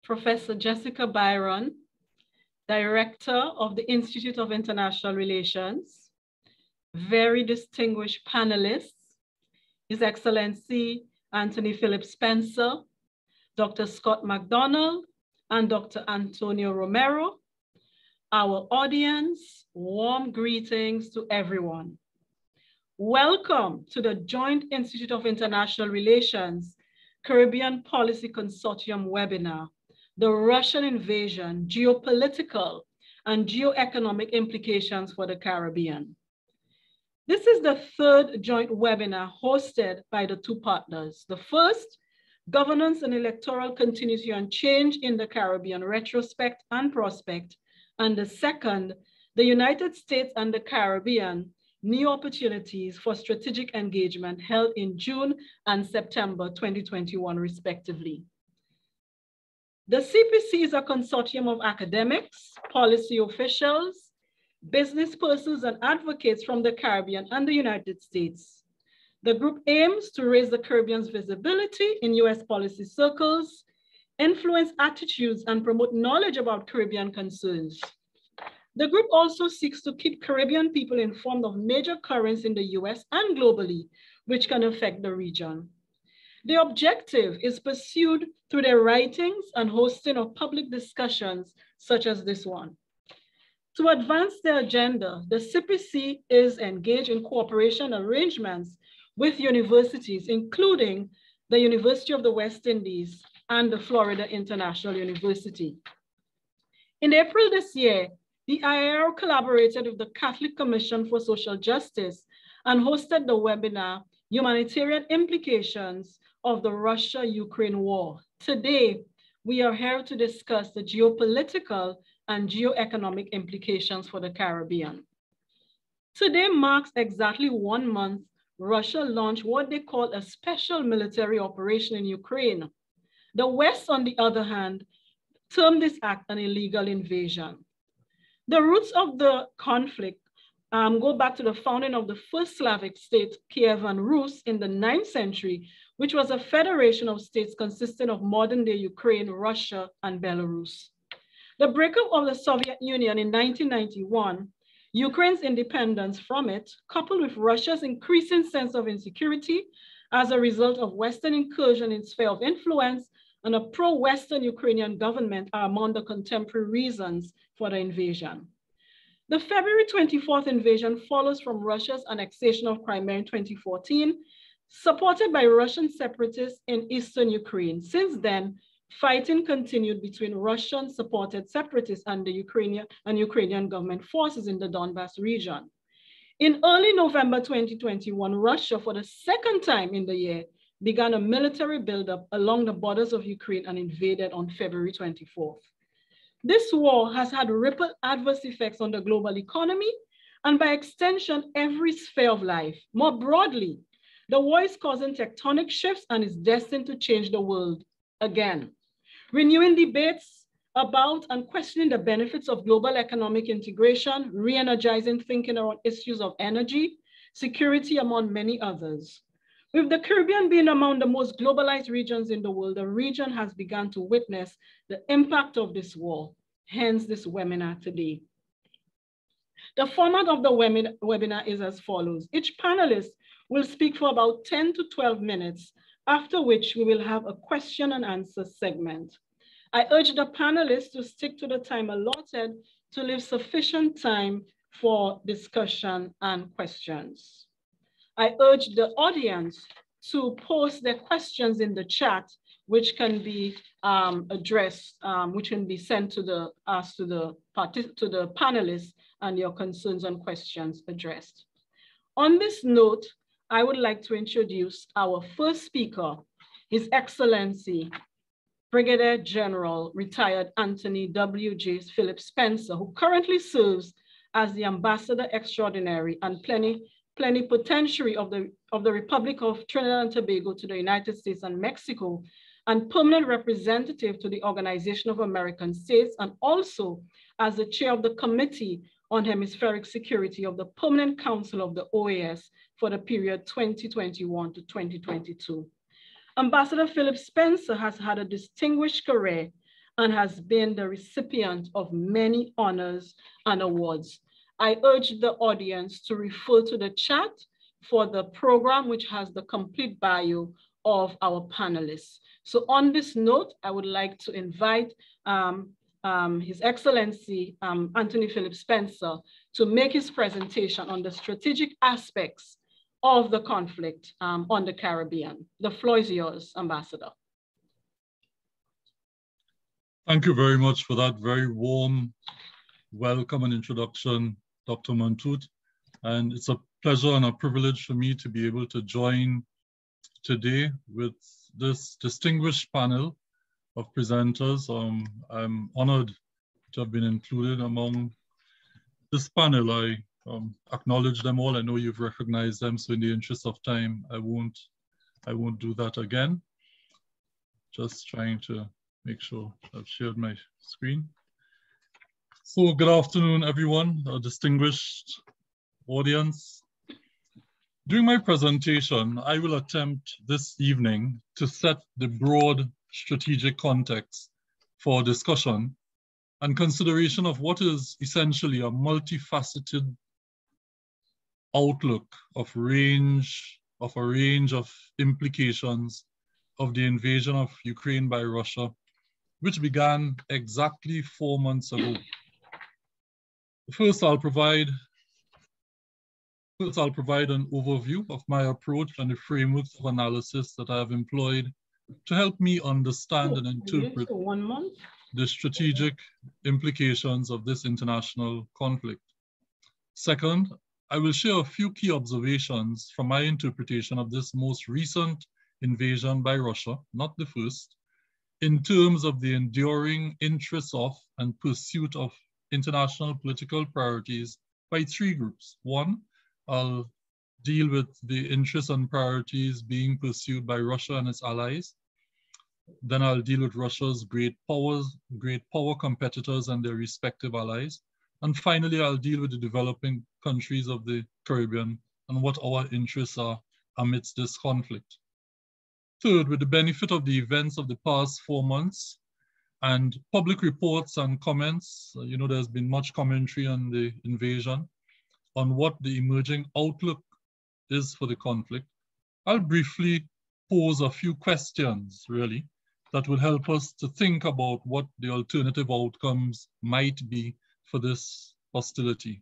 Professor Jessica Byron, Director of the Institute of International Relations, very distinguished panelists, His Excellency Anthony Phillips-Spencer, Dr. Scott MacDonald, and Dr. Antonio Romero. Our audience, warm greetings to everyone. Welcome to the Joint Institute of International Relations Caribbean Policy Consortium webinar, The Russian Invasion, Geopolitical and Geo-Economic Implications for the Caribbean. This is the third joint webinar hosted by the two partners. The first, Governance and Electoral Continuity and Change in the Caribbean, Retrospect and Prospect, and the second, the United States and the Caribbean, New Opportunities for Strategic Engagement, held in June and September 2021, respectively. The CPC is a consortium of academics, policy officials, business persons, and advocates from the Caribbean and the United States. The group aims to raise the Caribbean's visibility in US policy circles, influence attitudes, and promote knowledge about Caribbean concerns. The group also seeks to keep Caribbean people informed of major currents in the US and globally, which can affect the region. The objective is pursued through their writings and hosting of public discussions such as this one. To advance their agenda, the CPC is engaged in cooperation arrangements with universities, including the University of the West Indies and the Florida International University. In April this year, the IIR collaborated with the Catholic Commission for Social Justice and hosted the webinar, Humanitarian Implications of the Russia-Ukraine War. Today, we are here to discuss the geopolitical and geo-economic implications for the Caribbean. Today marks exactly 1 month Russia launched what they call a special military operation in Ukraine. The West, on the other hand, termed this act an illegal invasion. The roots of the conflict go back to the founding of the first Slavic state, Kievan Rus, in the 9th century, which was a federation of states consisting of modern-day Ukraine, Russia, and Belarus. The breakup of the Soviet Union in 1991, Ukraine's independence from it, coupled with Russia's increasing sense of insecurity as a result of Western incursion in sphere of influence, and a pro-Western Ukrainian government are among the contemporary reasons for the invasion. The February 24th invasion follows from Russia's annexation of Crimea in 2014, supported by Russian separatists in eastern Ukraine. Since then, fighting continued between Russian-supported separatists and the Ukrainian government forces in the Donbas region. In early November 2021, Russia, for the second time in the year, began a military buildup along the borders of Ukraine and invaded on February 24th. This war has had ripple adverse effects on the global economy and by extension, every sphere of life. More broadly, the war is causing tectonic shifts and is destined to change the world again, renewing debates about and questioning the benefits of global economic integration, re-energizing thinking around issues of energy, security, among many others. With the Caribbean being among the most globalized regions in the world, the region has begun to witness the impact of this war, hence this webinar today. The format of the webinar is as follows. Each panelist will speak for about 10 to 12 minutes, after which we will have a question and answer segment. I urge the panelists to stick to the time allotted to leave sufficient time for discussion and questions. I urge the audience to post their questions in the chat, which can be addressed, which can be sent to the panelists and your concerns and questions addressed. On this note, I would like to introduce our first speaker, His Excellency Brigadier General retired Anthony W.J. Phillips-Spencer, who currently serves as the Ambassador Extraordinary and Plenipotentiary of the Republic of Trinidad and Tobago to the United States and Mexico, and permanent representative to the Organization of American States, and also as the chair of the Committee on Hemispheric Security of the Permanent Council of the OAS for the period 2021 to 2022. Ambassador Phillips-Spencer has had a distinguished career and has been the recipient of many honors and awards. I urge the audience to refer to the chat for the program, which has the complete bio of our panelists. So on this note, I would like to invite His Excellency Anthony Phillips-Spencer to make his presentation on the strategic aspects of the conflict on the Caribbean. The floor is yours, Ambassador. Thank you very much for that very warm welcome and introduction, Dr. Mantut. And it's a pleasure and a privilege for me to be able to join today with this distinguished panel of presenters. I'm honored to have been included among this panel. I acknowledge them all. I know you've recognized them, so in the interest of time, I won't do that again. Just trying to make sure I've shared my screen. So good afternoon, everyone, a distinguished audience. During my presentation, I will attempt this evening to set the broad strategic context for discussion and consideration of what is essentially a multifaceted outlook of a range of implications of the invasion of Ukraine by Russia, which began exactly 4 months ago. First, I'll provide an overview of my approach and the frameworks of analysis that I have employed to help me understand and interpret the strategic implications of this international conflict. Second, I will share a few key observations from my interpretation of this most recent invasion by Russia, not the first, in terms of the enduring interests of and pursuit of international political priorities by three groups. One, I'll deal with the interests and priorities being pursued by Russia and its allies. Then I'll deal with Russia's great power competitors and their respective allies. And finally, I'll deal with the developing countries of the Caribbean and what our interests are amidst this conflict. Third, with the benefit of the events of the past 4 months and public reports and comments, there's been much commentary on the invasion, on what the emerging outlook is for the conflict. I'll briefly pose a few questions, really, that will help us to think about what the alternative outcomes might be for this hostility.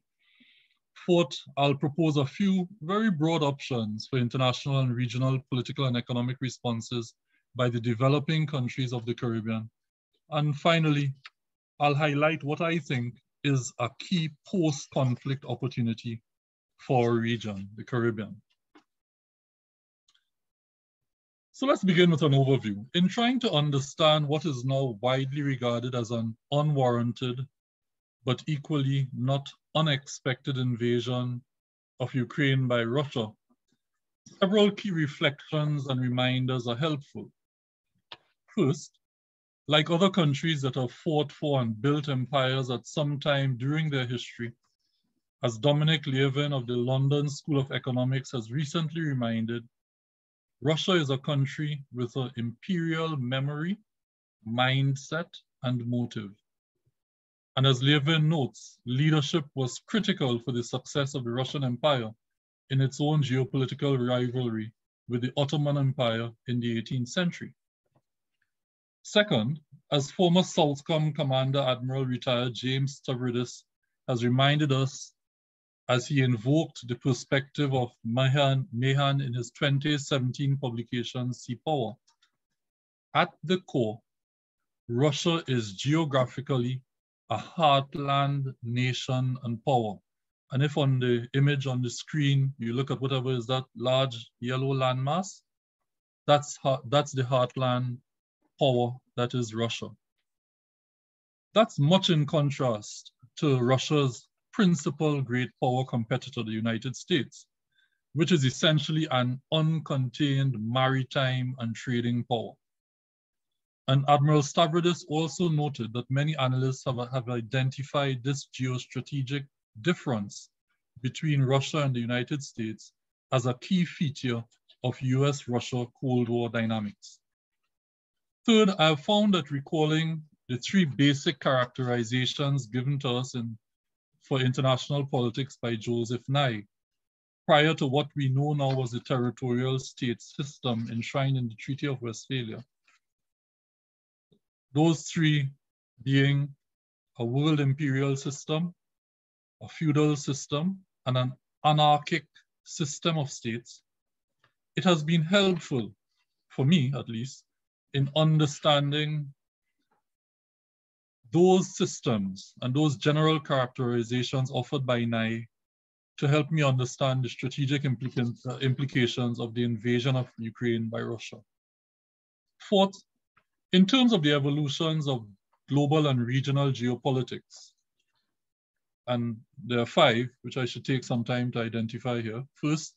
Fourth, I'll propose a few very broad options for international and regional political and economic responses by the developing countries of the Caribbean. And finally, I'll highlight what I think is a key post-conflict opportunity for our region, the Caribbean. So let's begin with an overview. In trying to understand what is now widely regarded as an unwarranted, but equally not unexpected invasion of Ukraine by Russia, several key reflections and reminders are helpful. First, like other countries that have fought for and built empires at some time during their history, as Dominic Levin of the London School of Economics has recently reminded, Russia is a country with an imperial memory, mindset, and motive. And as Levin notes, leadership was critical for the success of the Russian Empire in its own geopolitical rivalry with the Ottoman Empire in the 18th century. Second, as former Southcom Commander Admiral retired James Stavridis has reminded us as he invoked the perspective of Mahan in his 2017 publication, Sea Power. At the core, Russia is geographically a heartland nation and power. And if on the image on the screen, you look at whatever is that large yellow landmass, that's the heartland power that is Russia. That's much in contrast to Russia's principal great power competitor, the United States, which is essentially an uncontained maritime and trading power. And Admiral Stavridis also noted that many analysts have identified this geostrategic difference between Russia and the United States as a key feature of US-Russia Cold War dynamics. Third, I have found that recalling the three basic characterizations given to us for international politics by Joseph Nye, prior to what we know now as the territorial state system enshrined in the Treaty of Westphalia. Those three being a world imperial system, a feudal system, and an anarchic system of states. It has been helpful, for me at least, in understanding those systems and those general characterizations offered by Nye to help me understand the strategic implications of the invasion of Ukraine by Russia. Fourth, in terms of the evolutions of global and regional geopolitics, and there are five, which I should take some time to identify here. First,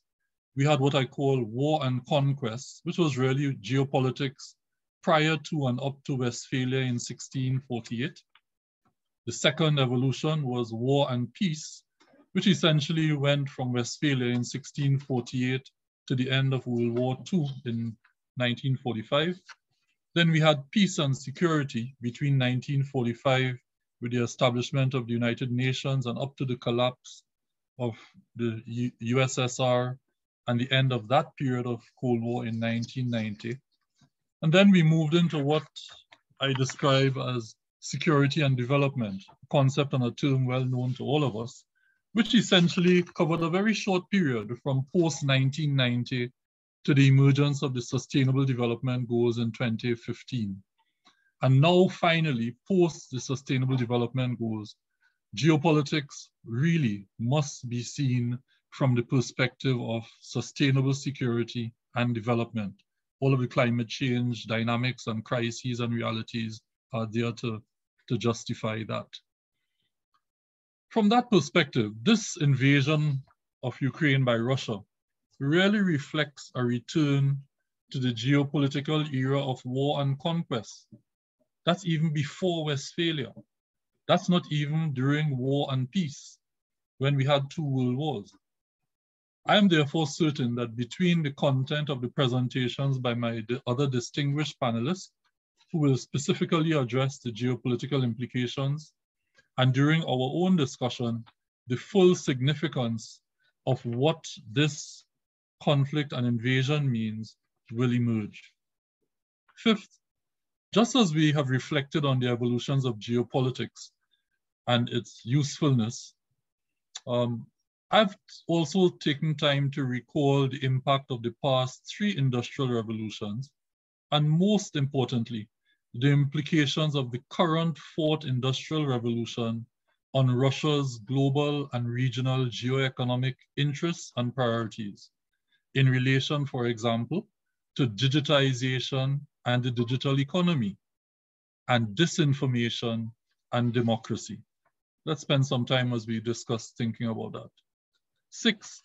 we had what I call war and conquest, which was really geopolitics prior to and up to Westphalia in 1648. The second evolution was war and peace, which essentially went from Westphalia in 1648 to the end of World War II in 1945. Then we had peace and security between 1945 with the establishment of the United Nations and up to the collapse of the USSR and the end of that period of Cold War in 1990. And then we moved into what I describe as security and development, a concept and a term well known to all of us, which essentially covered a very short period from post-1990 to the emergence of the Sustainable Development Goals in 2015. And now finally, post the Sustainable Development Goals, geopolitics really must be seen from the perspective of sustainable security and development. All of the climate change dynamics and crises and realities are there to justify that. From that perspective, this invasion of Ukraine by Russia really reflects a return to the geopolitical era of war and conquest. That's even before Westphalia. That's not even during war and peace, when we had two world wars. I am therefore certain that between the content of the presentations by my other distinguished panelists, who will specifically address the geopolitical implications, and during our own discussion, the full significance of what this conflict and invasion means will emerge. Fifth, just as we have reflected on the evolutions of geopolitics and its usefulness, I've also taken time to recall the impact of the past three industrial revolutions, and most importantly, the implications of the current fourth industrial revolution on Russia's global and regional geoeconomic interests and priorities in relation, for example, to digitization and the digital economy, and disinformation and democracy. Let's spend some time as we discuss thinking about that. Six,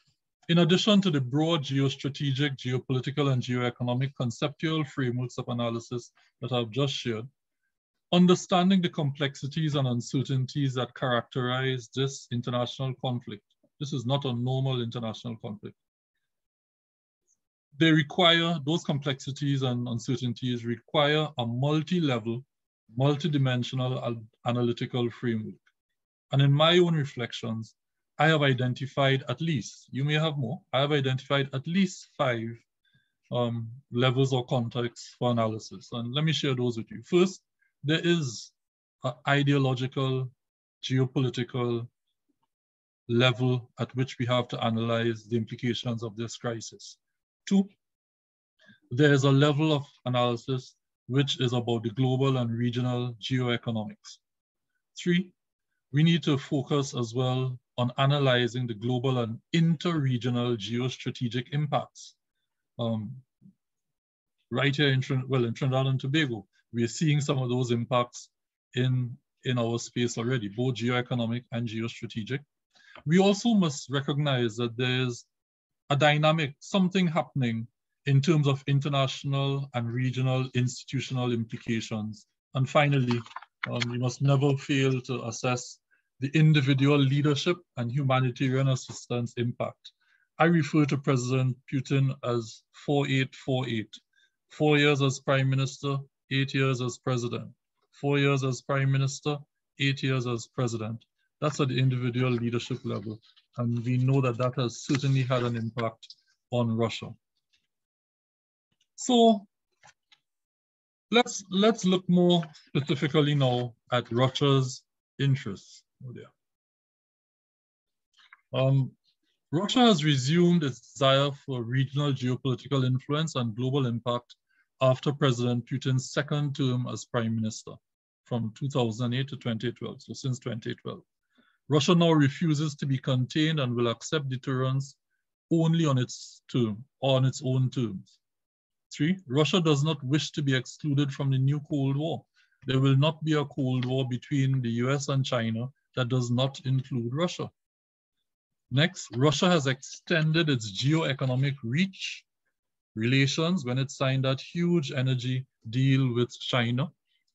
in addition to the broad geostrategic, geopolitical, and geoeconomic conceptual frameworks of analysis that I've just shared, understanding the complexities and uncertainties that characterize this international conflict. This is not a normal international conflict. They require, those complexities and uncertainties require a multi-level, multi-dimensional analytical framework. And in my own reflections, I have identified at least, you may have more, I have identified at least 5 levels or contexts for analysis. And let me share those with you. First, there is an ideological, geopolitical level at which we have to analyze the implications of this crisis. 2, there is a level of analysis which is about the global and regional geoeconomics. 3, we need to focus as well on analyzing the global and inter-regional geostrategic impacts. Right here in Trinidad and Tobago, we are seeing some of those impacts in our space already, both geoeconomic and geostrategic. We also must recognize that there's a dynamic, something happening in terms of international and regional institutional implications. And finally, we must never fail to assess the individual leadership and humanitarian assistance impact. I refer to President Putin as 4848. 4 years as Prime Minister, 8 years as President. 4 years as prime minister, 8 years as president. That's at the individual leadership level. And we know that that has certainly had an impact on Russia. So let's look more specifically now at Russia's interests. Oh dear. Russia has resumed its desire for regional geopolitical influence and global impact after President Putin's second term as prime minister from 2008 to 2012, so since 2012. Russia now refuses to be contained and will accept deterrence only on its term, or on its own terms. 3, Russia does not wish to be excluded from the new Cold War. There will not be a Cold War between the US and China that does not include Russia. Next, Russia has extended its geo-economic reach relations when it signed that huge energy deal with China,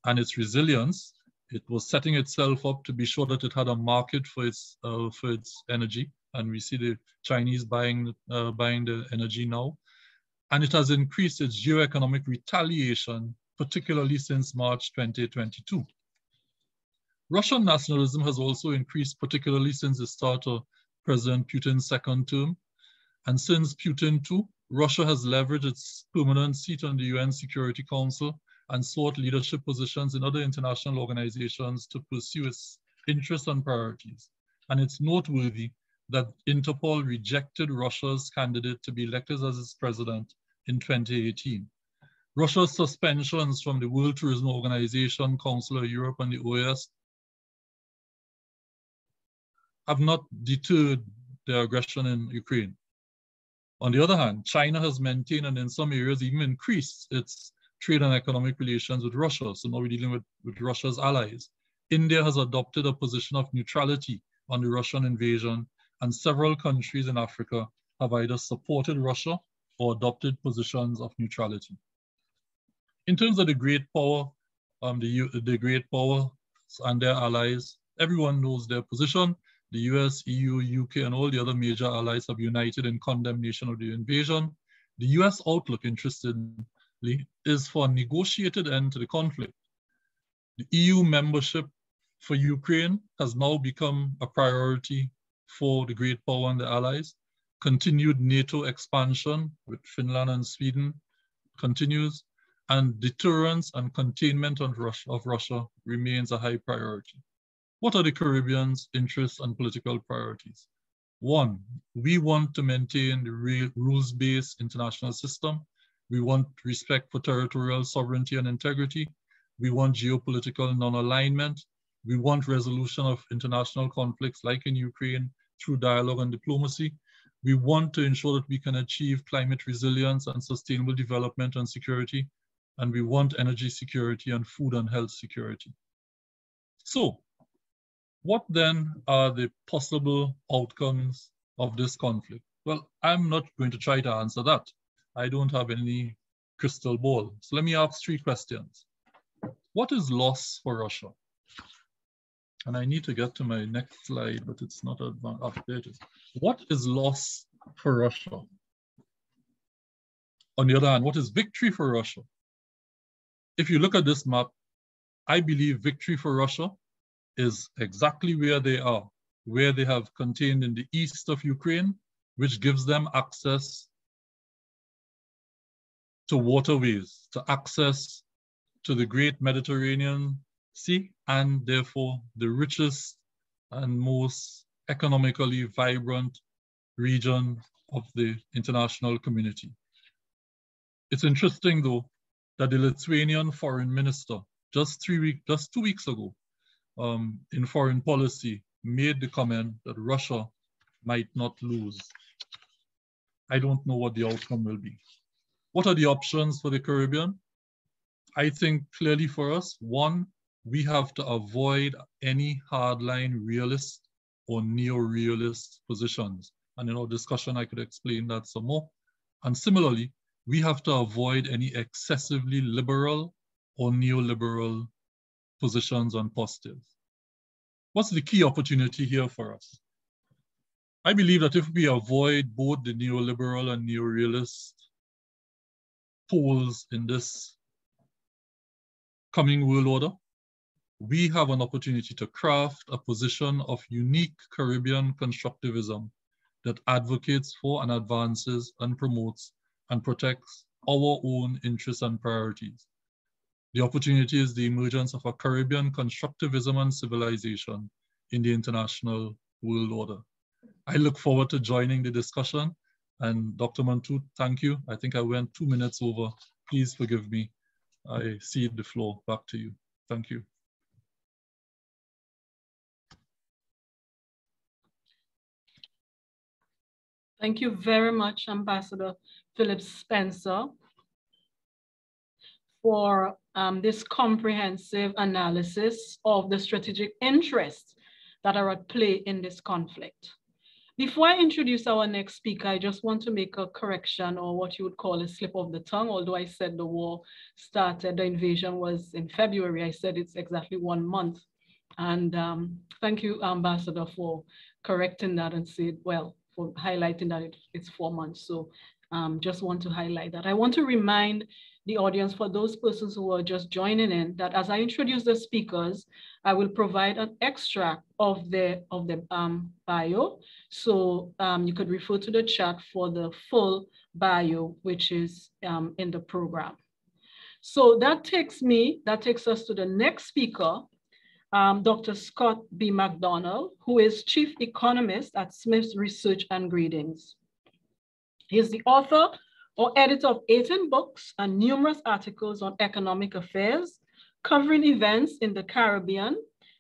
and its resilience. It was setting itself up to be sure that it had a market for its energy, and we see the Chinese buying the energy now. And it has increased its geo-economic retaliation, particularly since March 2022. Russian nationalism has also increased, particularly since the start of President Putin's second term. And since Putin too, Russia has leveraged its permanent seat on the UN Security Council and sought leadership positions in other international organizations to pursue its interests and priorities. And it's noteworthy that Interpol rejected Russia's candidate to be elected as its president in 2018. Russia's suspensions from the World Tourism Organization, Consular Europe, and the OAS have not deterred their aggression in Ukraine. On the other hand, China has maintained and in some areas even increased its trade and economic relations with Russia. So now we're dealing with Russia's allies. India has adopted a position of neutrality on the Russian invasion, and several countries in Africa have either supported Russia or adopted positions of neutrality. In terms of the great power, the great powers and their allies, everyone knows their position. The US, EU, UK, and all the other major allies have united in condemnation of the invasion. The US outlook, interestingly, is for a negotiated end to the conflict. The EU membership for Ukraine has now become a priority for the great power and the allies. Continued NATO expansion with Finland and Sweden continues, and deterrence and containment of Russia remains a high priority. What are the Caribbean's interests and political priorities? 1, we want to maintain the rules-based international system. We want respect for territorial sovereignty and integrity. We want geopolitical non-alignment. We want resolution of international conflicts like in Ukraine through dialogue and diplomacy. We want to ensure that we can achieve climate resilience and sustainable development and security. And we want energy security and food and health security. So, what then are the possible outcomes of this conflict? Well, I'm not going to try to answer that. I don't have any crystal ball. So let me ask 3 questions. What is loss for Russia? And I need to get to my next slide, but it's not updated. What is loss for Russia? On the other hand, what is victory for Russia? If you look at this map, I believe victory for Russia is exactly where they are, where they have contained in the east of Ukraine, which gives them access to waterways, to access to the great Mediterranean Sea, and therefore the richest and most economically vibrant region of the international community. It's interesting though, that the Lithuanian foreign minister just 2 weeks ago, in foreign policy, made the comment that Russia might not lose. I don't know what the outcome will be. What are the options for the Caribbean? I think clearly for us, 1, we have to avoid any hardline realist or neo-realist positions. And in our discussion, I could explain that some more. And similarly, we have to avoid any excessively liberal or neoliberal positions and postures. What's the key opportunity here for us? I believe that if we avoid both the neoliberal and neo-realist poles in this coming world order, we have an opportunity to craft a position of unique Caribbean constructivism that advocates for and advances and promotes and protects our own interests and priorities. The opportunity is the emergence of a Caribbean constructivism and civilization in the international world order. I look forward to joining the discussion. And Dr. Mantoot, thank you. I think I went 2 minutes over. Please forgive me. I cede the floor back to you. Thank you. Thank you very much, Ambassador Phillips-Spencer, for this comprehensive analysis of the strategic interests that are at play in this conflict. Before I introduce our next speaker, I just want to make a correction, or what you would call a slip of the tongue. Although I said the war started, the invasion was in February, I said it's exactly 1 month. And thank you, Ambassador, for correcting that and said, well, for highlighting that it's 4 months. So just want to highlight that. I want to remind the audience, for those persons who are just joining in, that as I introduce the speakers, I will provide an extract of the bio. So you could refer to the chat for the full bio, which is in the program. So that takes us to the next speaker, Dr. Scott B. MacDonald, who is Chief Economist at Smith's Research and Gradings. He is the author or editor of 18 books and numerous articles on economic affairs, covering events in the Caribbean,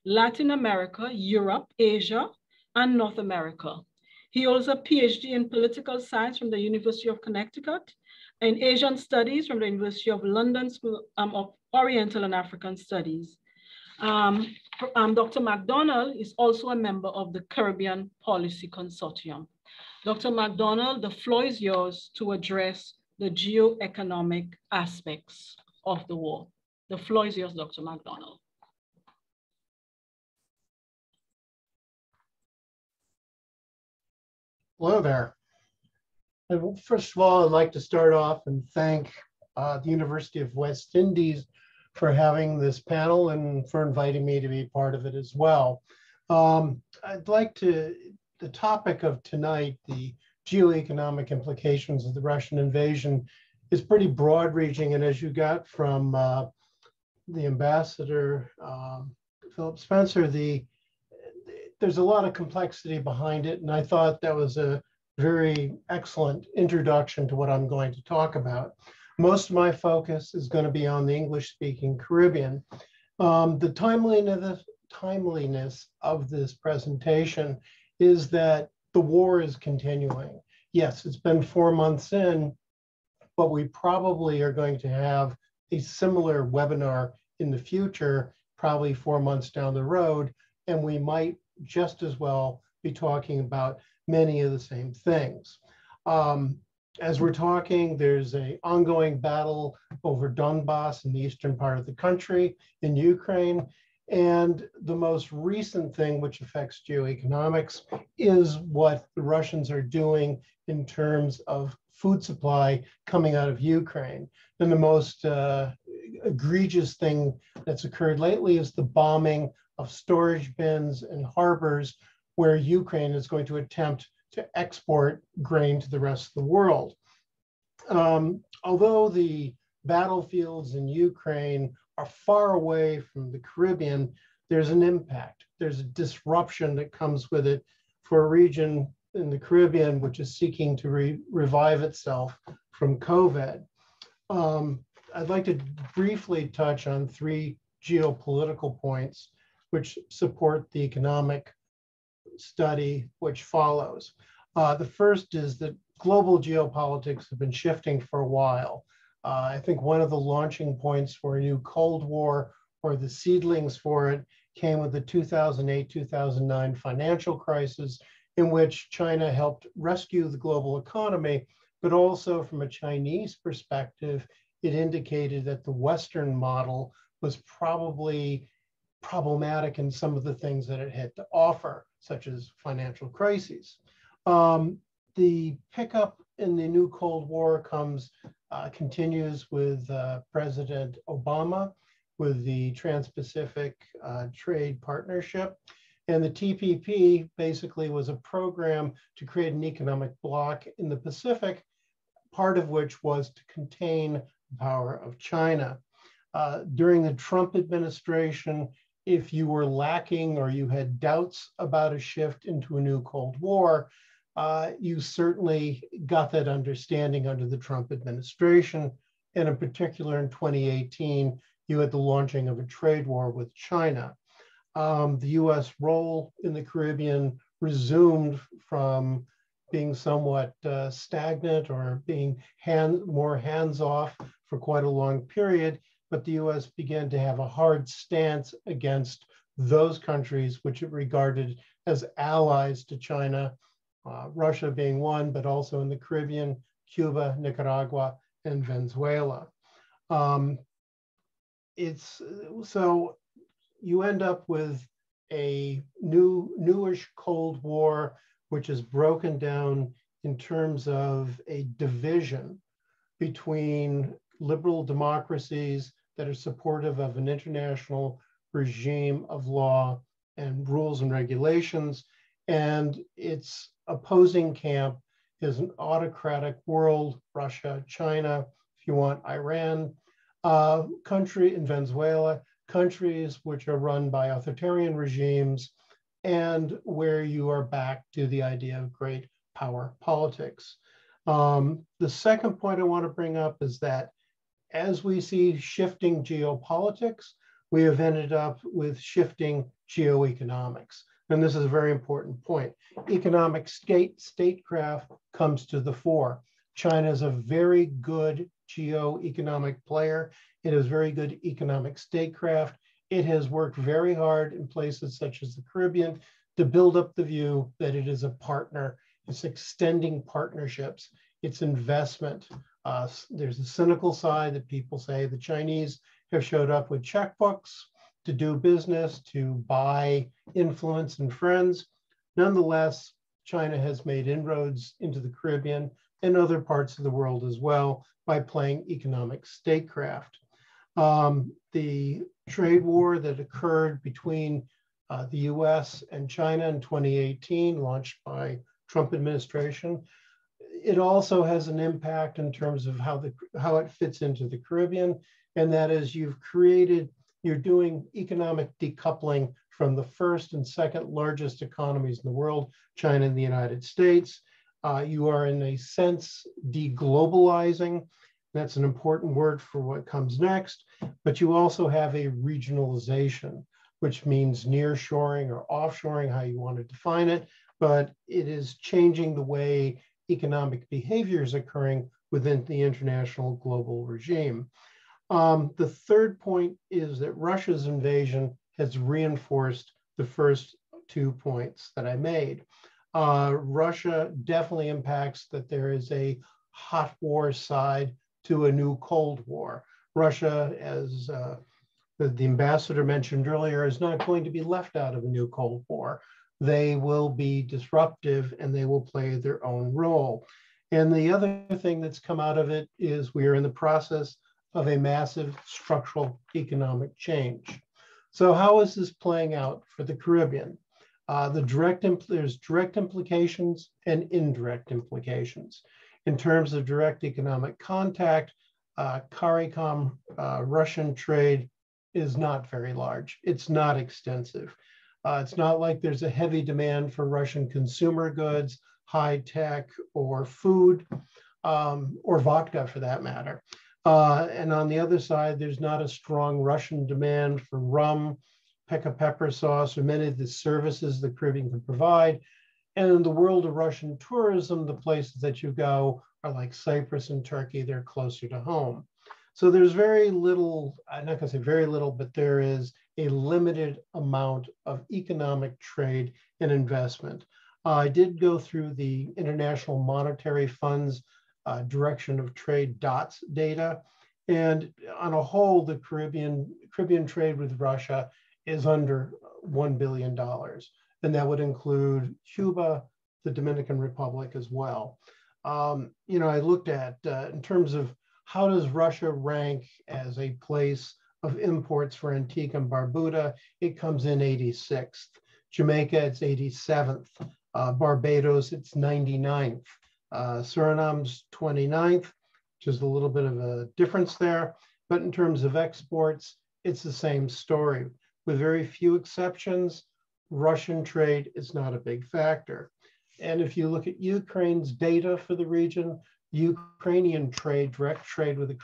Latin America, Europe, Asia, and North America. He holds a PhD in political science from the University of Connecticut and Asian studies from the University of London School of Oriental and African Studies. Dr. MacDonald is also a member of the Caribbean Policy Consortium. Dr. MacDonald, the floor is yours to address the geo-economic aspects of the war. The floor is yours, Dr. MacDonald. Hello there. First of all, I'd like to start off and thank the University of West Indies for having this panel and for inviting me to be part of it as well. I'd like to, the topic of tonight, the geoeconomic implications of the Russian invasion, is pretty broad reaching. And as you got from the Ambassador Phillips-Spencer, there's a lot of complexity behind it. And I thought that was a very excellent introduction to what I'm going to talk about. Most of my focus is going to be on the English-speaking Caribbean. The timeliness of this presentation is that the war is continuing. Yes, it's been 4 months in, but we probably are going to have a similar webinar in the future, probably 4 months down the road, and we might just as well be talking about many of the same things. As we're talking, there's an ongoing battle over Donbass in the eastern part of the country in Ukraine. And the most recent thing which affects geoeconomics is what the Russians are doing in terms of food supply coming out of Ukraine. And the most egregious thing that's occurred lately is the bombing of storage bins and harbors where Ukraine is going to attempt to export grain to the rest of the world. Although the battlefields in Ukraine are far away from the Caribbean, there's an impact. There's a disruption that comes with it for a region in the Caribbean which is seeking to revive itself from COVID. I'd like to briefly touch on 3 geopolitical points which support the economic study which follows. The first is that global geopolitics have been shifting for a while. I think one of the launching points for a new Cold War, or the seedlings for it, came with the 2008-2009 financial crisis, in which China helped rescue the global economy, but also from a Chinese perspective, it indicated that the Western model was probably problematic in some of the things that it had to offer, such as financial crises. The pickup in the new Cold War continues with President Obama, with the Trans-Pacific Trade Partnership. And the TPP basically was a program to create an economic bloc in the Pacific, part of which was to contain the power of China. During the Trump administration, if you were lacking or you had doubts about a shift into a new Cold War, you certainly got that understanding under the Trump administration. And in particular, in 2018, you had the launching of a trade war with China. The US role in the Caribbean resumed from being somewhat stagnant or being more hands-off for quite a long period, but the US began to have a hard stance against those countries which it regarded as allies to China, Russia being one, but also in the Caribbean, Cuba, Nicaragua, and Venezuela. So you end up with a newish Cold War, which is broken down in terms of a division between liberal democracies that are supportive of an international regime of law and rules and regulations, and its opposing camp is an autocratic world, Russia, China, if you want, Iran, country in Venezuela, countries which are run by authoritarian regimes, and where you are back to the idea of great power politics. The second point I want to bring up is that as we see shifting geopolitics, we have ended up with shifting geoeconomics. And this is a very important point. Economic statecraft comes to the fore. China is a very good geoeconomic player. It has very good economic statecraft. It has worked very hard in places such as the Caribbean to build up the view that it is a partner. It's extending partnerships. It's investment. There's a cynical side that people say the Chinese have showed up with checkbooks to do business, to buy influence and friends. Nonetheless, China has made inroads into the Caribbean and other parts of the world as well by playing economic statecraft. The trade war that occurred between the US and China in 2018, launched by Trump administration, it also has an impact in terms of how it fits into the Caribbean, and that is you're doing economic decoupling from the first and second largest economies in the world, China and the United States. You are in a sense deglobalizing. That's an important word for what comes next, but you also have a regionalization, which means nearshoring or offshoring, how you want to define it, but it is changing the way economic behavior is occurring within the international global regime. The third point is that Russia's invasion has reinforced the first 2 points that I made. Russia definitely impacts that there is a hot war side to a new Cold War. Russia, as the ambassador mentioned earlier, is not going to be left out of a new Cold War. They will be disruptive and they will play their own role. And the other thing that's come out of it is we are in the process of a massive structural economic change. So how is this playing out for the Caribbean? There's direct implications and indirect implications. In terms of direct economic contact, CARICOM Russian trade is not very large. It's not extensive. It's not like there's a heavy demand for Russian consumer goods, high tech, or food, or vodka for that matter. And on the other side, there's not a strong Russian demand for rum, pepper sauce, or many of the services the Caribbean can provide. And in the world of Russian tourism, the places that you go are like Cyprus and Turkey. They're closer to home. So there's very little, I'm not gonna say very little, but there is a limited amount of economic trade and investment. I did go through the International Monetary Fund's direction of trade dots data. And on a whole, the Caribbean trade with Russia is under $1 billion. And that would include Cuba, the Dominican Republic as well. I looked at, in terms of how does Russia rank as a place of imports for Antigua and Barbuda, it comes in 86th. Jamaica, it's 87th. Barbados, it's 99th. Suriname's 29th, which is a little bit of a difference there. But in terms of exports, it's the same story. With very few exceptions, Russian trade is not a big factor. And if you look at Ukraine's data for the region, Ukrainian trade, direct trade with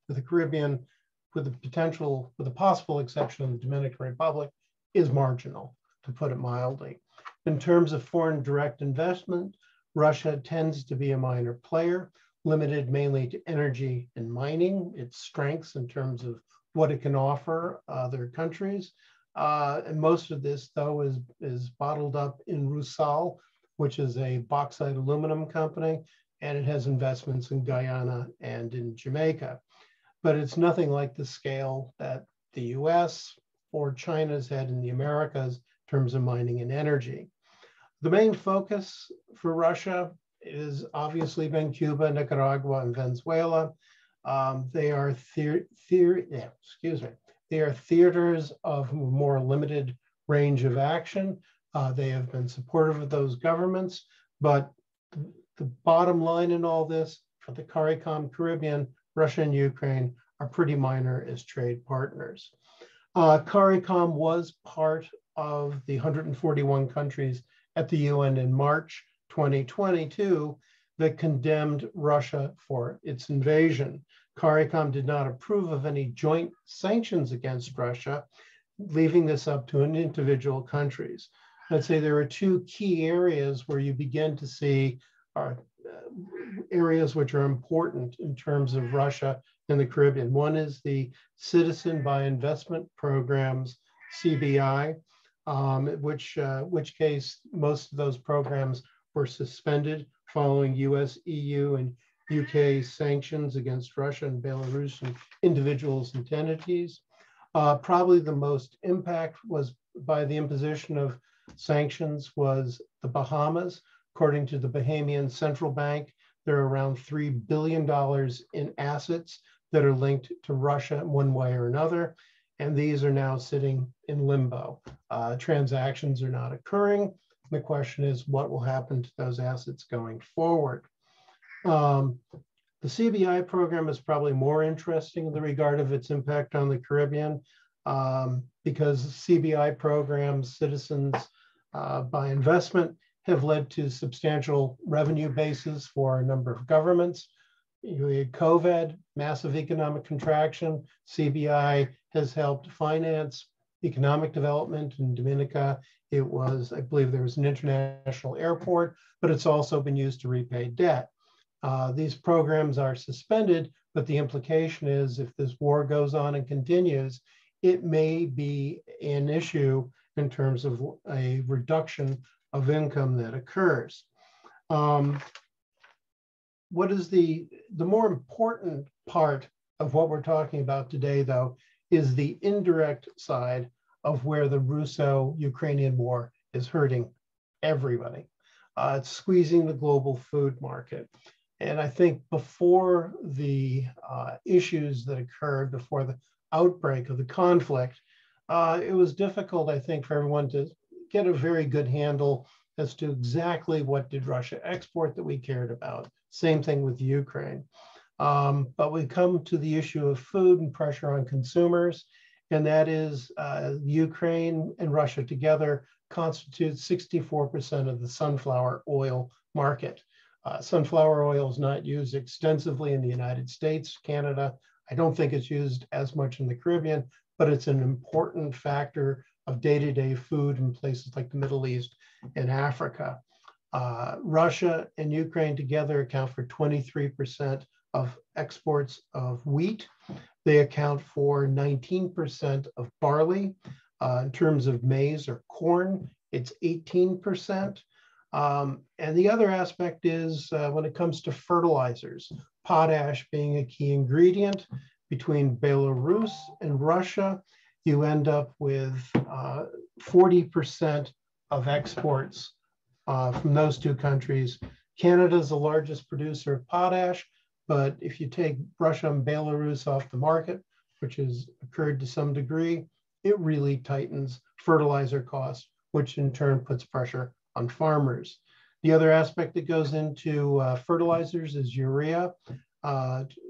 the Caribbean, with the possible exception of the Dominican Republic, is marginal, to put it mildly. In terms of foreign direct investment, Russia tends to be a minor player, limited mainly to energy and mining, its strengths in terms of what it can offer other countries. And most of this, though, is bottled up in Rusal, which is a bauxite aluminum company, and it has investments in Guyana and in Jamaica. But it's nothing like the scale that the US or China's had in the Americas in terms of mining and energy. The main focus for Russia is obviously been Cuba, Nicaragua, and Venezuela. They are theaters of more limited range of action. They have been supportive of those governments, but the bottom line in all this, for the CARICOM Caribbean, Russia and Ukraine are pretty minor as trade partners. CARICOM was part of the 141 countries at the UN in March 2022 that condemned Russia for its invasion. CARICOM did not approve of any joint sanctions against Russia, leaving this up to individual countries. I'd say there are two key areas where you begin to see areas which are important in terms of Russia and the Caribbean. One is the Citizen by Investment Programs, CBI, which case most of those programs were suspended following US, EU, and UK sanctions against Russia and Belarusian individuals and entities. Probably the most impact was by the imposition of sanctions was the Bahamas. According to the Bahamian Central Bank, there are around $3 billion in assets that are linked to Russia in one way or another. And these are now sitting in limbo. Transactions are not occurring. The question is, what will happen to those assets going forward? The CBI program is probably more interesting in the regard of its impact on the Caribbean because CBI programs, Citizens by Investment, have led to substantial revenue bases for a number of governments. You had COVID, massive economic contraction. CBI has helped finance economic development in Dominica. It was, I believe there was an international airport, but it's also been used to repay debt. These programs are suspended, but the implication is if this war goes on and continues, it may be an issue in terms of a reduction of income that occurs. What is the more important part of what we're talking about today, though, is the indirect side of where the Russo-Ukrainian war is hurting everybody. It's squeezing the global food market. And I think before the issues that occurred, before the outbreak of the conflict, it was difficult, I think, for everyone to get a very good handle as to exactly what did Russia export that we cared about. Same thing with Ukraine. But we come to the issue of food and pressure on consumers, and that is Ukraine and Russia together constitute 64% of the sunflower oil market. Sunflower oil is not used extensively in the United States, Canada. I don't think it's used as much in the Caribbean, but it's an important factor of day-to-day food in places like the Middle East and Africa. Russia and Ukraine together account for 23% of exports of wheat. They account for 19% of barley. In terms of maize or corn, it's 18%. And the other aspect is when it comes to fertilizers, potash being a key ingredient. Between Belarus and Russia, you end up with 40% of exports from those two countries. Canada is the largest producer of potash, but if you take Russia and Belarus off the market, which has occurred to some degree, it really tightens fertilizer costs, which in turn puts pressure on farmers. The other aspect that goes into fertilizers is urea.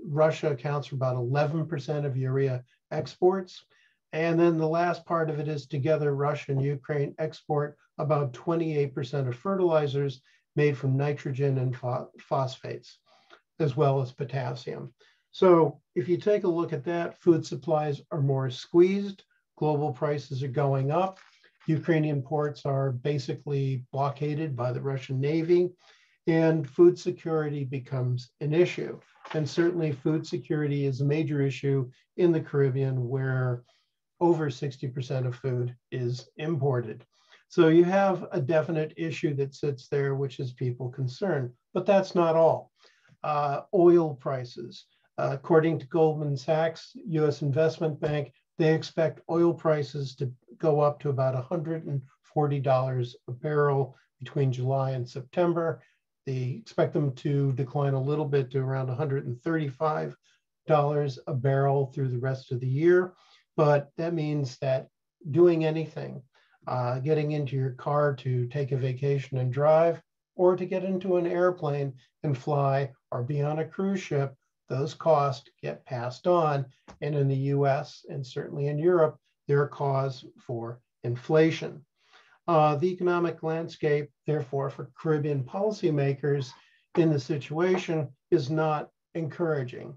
Russia accounts for about 11% of urea exports. And then the last part of it is together, Russia and Ukraine export about 28% of fertilizers made from nitrogen and phosphates, as well as potassium. So if you take a look at that, food supplies are more squeezed, global prices are going up, Ukrainian ports are basically blockaded by the Russian Navy, and food security becomes an issue. And certainly food security is a major issue in the Caribbean, where over 60% of food is imported. So you have a definite issue that sits there, which is people concerned, but that's not all. Oil prices. According to Goldman Sachs, US Investment Bank, they expect oil prices to go up to about $140 a barrel between July and September. They expect them to decline a little bit to around $135 a barrel through the rest of the year. But that means that doing anything, getting into your car to take a vacation and drive, or to get into an airplane and fly, or be on a cruise ship, those costs get passed on. And in the US and certainly in Europe, they're a cause for inflation. The economic landscape, therefore, for Caribbean policymakers in the situation is not encouraging.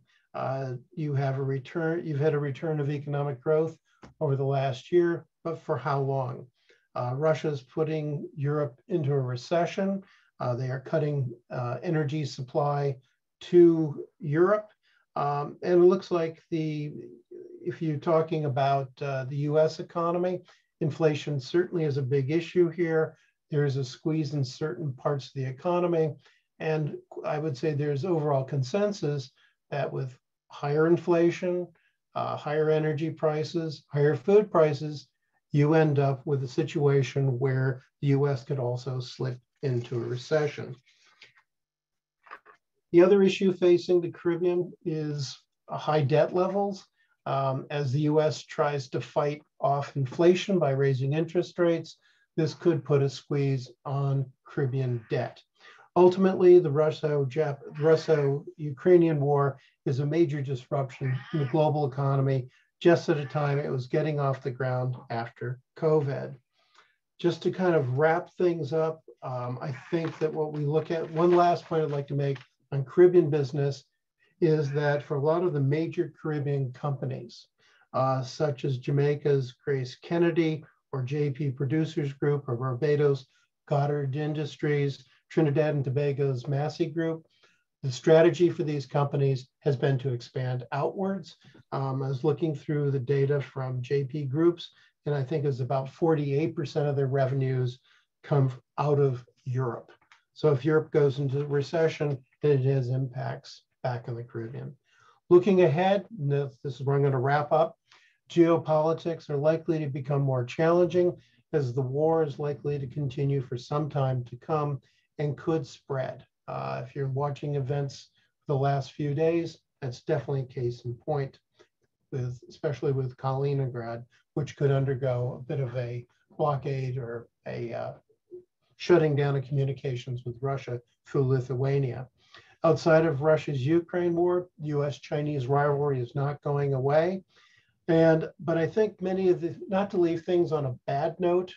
You've had a return of economic growth over the last year, but for how long? Russia's putting Europe into a recession. They are cutting energy supply to Europe. And it looks like if you're talking about the US economy, inflation certainly is a big issue here. There is a squeeze in certain parts of the economy. And I would say there's overall consensus that with higher inflation, higher energy prices, higher food prices, you end up with a situation where the US could also slip into a recession. The other issue facing the Caribbean is high debt levels. As the US tries to fight off inflation by raising interest rates, this could put a squeeze on Caribbean debt. Ultimately, the Russo-Ukrainian war is a major disruption in the global economy, just at a time it was getting off the ground after COVID. Just to kind of wrap things up, I think that what we look at, one last point I'd like to make on Caribbean business is that for a lot of the major Caribbean companies, such as Jamaica's Grace Kennedy or JP Producers Group, or Barbados Goddard Industries, Trinidad and Tobago's Massey Group, the strategy for these companies has been to expand outwards. I was looking through the data from JP Groups, and I think it's about 48% of their revenues come out of Europe. So if Europe goes into recession, then it has impacts back in the Caribbean. Looking ahead, this is where I'm going to wrap up. Geopolitics are likely to become more challenging as the war is likely to continue for some time to come and could spread. If you're watching events the last few days, that's definitely a case in point, especially with Kaliningrad, which could undergo a bit of a blockade or a shutting down of communications with Russia through Lithuania. Outside of Russia's Ukraine war, US-Chinese rivalry is not going away. But I think not to leave things on a bad note,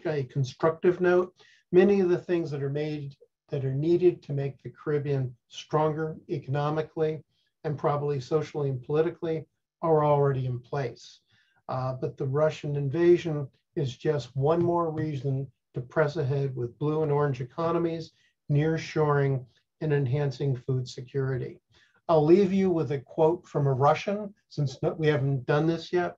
a constructive note, many of the things that are needed to make the Caribbean stronger economically and probably socially and politically are already in place. But the Russian invasion is just one more reason to press ahead with blue and orange economies, nearshoring, and enhancing food security. I'll leave you with a quote from a Russian, since we haven't done this yet,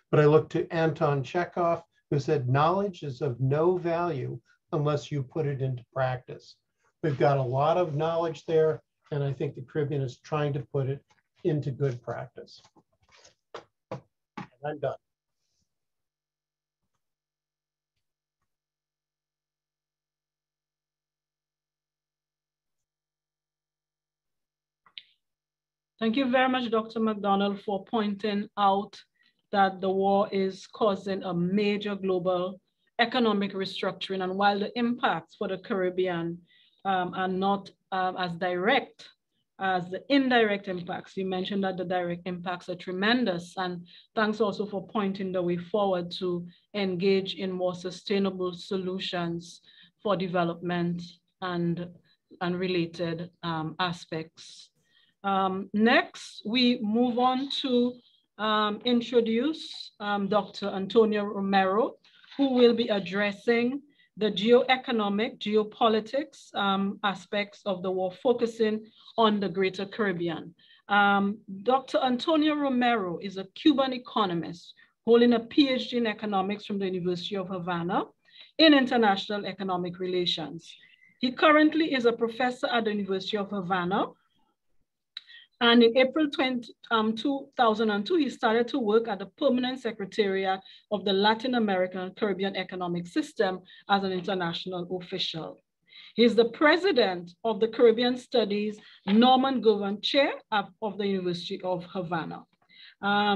but I look to Anton Chekhov, who said, "Knowledge is of no value unless you put it into practice." We've got a lot of knowledge there, and I think the Caribbean is trying to put it into good practice. And I'm done. Thank you very much, Dr. MacDonald, for pointing out that the war is causing a major global economic restructuring. And while the impacts for the Caribbean are not as direct as the indirect impacts, you mentioned that the direct impacts are tremendous. And thanks also for pointing the way forward to engage in more sustainable solutions for development and related aspects. Next, we move on to introduce Dr. Antonio Romero, who will be addressing the geoeconomic, geopolitics aspects of the war, focusing on the Greater Caribbean. Dr. Antonio Romero is a Cuban economist holding a PhD in economics from the University of Havana in international economic relations. He currently is a professor at the University of Havana. And in April 2002, he started to work at the Permanent Secretariat of the Latin American and Caribbean Economic System as an international official. He's the president of the Caribbean Studies Norman Govan Chair of the University of Havana.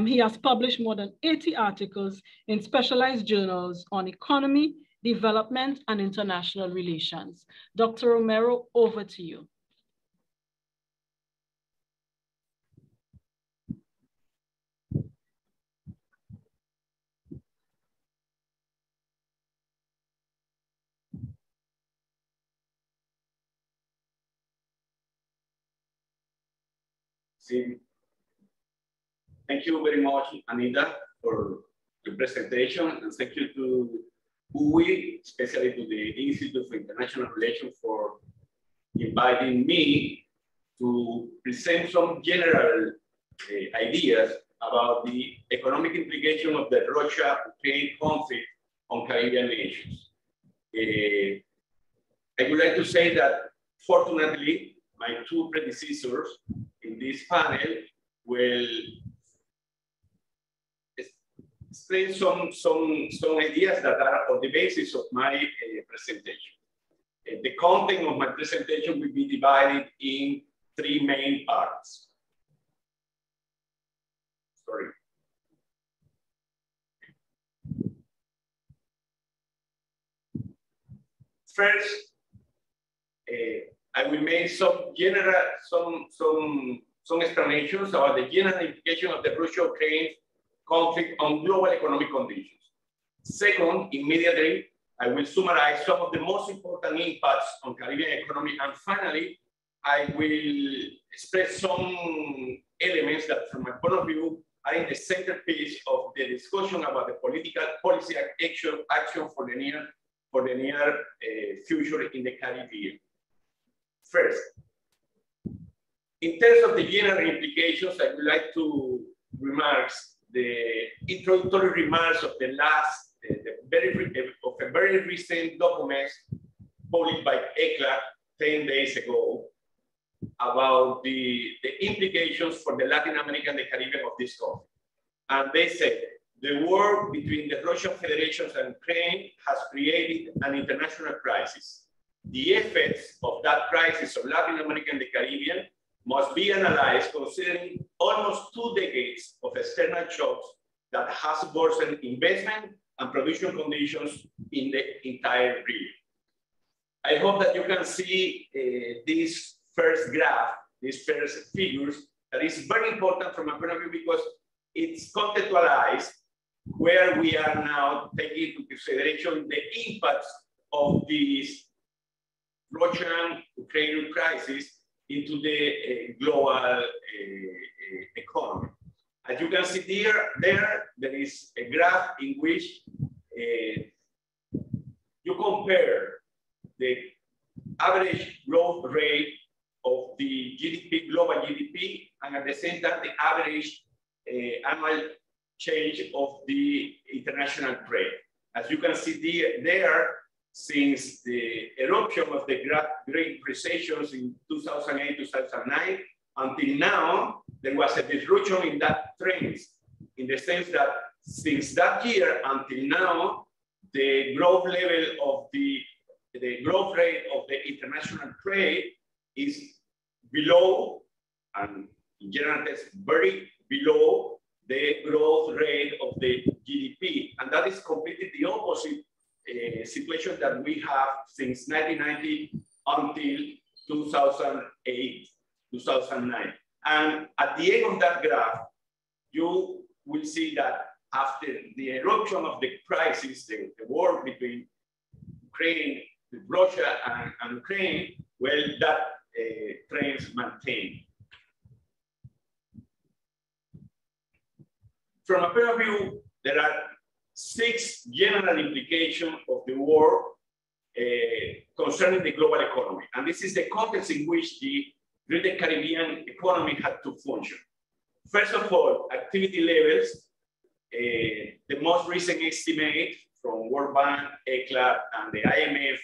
He has published more than 80 articles in specialized journals on economy, development, and international relations. Dr. Romero, over to you. Thank you very much, Anita, for the presentation, and thank you to U.W.I, especially to the Institute for International Relations for inviting me to present some general ideas about the economic implication of the Russia-Ukraine conflict on Caribbean nations. I would like to say that, fortunately, my two predecessors in this panel will explain some ideas that are on the basis of my presentation. The content of my presentation will be divided in three main parts. Sorry. First, I will make some explanations about the general implication of the Russia-Ukraine conflict on global economic conditions. Second, immediately, I will summarize some of the most important impacts on Caribbean economy. And finally, I will express some elements that, from my point of view, are in the centerpiece of the discussion about the political policy action for the near future in the Caribbean. First, in terms of the general implications, I would like to remark the introductory remarks of the very recent document published by ECLA 10 days ago about the implications for the Latin American and the Caribbean of this conflict. And they said, the war between the Russian Federation and Ukraine has created an international crisis. The effects of that crisis of Latin America and the Caribbean must be analyzed considering almost 2 decades of external shocks that has worsened investment and production conditions in the entire region. I hope that you can see this first graph, these first figures, that is very important from my point of view because it's contextualized where we are now taking into consideration the impacts of this Russian-Ukrainian crisis into the global economy. As you can see there is a graph in which you compare the average growth rate of the GDP, global GDP, and at the same time, the average annual change of the international trade. As you can see there, since the eruption of the Great Recessions in 2008, 2009, until now, there was a disruption in that trend, in the sense that since that year until now, the growth level of the growth rate of the international trade is below, and in general terms, very below the growth rate of the GDP. And that is completely the opposite situation that we have since 1990 until 2008, 2009. And at the end of that graph, you will see that after the eruption of the crisis, the war between Ukraine, Russia and Ukraine, well, that trends maintained. From a point of view, there are 6 general implications of the war concerning the global economy. And this is the context in which the Greater Caribbean economy had to function. First of all, activity levels. The most recent estimate from World Bank, ECLA, and the IMF,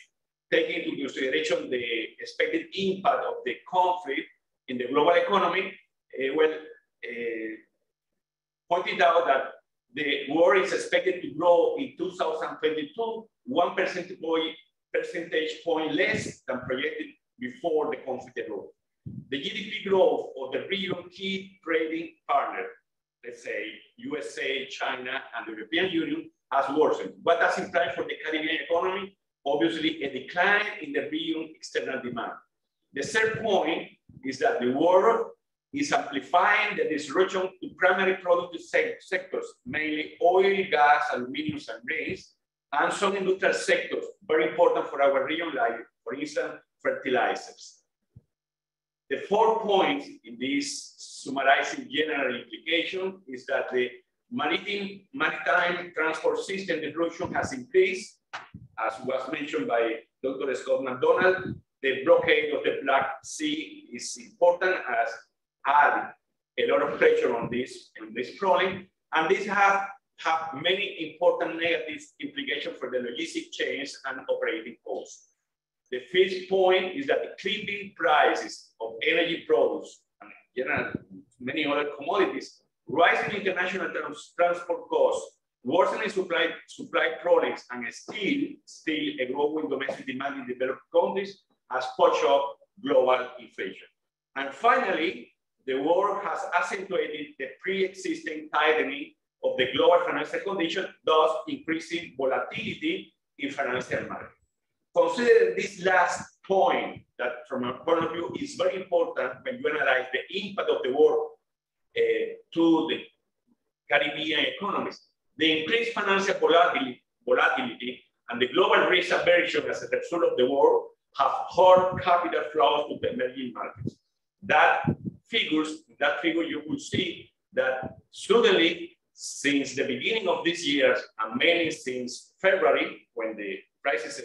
taking into consideration the expected impact of the conflict in the global economy, pointed out that the war is expected to grow in 2022, 1 percentage point less than projected before the conflict erupted. The GDP growth of the region key trading partner, let's say USA, China, and the European Union, has worsened. What does it imply for the Caribbean economy? Obviously, a decline in the region external demand. The third point is that the war is amplifying the disruption to primary productive sectors, mainly oil, gas, aluminum, and grains, and some industrial sectors, very important for our region, like, for instance, fertilizers. The fourth point in this summarizing general implication is that the maritime transport system disruption has increased, as was mentioned by Dr. Scott MacDonald. The blockade of the Black Sea is important, as added a lot of pressure on this problem, and this have many important negative implications for the logistic chains and operating costs. The fifth point is that the climbing prices of energy products and general, many other commodities, rising international transport costs, worsening supply products, and still a growing domestic demand in developed countries has pushed up global inflation. And finally, the war has accentuated the pre-existing tightening of the global financial condition, thus increasing volatility in financial markets. Consider this last point that, from our point of view, is very important when you analyze the impact of the war to the Caribbean economies. The increased financial volatility and the global risk aversion as a result of the war have hurt capital flows to the emerging markets. That figure you will see that suddenly, since the beginning of this year, and mainly since February, when the crisis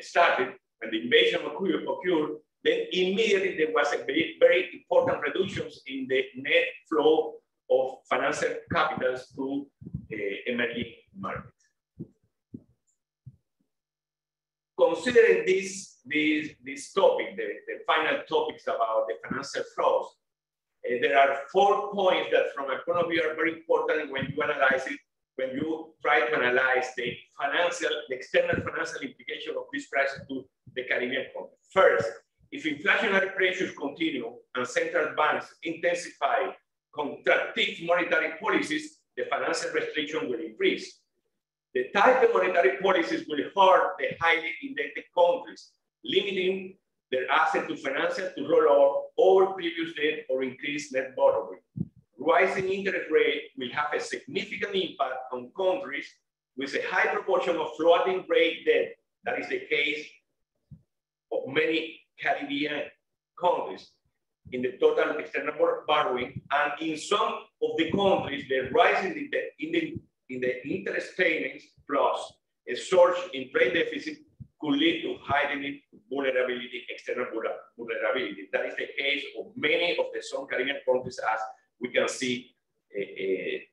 started, when the invasion occurred, then immediately there was a very important reductions in the net flow of financial capitals to emerging markets. Considering this topic, the final topics about the financial flows, there are 4 points that from a point of view are very important when you analyze it, when you try to analyze the external financial implication of this crisis to the Caribbean countries. First, if inflationary pressures continue and central banks intensify contractive monetary policies, the financial restriction will increase. The tighter monetary policies will hurt the highly indebted countries, limiting their asset to financial to roll over previous debt or increase net borrowing. Rising interest rate will have a significant impact on countries with a high proportion of floating rate debt. That is the case of many Caribbean countries in the total external borrowing, and in some of the countries, the rise in the interest payments plus a surge in trade deficit could lead to heightened vulnerability, external vulnerability. That is the case of many of the some Caribbean countries, as we can see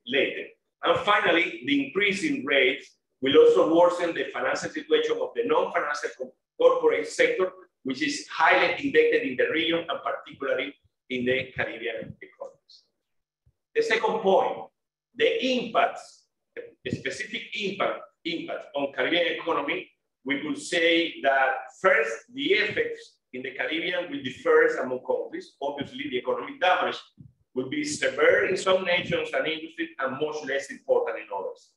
later. And finally, the increase in rates will also worsen the financial situation of the non-financial corporate sector, which is highly indebted in the region and particularly in the Caribbean economies. The second point, the specific impact on Caribbean economy, we could say that first, the effects in the Caribbean will differ among countries. Obviously, the economic damage will be severe in some nations and industries and much less important in others.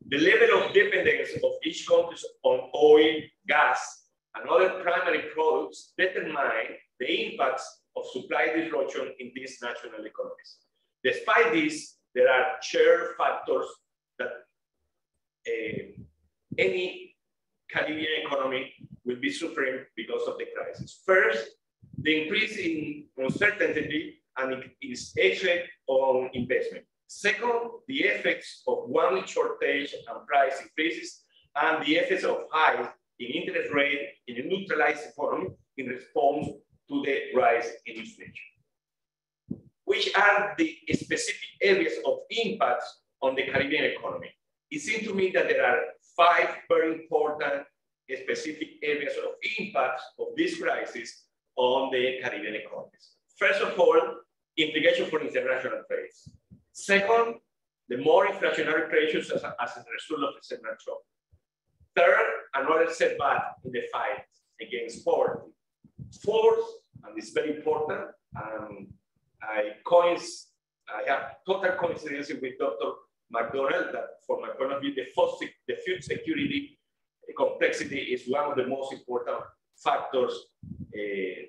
The level of dependence of each country on oil, gas, and other primary products determine the impacts of supply disruption in these national economies. Despite this, there are shared factors that any Caribbean economy will be suffering because of the crisis. First, the increase in uncertainty and its effect on investment. Second, the effects of one shortage and price increases, and the effects of high in interest rate in a neutralized economy in response to the rise in inflation. Which are the specific areas of impacts on the Caribbean economy? It seems to me that there are 5 very important specific areas of impacts of this crisis on the Caribbean economies. First of all, implications for international trade. Second, the more inflationary pressures as a result of the central shock. Third, another setback in the fight against poverty. Fourth, and it's very important, I have total coincidence with Dr. MacDonald that from my point of view, the food security complexity is one of the most important factors in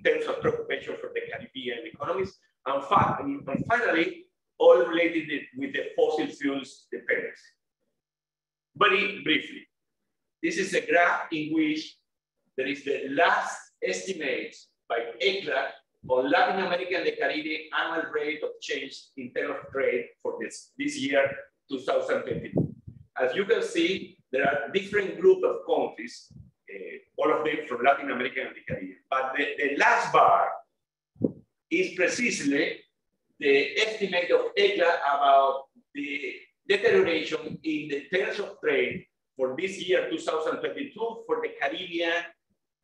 terms of preoccupation for the Caribbean economies. And finally, all related with the fossil fuels dependence. Very briefly, this is a graph in which there is the last estimates by ECLA on Latin America and the Caribbean annual rate of change in terms of trade for this year, 2022. As you can see, there are different groups of countries, all of them from Latin America and the Caribbean. But the last bar is precisely the estimate of ECLA about the deterioration in the terms of trade for this year, 2022, for the Caribbean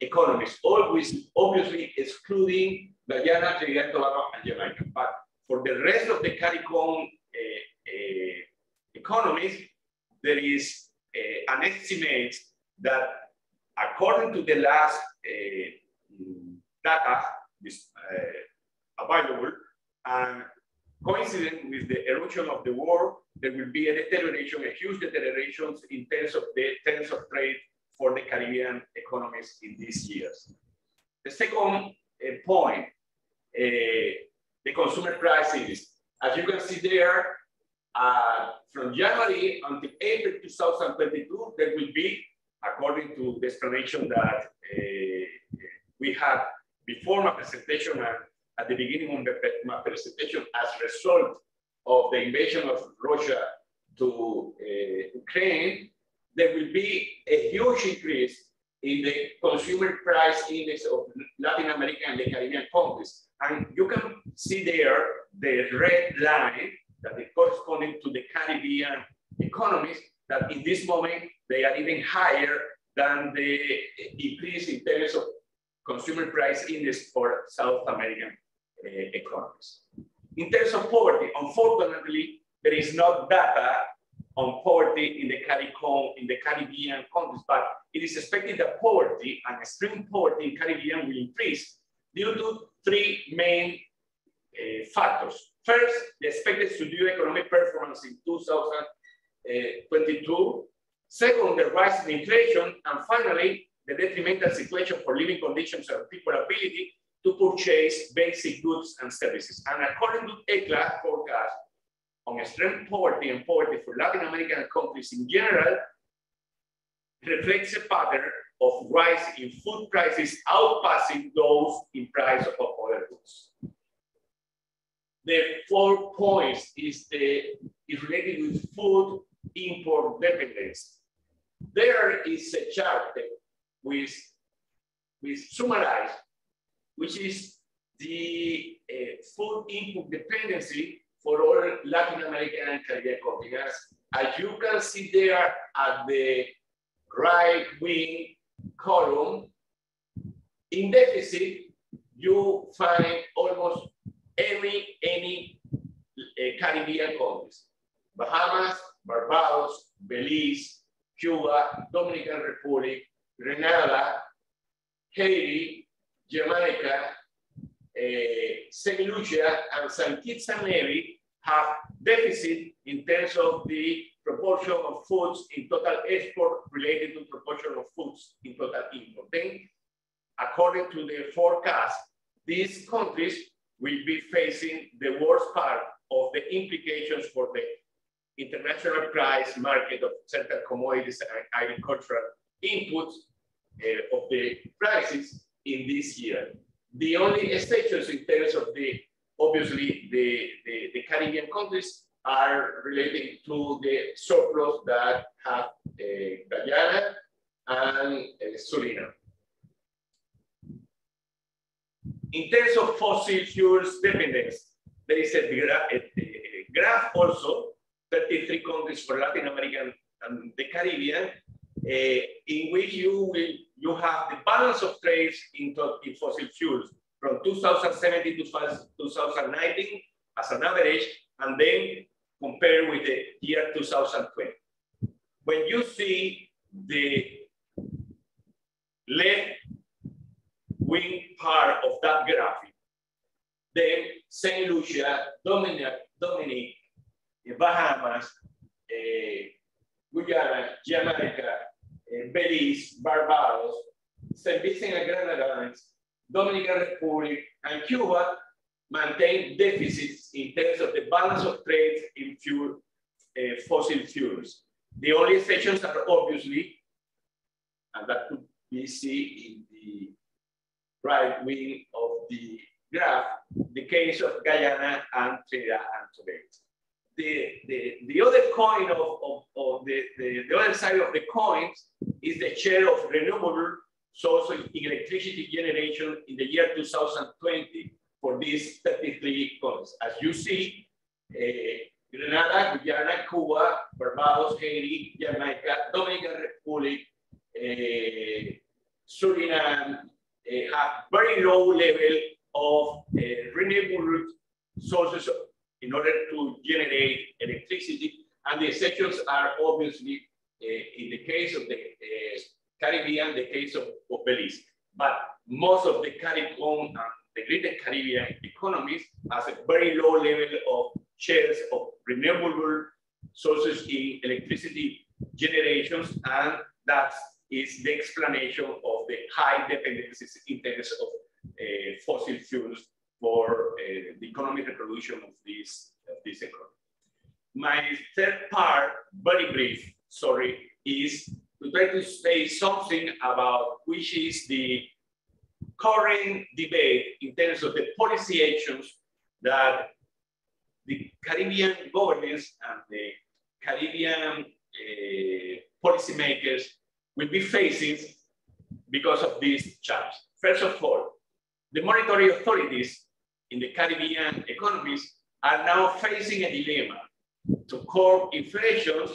economies, always obviously excluding Guyana, Trinidad, Tobago, and Jamaica. But for the rest of the Caribbean economies, there is an estimate that according to the last data available and coincident with the eruption of the war, there will be a deterioration, a huge deterioration in terms of the terms of trade for the Caribbean economies in these years. The second point, the consumer prices. As you can see there, from January until April 2022, there will be, according to the explanation that we had before my presentation and at the beginning of my presentation, as a result of the invasion of Russia to Ukraine, there will be a huge increase in the consumer price index of Latin America and the Caribbean countries. And you can see there the red line that is corresponding to the Caribbean economies, that in this moment, they are even higher than the increase in terms of consumer price index for South American economies. In terms of poverty, unfortunately, there is no data on poverty in the Caribbean countries, but it is expected that poverty and extreme poverty in Caribbean will increase due to 3 main factors. First, the expected socio-economic performance in 2022. Second, the rise in inflation. And finally, the detrimental situation for living conditions and people's ability to purchase basic goods and services. And according to ECLA forecast on extreme poverty and poverty for Latin American countries in general, reflects a pattern of rise in food prices outpacing those in price of other goods. The 4 points is related with food import dependence. There is a chart with summarized, which is the food input dependency for all Latin American and Caribbean countries. As you can see there at the right wing column, in deficit, you find almost any Caribbean countries. Bahamas, Barbados, Belize, Cuba, Dominican Republic, Grenada, Haiti, Jamaica, St. Lucia, and St. Kitts and Nevis have deficit in terms of the proportion of foods in total export related to proportion of foods in total import. Then, according to the forecast, these countries will be facing the worst part of the implications for the international price market of certain commodities and agricultural inputs of the prices in this year. The only exceptions in terms of the, obviously, the Caribbean countries are related to the surplus that have Guyana and Suriname. In terms of fossil fuels dependence, there is a graph also, 33 countries for Latin America and the Caribbean, in which you have the balance of trades in fossil fuels from 2017 to 2019 as an average, and then compare with the year 2020. When you see the left wing part of that graphic, then St. Lucia, Dominican, Bahamas, Guyana, Jamaica, Belize, Barbados, St. Vincent and Grenadines, Dominican Republic, and Cuba maintain deficits in terms of the balance of trade in fossil fuels. The only exceptions are obviously, and that could be seen in the right wing of the graph, the case of Guyana and Trinidad and Tobago. The other coin of the other side of the coins is the share of renewable sources in electricity generation in the year 2020 for these 33 countries. As you see, Grenada, Guyana, Cuba, Barbados, Haiti, Jamaica, Dominican Republic, Suriname have very low level of renewable sources in order to generate electricity. And the exceptions are obviously, in the case of the Caribbean, the case of Belize. But most of the Caribbean, the greater Caribbean economies has a very low level of shares of renewable sources in electricity generations, and that is the explanation of the high dependencies in terms of fossil fuels for the economic reproduction of this economy. My third part, very brief, sorry, is to try to say something about which is the current debate in terms of the policy actions that the Caribbean governments and the Caribbean policymakers will be facing because of these challenges. First of all, the monetary authorities in the Caribbean economies are now facing a dilemma to curb inflation,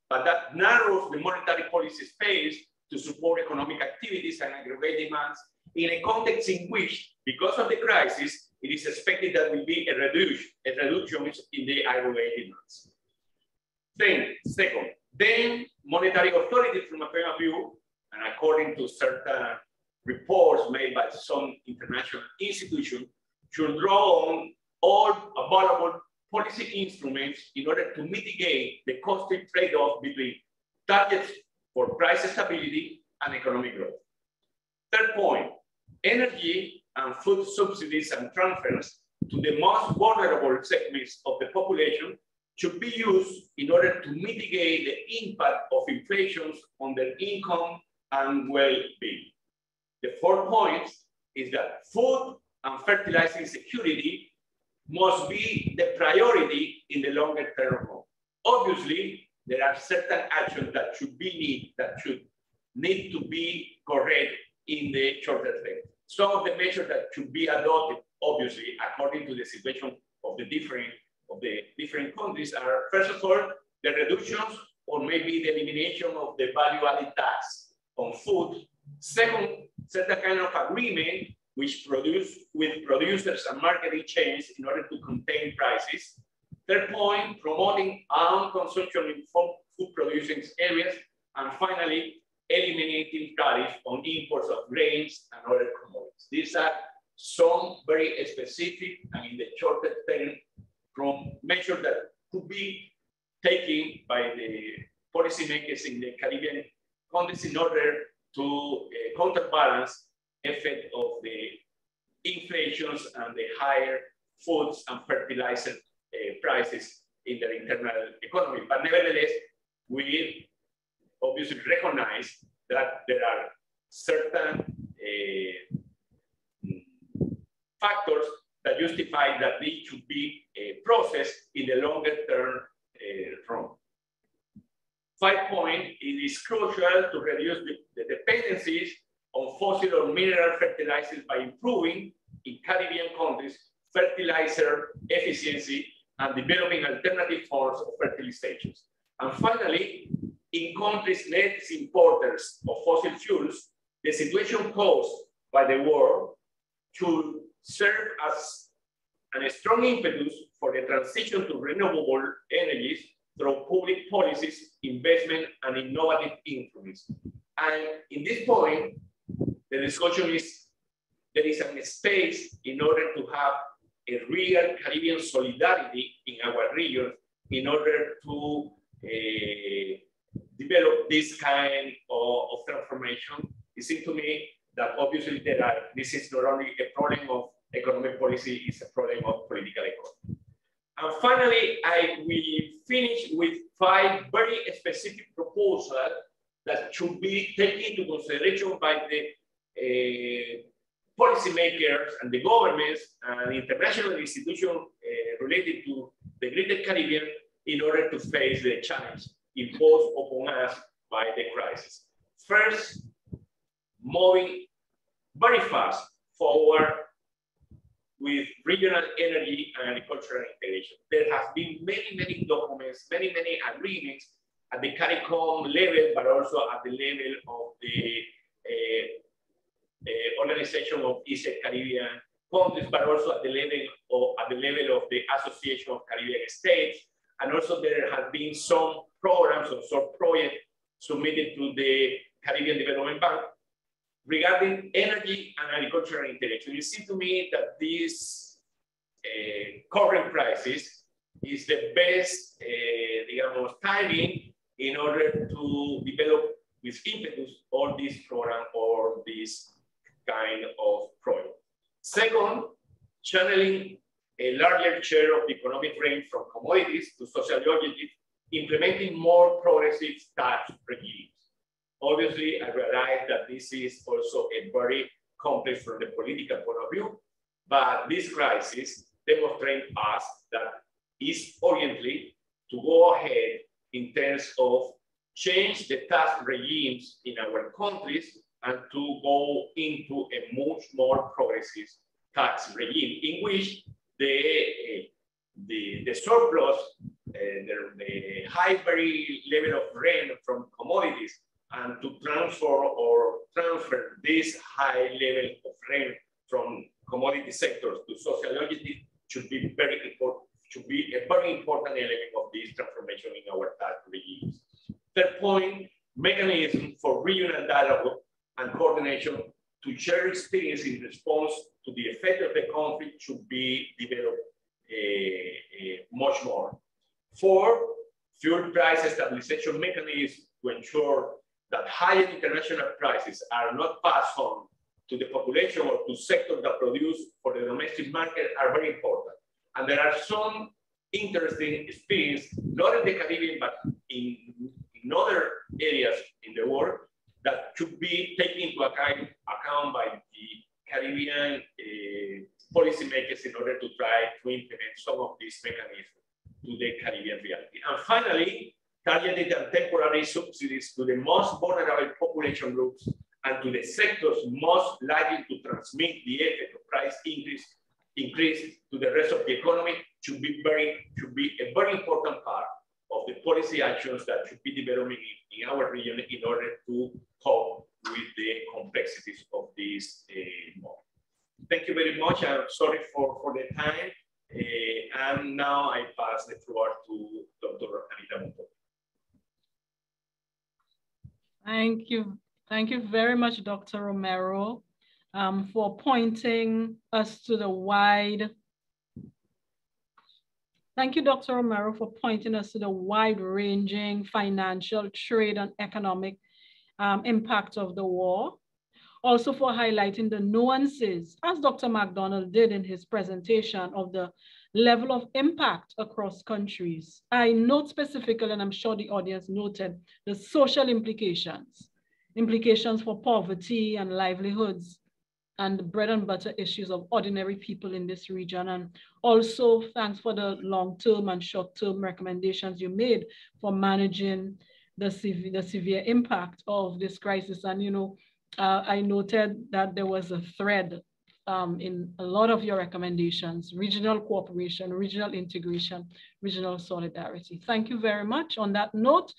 but that narrows the monetary policy space to support economic activities and aggregate demands in a context in which, because of the crisis, it is expected that will be a reduction in the aggregate demands. Then, second, then monetary authority from a point of view, and according to certain reports made by some international institutions, should draw on all available policy instruments in order to mitigate the costly trade-off between targets for price stability and economic growth. Third point, energy and food subsidies and transfers to the most vulnerable segments of the population should be used in order to mitigate the impact of inflation on their income and well-being. The fourth point is that food and fertilizing security must be the priority in the longer term. Obviously, there are certain actions that should need to be correct in the shorter term. Some of the measures that should be adopted, obviously, according to the situation of the different countries are, first of all, the reductions or maybe the elimination of the value-added tax on food. Second, certain kind of agreement which with producers and marketing chains in order to contain prices. Third point, promoting own consumption in food producing areas. And finally, eliminating tariffs on imports of grains and other commodities. These are some very specific and in the shorter term from measures that could be taken by the policymakers in the Caribbean countries in order to counterbalance the effect of the inflations and the higher foods and fertilizer prices in their internal economy. But nevertheless, we obviously recognize that there are certain factors that justify that they should be processed in the longer term run. 5 point, it is crucial to reduce the dependencies on fossil or mineral fertilizers by improving in Caribbean countries fertilizer efficiency and developing alternative forms of fertilizations. And finally, in countries net importers of fossil fuels, the situation caused by the war should serve as a strong impetus for the transition to renewable energies through public policies, investment, and innovative instruments. And in this point, the discussion is there is a space in order to have a real Caribbean solidarity in our region in order to develop this kind of transformation. It seems to me that obviously this is not only a problem of economic policy, it's a problem of political economy. And finally, I will finish with 5 very specific proposals that should be taken into consideration by the policymakers and the governments and international institutions related to the Greater Caribbean in order to face the challenge imposed upon us by the crisis. First, moving very fast forward with regional energy and agricultural integration. There have been many documents, many agreements at the CARICOM level, but also at the level of the Organization of Eastern Caribbean Countries, but also at the level of the Association of Caribbean States. And also there have been some programs or some projects submitted to the Caribbean Development Bank regarding energy and agricultural integration. It seems to me that this current crisis is the best timing in order to develop with impetus all these programs or this kind of project. Second, channeling a larger share of the economic range from commodities to social objectives, implementing more progressive tax regimes. Obviously, I realize that this is also a very complex from the political point of view, but this crisis demonstrates us that it's urgently to go ahead in terms of change the tax regimes in our countries and to go into a much more progressive tax regime in which the surplus, the high very level of rent from commodities and to transfer this high level of rent from commodity sectors to social objectives should be very important, should be a very important element of this transformation in our tax regimes. Third point, mechanism for regional dialogue and coordination to share experience in response to the effect of the conflict should be developed much more. 4, fuel price stabilization mechanism to ensure that higher international prices are not passed on to the population or to sectors that produce for the domestic market are very important. And there are some interesting experience, not in the Caribbean, but in other areas in the world that should be taken into account by the Caribbean policymakers in order to try to implement some of these mechanisms to the Caribbean reality. And finally, targeted and temporary subsidies to the most vulnerable population groups and to the sectors most likely to transmit the effect of price increase to the rest of the economy should be a very important part of the policy actions that should be developing in our region in order to cope with the complexities of this model. Thank you very much. I'm sorry for the time. And now I pass the floor to Dr. Anita Montoya. Thank you. Thank you very much, Dr. Romero, for pointing us to the wide. Thank you, Dr. Romero, for pointing us to the wide-ranging financial, trade, and economic impact of the war. Also for highlighting the nuances, as Dr. MacDonald did in his presentation, of the level of impact across countries. I note specifically, and I'm sure the audience noted, the social implications for poverty and livelihoods and the bread and butter issues of ordinary people in this region. And also thanks for the long-term and short-term recommendations you made for managing the severe impact of this crisis. And, you know, I noted that there was a thread in a lot of your recommendations: regional cooperation, regional integration, regional solidarity. Thank you very much. On that note,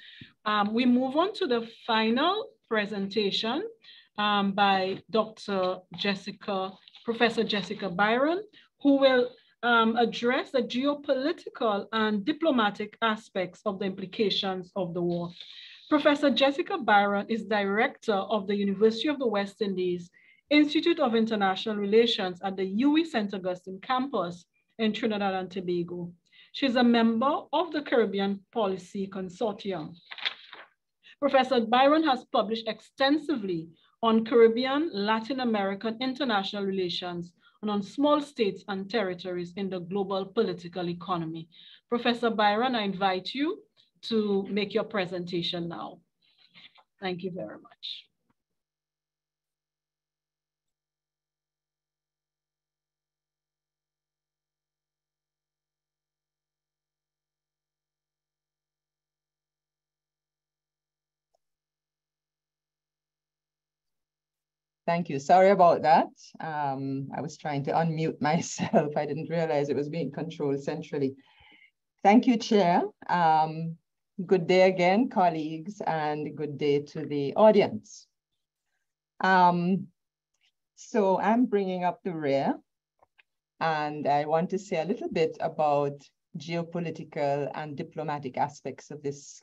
we move on to the final presentation by Professor Jessica Byron, who will address the geopolitical and diplomatic aspects of the implications of the war. Professor Jessica Byron is director of the University of the West Indies Institute of International Relations at the UWI St. Augustine campus in Trinidad and Tobago. She's a member of the Caribbean Policy Consortium. Professor Byron has published extensively on Caribbean, Latin American international relations, and on small states and territories in the global political economy. Professor Byron, I invite you to make your presentation now. Thank you very much. Thank you. Sorry about that. I was trying to unmute myself. I didn't realize it was being controlled centrally. Thank you, Chair. Good day again, colleagues, and good day to the audience. So I'm bringing up the rear, and I want to say a little bit about geopolitical and diplomatic aspects of this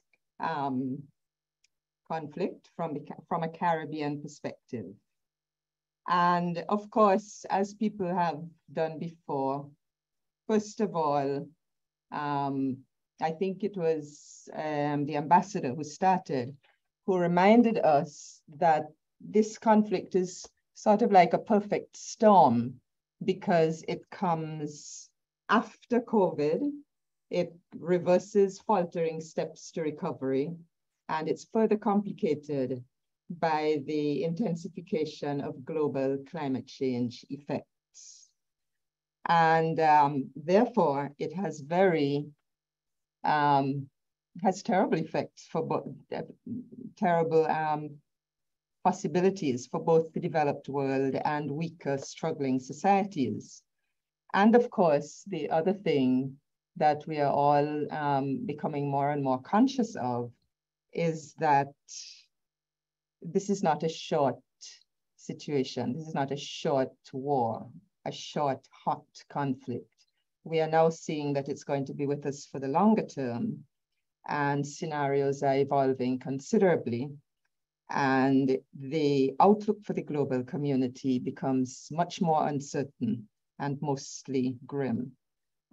conflict from a Caribbean perspective. And of course, as people have done before, first of all, I think it was the ambassador who started, who reminded us that this conflict is sort of like a perfect storm because it comes after COVID, it reverses faltering steps to recovery, and it's further complicated by the intensification of global climate change effects. And therefore, it has terrible effects for both, terrible possibilities for both the developed world and weaker, struggling societies. And of course, the other thing that we are all becoming more and more conscious of is that this is not a short situation. This is not a short war, a short, hot conflict. We are now seeing that it's going to be with us for the longer term, and scenarios are evolving considerably. And the outlook for the global community becomes much more uncertain and mostly grim.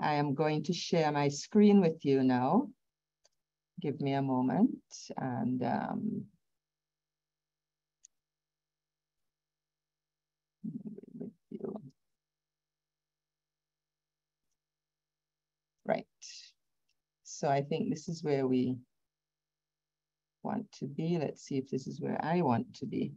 I am going to share my screen with you now. Give me a moment, and right. So I think this is where we want to be. Let's see if this is where I want to be.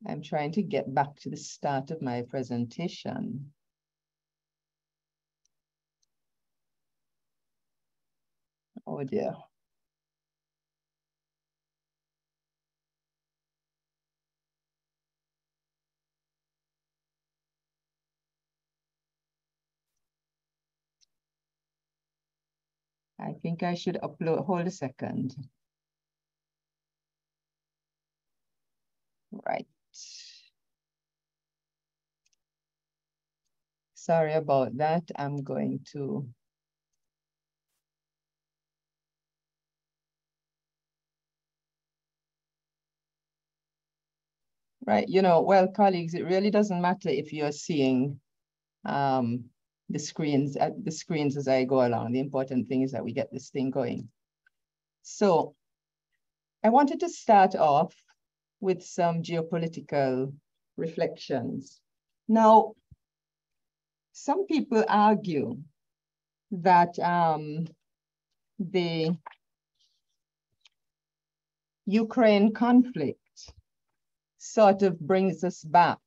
I'm trying to get back to the start of my presentation. Oh dear. I think I should upload, hold a second. Right. Sorry about that. I'm going to. Right, you know, well, colleagues, it really doesn't matter if you're seeing the screens as I go along. The important thing is that we get this thing going. So I wanted to start off with some geopolitical reflections. Now, some people argue that the Ukraine conflict sort of brings us back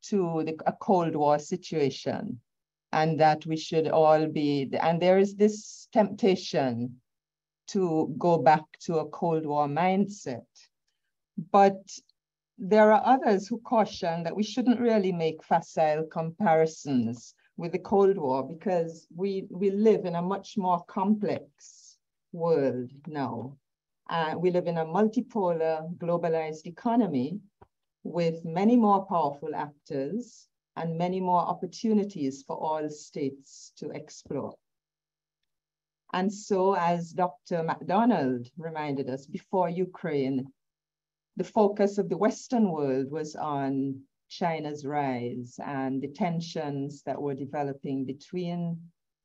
to a Cold War situation, and that we should all be, and there is this temptation to go back to a Cold War mindset. But there are others who caution that we shouldn't really make facile comparisons with the Cold War, because we live in a much more complex world now. We live in a multipolar, globalized economy with many more powerful actors and many more opportunities for all states to explore. And so, as Dr. MacDonald reminded us, before Ukraine, the focus of the Western world was on China's rise and the tensions that were developing between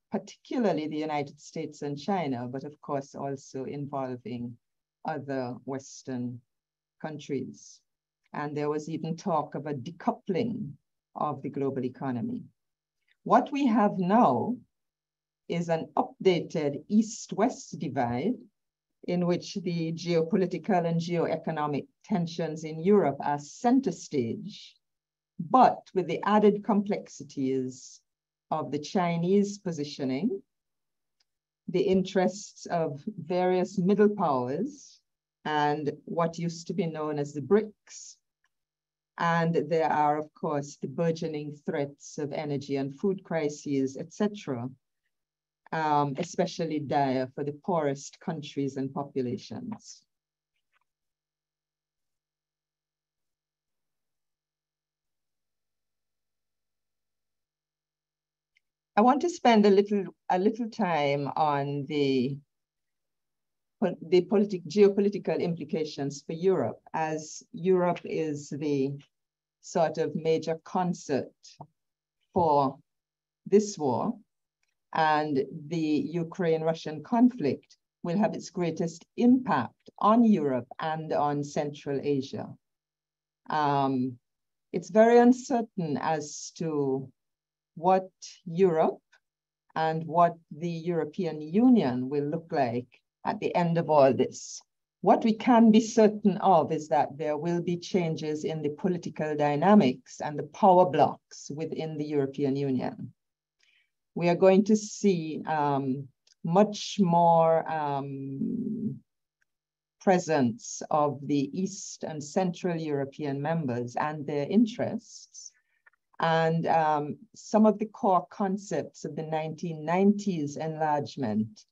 particularly the United States and China, but of course also involving other Western countries. And there was even talk of a decoupling of the global economy. What we have now is an updated East-West divide in which the geopolitical and geoeconomic tensions in Europe are center stage, but with the added complexities of the Chinese positioning, the interests of various middle powers, and what used to be known as the BRICS. And there are, of course, the burgeoning threats of energy and food crises, etc., especially dire for the poorest countries and populations. I want to spend a little time on the geopolitical implications for Europe, as Europe is the sort of major concert for this war, and the Ukraine-Russian conflict will have its greatest impact on Europe and on Central Asia. It's very uncertain as to what Europe and what the European Union will look like at the end of all this. What we can be certain of is that there will be changes in the political dynamics and the power blocks within the European Union. We are going to see much more presence of the East and Central European members and their interests. And some of the core concepts of the 1990s enlargement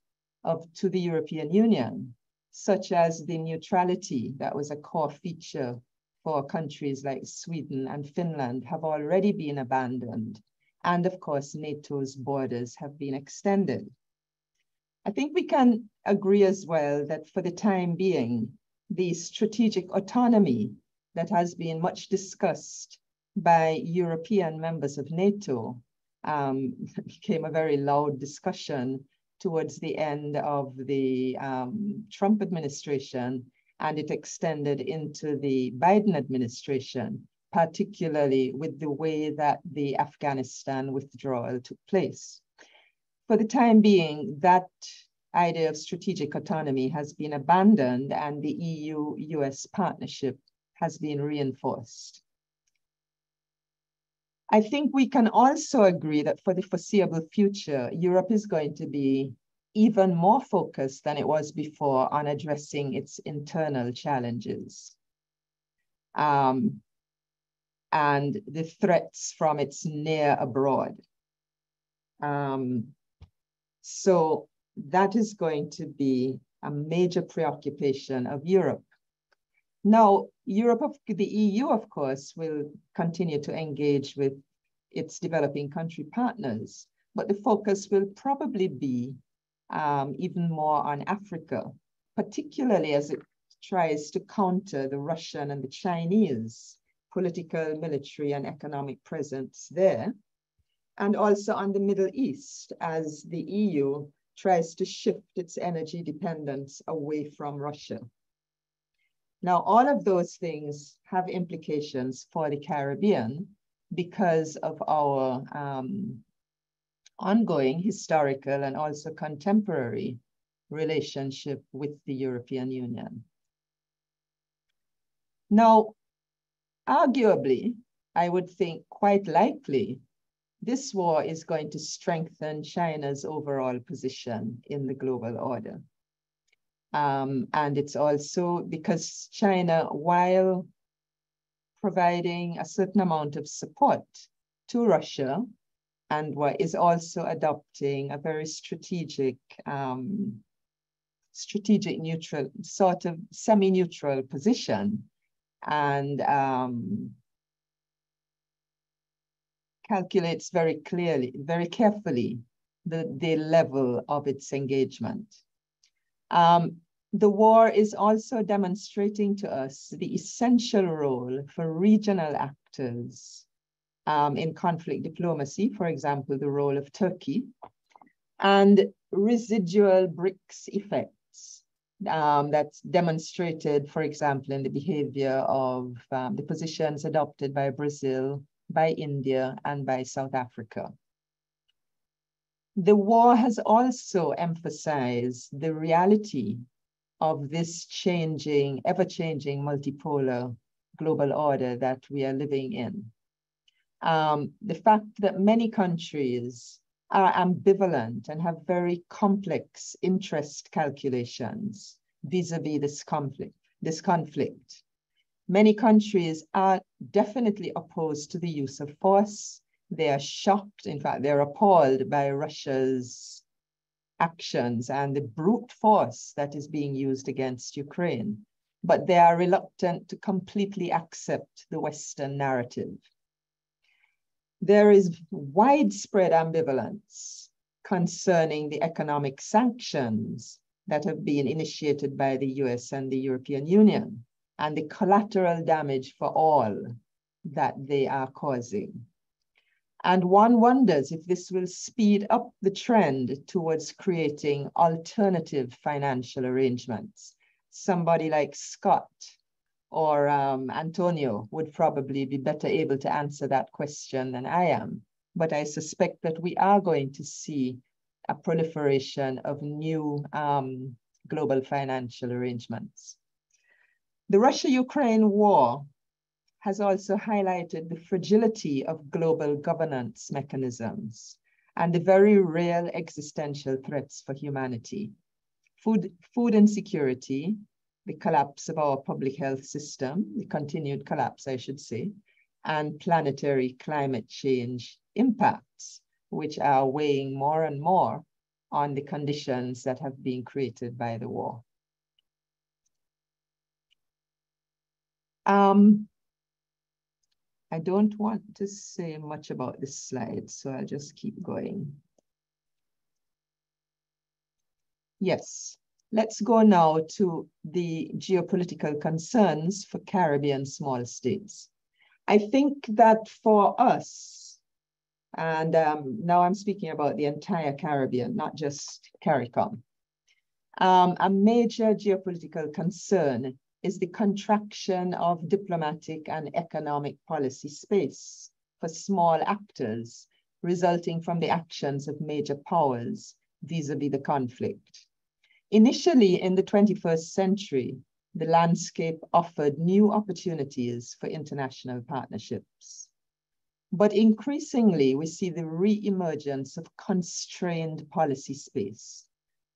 to the European Union, such as the neutrality that was a core feature for countries like Sweden and Finland, have already been abandoned. And of course, NATO's borders have been extended. I think we can agree as well that for the time being, the strategic autonomy that has been much discussed by European members of NATO became a very loud discussion towards the end of the Trump administration, and it extended into the Biden administration, particularly with the way that the Afghanistan withdrawal took place. For the time being, that idea of strategic autonomy has been abandoned, and the EU-US partnership has been reinforced. I think we can also agree that for the foreseeable future, Europe is going to be even more focused than it was before on addressing its internal challenges and the threats from its near abroad. So that is going to be a major preoccupation of Europe. Now, the EU, of course, will continue to engage with its developing country partners, but the focus will probably be even more on Africa, particularly as it tries to counter the Russian and the Chinese political, military, and economic presence there, and also on the Middle East, as the EU tries to shift its energy dependence away from Russia. Now, all of those things have implications for the Caribbean because of our ongoing historical and also contemporary relationship with the European Union. Now, arguably, I would think quite likely, this war is going to strengthen China's overall position in the global order. And it's also because China, while providing a certain amount of support to Russia, and is also adopting a very strategic neutral, sort of semi-neutral position, and calculates very clearly, very carefully, the level of its engagement. The war is also demonstrating to us the essential role for regional actors in conflict diplomacy, for example, the role of Turkey, and residual BRICS effects that's demonstrated, for example, in the behavior of the positions adopted by Brazil, by India, and by South Africa. The war has also emphasized the reality of this changing, ever-changing multipolar global order that we are living in. The fact that many countries are ambivalent and have very complex interest calculations vis-a-vis this conflict. Many countries are definitely opposed to the use of force. They are shocked, in fact, they're appalled by Russia's actions and the brute force that is being used against Ukraine, but they are reluctant to completely accept the Western narrative. There is widespread ambivalence concerning the economic sanctions that have been initiated by the US and the European Union and the collateral damage for all that they are causing. And one wonders if this will speed up the trend towards creating alternative financial arrangements. Somebody like Scott or Antonio would probably be better able to answer that question than I am. But I suspect that we are going to see a proliferation of new global financial arrangements. The Russia-Ukraine war has also highlighted the fragility of global governance mechanisms and the very real existential threats for humanity. Food insecurity, the collapse of our public health system, the continued collapse, I should say, and planetary climate change impacts, which are weighing more and more on the conditions that have been created by the war. I don't want to say much about this slide, so I'll just keep going. Yes, let's go now to the geopolitical concerns for Caribbean small states. I think that for us, and now I'm speaking about the entire Caribbean, not just CARICOM, a major geopolitical concern is the contraction of diplomatic and economic policy space for small actors resulting from the actions of major powers vis-a-vis the conflict. Initially, in the 21st century, the landscape offered new opportunities for international partnerships. But increasingly, we see the re-emergence of constrained policy space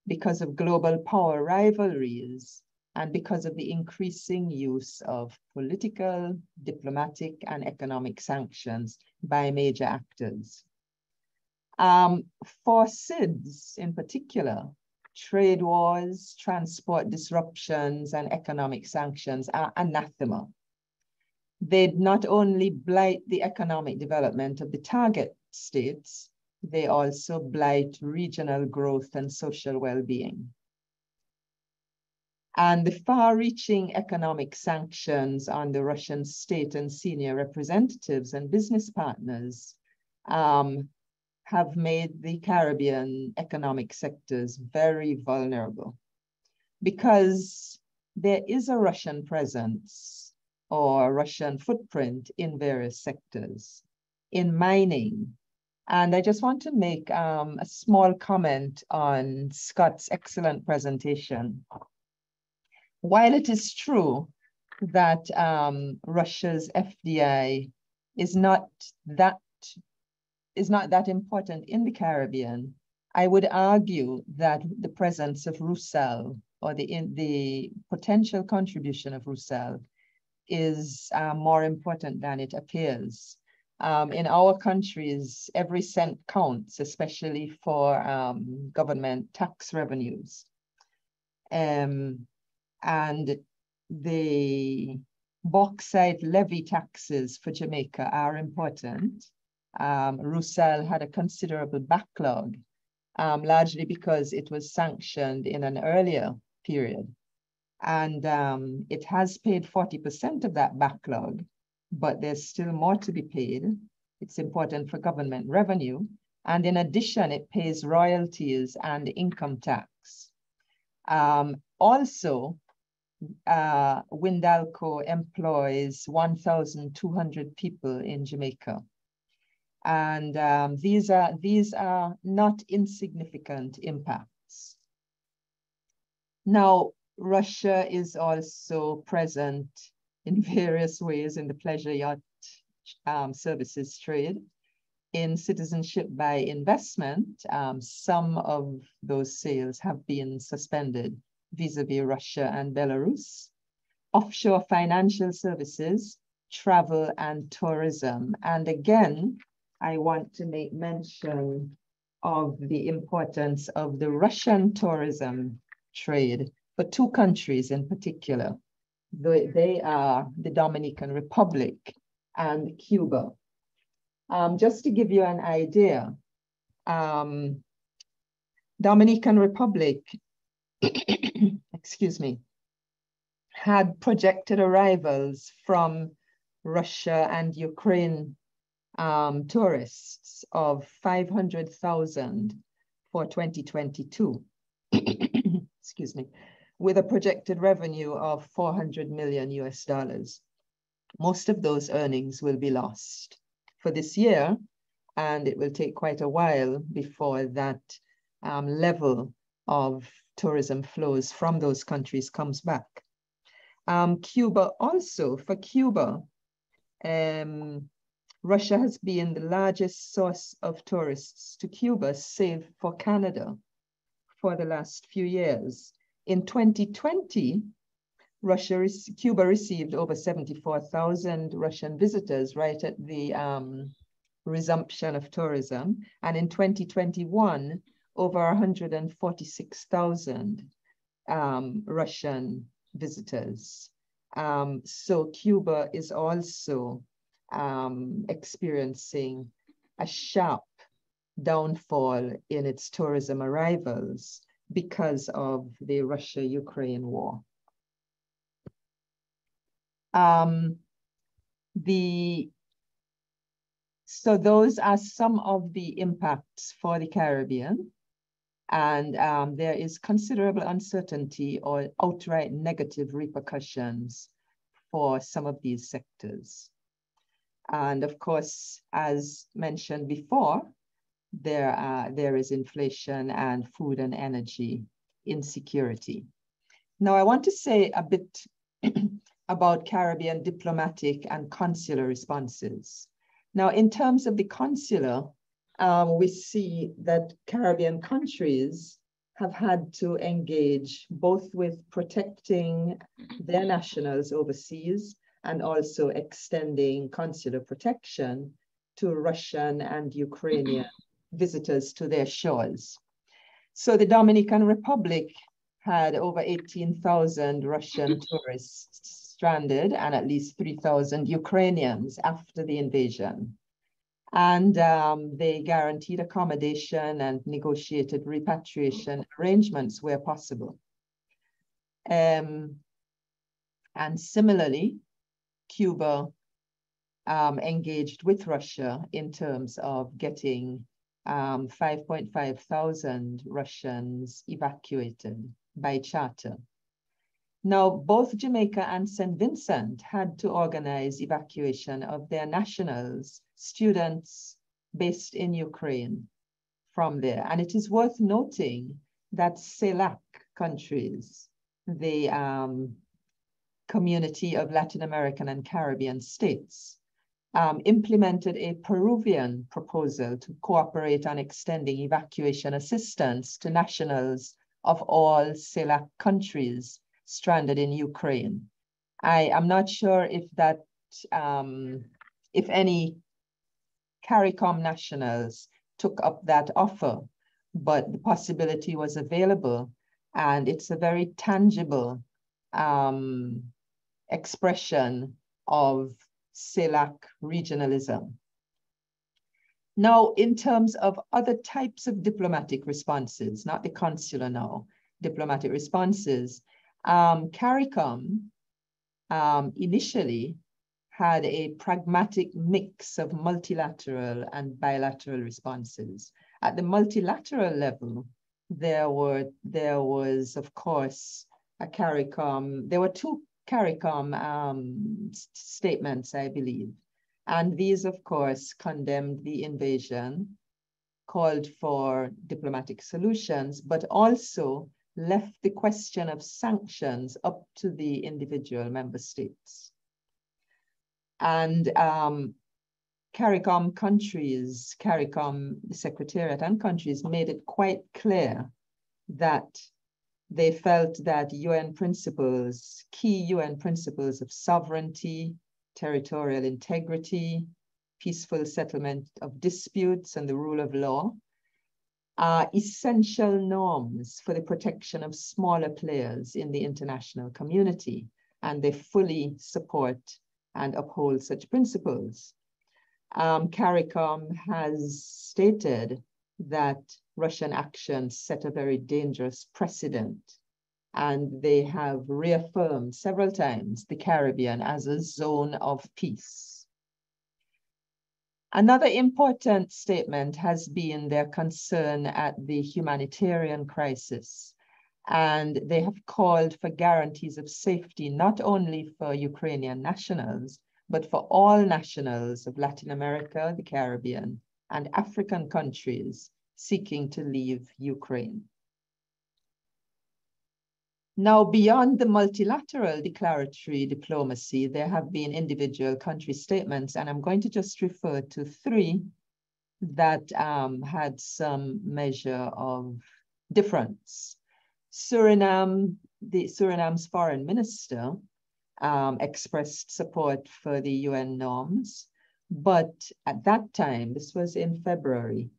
because of global power rivalries and because of the increasing use of political, diplomatic, and economic sanctions by major actors. For SIDS in particular, trade wars, transport disruptions, and economic sanctions are anathema. They not only blight the economic development of the target states, they also blight regional growth and social well-being. And the far-reaching economic sanctions on the Russian state and senior representatives and business partners have made the Caribbean economic sectors very vulnerable, because there is a Russian presence or Russian footprint in various sectors, in mining. And I just want to make a small comment on Scott's excellent presentation. While it is true that Russia's FDI is not that important in the Caribbean, I would argue that the presence of Rusal, or the potential contribution of Rusal, is more important than it appears. In our countries, every cent counts, especially for government tax revenues. And the bauxite levy taxes for Jamaica are important. Rusal had a considerable backlog, largely because it was sanctioned in an earlier period. And it has paid 40% of that backlog, but there's still more to be paid. It's important for government revenue. And in addition, it pays royalties and income tax. Also, Windalco employs 1,200 people in Jamaica. And these are not insignificant impacts. Now, Russia is also present in various ways in the pleasure yacht services trade, in citizenship by investment. Some of those sales have been suspended vis-a-vis Russia and Belarus. Offshore financial services, travel and tourism. And again, I want to make mention of the importance of the Russian tourism trade for two countries in particular. They are the Dominican Republic and Cuba. Just to give you an idea, Dominican Republic, excuse me, had projected arrivals from Russia and Ukraine tourists of 500,000 for 2022, excuse me, with a projected revenue of $400 million US. Most of those earnings will be lost for this year, and it will take quite a while before that level of tourism flows from those countries comes back. Cuba also, for Cuba, Russia has been the largest source of tourists to Cuba, save for Canada, for the last few years. In 2020, Cuba received over 74,000 Russian visitors right at the resumption of tourism. And in 2021, over 146,000 Russian visitors. So Cuba is also experiencing a sharp downfall in its tourism arrivals because of the Russia-Ukraine war. So those are some of the impacts for the Caribbean. And there is considerable uncertainty or outright negative repercussions for some of these sectors. And of course, as mentioned before, there is inflation and food and energy insecurity. Now, I want to say a bit about Caribbean diplomatic and consular responses. Now, in terms of the consular, we see that Caribbean countries have had to engage both with protecting their nationals overseas and also extending consular protection to Russian and Ukrainian visitors to their shores. So the Dominican Republic had over 18,000 Russian tourists stranded and at least 3,000 Ukrainians after the invasion. And they guaranteed accommodation and negotiated repatriation arrangements where possible. And similarly, Cuba engaged with Russia in terms of getting 5.5 thousand Russians evacuated by charter. Now, both Jamaica and St. Vincent had to organize evacuation of their nationals, students based in Ukraine from there. And it is worth noting that CELAC countries, the community of Latin American and Caribbean states, implemented a Peruvian proposal to cooperate on extending evacuation assistance to nationals of all CELAC countries stranded in Ukraine. I am not sure if that, if any CARICOM nationals took up that offer, but the possibility was available, and it's a very tangible expression of CELAC regionalism. Now, in terms of other types of diplomatic responses, not the consular now, diplomatic responses, CARICOM initially had a pragmatic mix of multilateral and bilateral responses. At the multilateral level, there was, of course, a CARICOM, there were two CARICOM statements, I believe. And these, of course, condemned the invasion, called for diplomatic solutions, but also left the question of sanctions up to the individual member states. And CARICOM countries, CARICOM, the Secretariat and countries made it quite clear that they felt that UN principles, key UN principles of sovereignty, territorial integrity, peaceful settlement of disputes, and the rule of law are essential norms for the protection of smaller players in the international community, and they fully support and uphold such principles. CARICOM has stated that Russian actions set a very dangerous precedent, and they have reaffirmed several times the Caribbean as a zone of peace. Another important statement has been their concern at the humanitarian crisis, and they have called for guarantees of safety not only for Ukrainian nationals, but for all nationals of Latin America, the Caribbean, and African countries seeking to leave Ukraine. Now, beyond the multilateral declaratory diplomacy, there have been individual country statements, and I'm going to just refer to three that had some measure of difference. Suriname's foreign minister expressed support for the UN norms, but at that time, this was in February,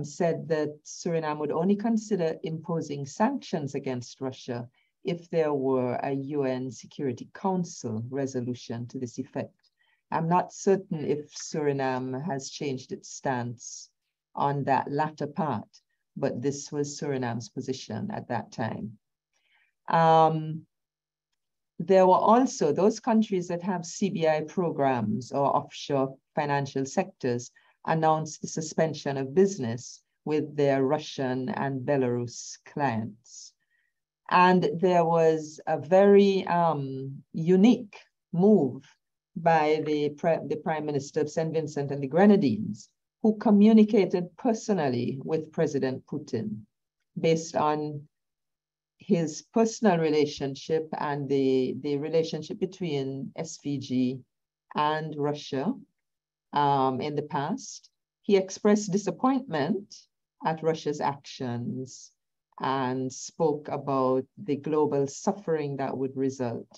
said that Suriname would only consider imposing sanctions against Russia if there were a UN Security Council resolution to this effect. I'm not certain if Suriname has changed its stance on that latter part, but this was Suriname's position at that time. There were also those countries that have CBI programs or offshore financial sectors announced the suspension of business with their Russian and Belarus clients. And there was a very unique move by the Prime Minister of St. Vincent and the Grenadines, who communicated personally with President Putin based on his personal relationship and the relationship between SVG and Russia in the past. He expressed disappointment at Russia's actions and spoke about the global suffering that would result,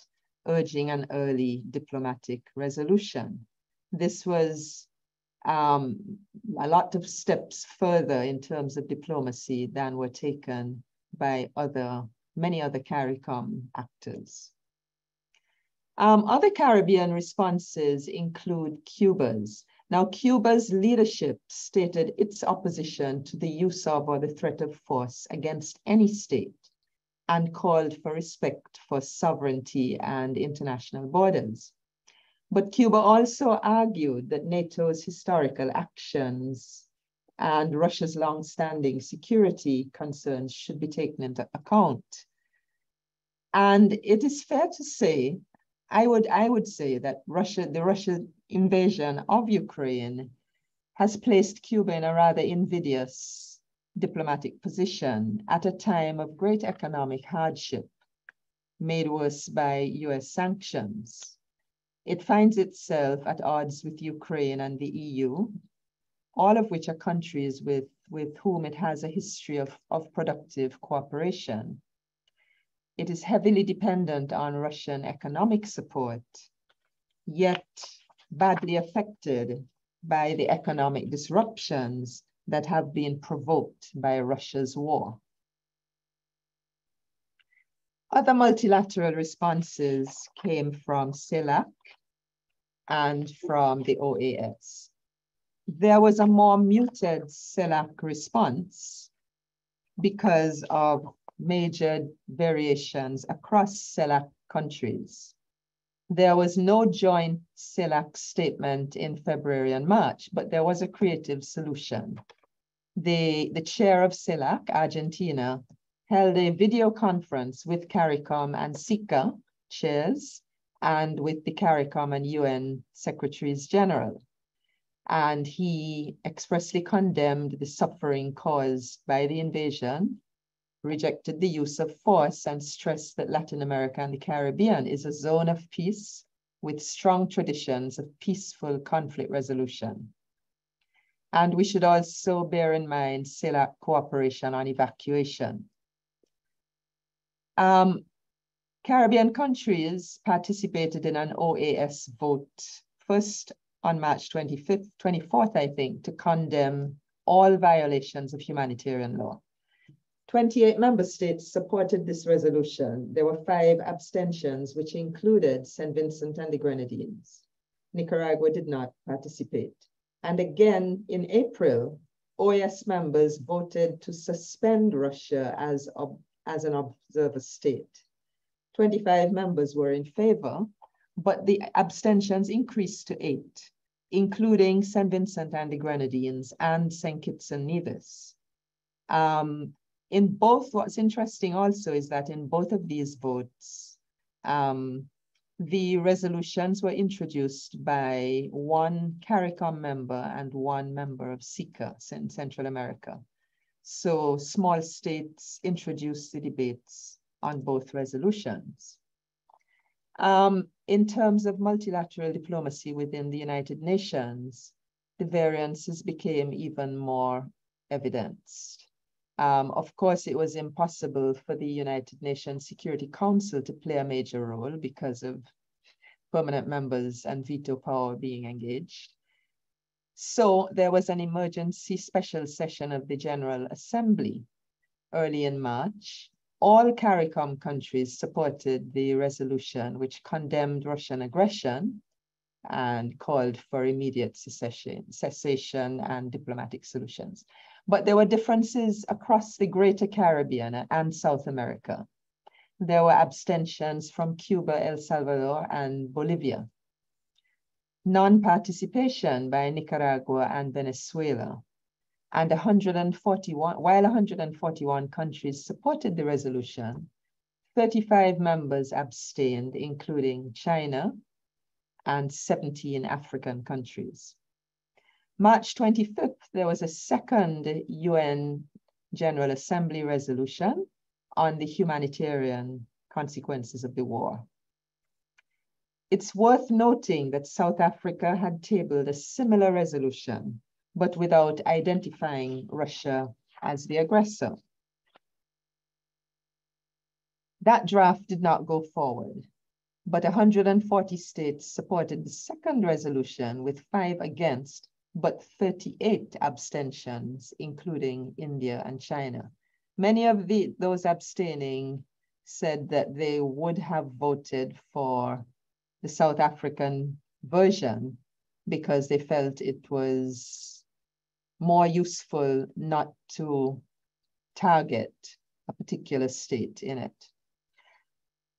urging an early diplomatic resolution. This was a lot of steps further in terms of diplomacy than were taken by many other CARICOM actors. Other Caribbean responses include Cuba's. Now, Cuba's leadership stated its opposition to the use of or the threat of force against any state and called for respect for sovereignty and international borders. But Cuba also argued that NATO's historical actions and Russia's long-standing security concerns should be taken into account. And it is fair to say, I would say that the Russian invasion of Ukraine has placed Cuba in a rather invidious diplomatic position at a time of great economic hardship made worse by US sanctions. It finds itself at odds with Ukraine and the EU, all of which are countries with whom it has a history of productive cooperation. It is heavily dependent on Russian economic support, yet badly affected by the economic disruptions that have been provoked by Russia's war. Other multilateral responses came from CELAC and from the OAS. There was a more muted CELAC response because of major variations across CELAC countries. There was no joint CELAC statement in February and March, but there was a creative solution. The chair of CELAC, Argentina, held a video conference with CARICOM and SICA chairs and with the CARICOM and UN Secretaries General. And he expressly condemned the suffering caused by the invasion, rejected the use of force, and stressed that Latin America and the Caribbean is a zone of peace with strong traditions of peaceful conflict resolution. And we should also bear in mind CELAC cooperation on evacuation. Caribbean countries participated in an OAS vote, first on March 24th, I think, to condemn all violations of humanitarian law. 28 member states supported this resolution. There were 5 abstentions, which included St. Vincent and the Grenadines. Nicaragua did not participate. And again, in April, OAS members voted to suspend Russia as an observer state. 25 members were in favor, but the abstentions increased to 8, including St. Vincent and the Grenadines and St. Kitts and Nevis. In both, what's interesting also is that in both of these votes, the resolutions were introduced by 1 CARICOM member and 1 member of SICA in Central America. So small states introduced the debates on both resolutions. In terms of multilateral diplomacy within the United Nations, the variances became even more evidenced. Of course, it was impossible for the United Nations Security Council to play a major role because of permanent members and veto power being engaged. So there was an emergency special session of the General Assembly early in March. All CARICOM countries supported the resolution, which condemned Russian aggression and called for immediate cessation and diplomatic solutions. But there were differences across the Greater Caribbean and South America. There were abstentions from Cuba, El Salvador, and Bolivia. Non-participation by Nicaragua and Venezuela. And while 141 countries supported the resolution, 35 members abstained, including China and 17 African countries. March 25th, there was a second UN General Assembly resolution on the humanitarian consequences of the war. It's worth noting that South Africa had tabled a similar resolution, but without identifying Russia as the aggressor. That draft did not go forward, but 140 states supported the second resolution with 5 against but 38 abstentions, including India and China. Many of those abstaining said that they would have voted for the South African version because they felt it was more useful not to target a particular state in it.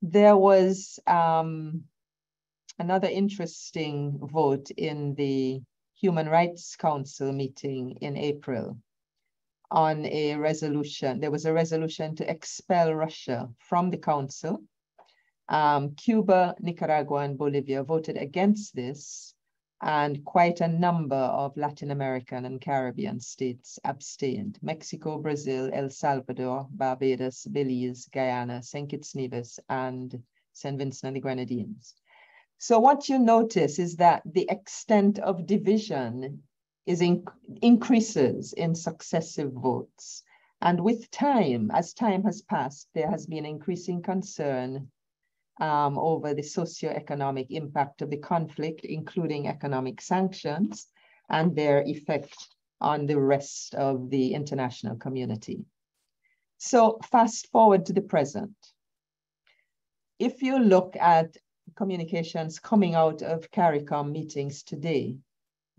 There was another interesting vote in the Human Rights Council meeting in April on a resolution. There was a resolution to expel Russia from the council. Cuba, Nicaragua, and Bolivia voted against this, and quite a number of Latin American and Caribbean states abstained. Mexico, Brazil, El Salvador, Barbados, Belize, Guyana, St. Kitts and Nevis, and St. Vincent and the Grenadines. So what you notice is that the extent of division is increases in successive votes. And with time, as time has passed, there has been increasing concern over the socio-economic impact of the conflict, including economic sanctions and their effect on the rest of the international community. So fast forward to the present. If you look at communications coming out of CARICOM meetings today,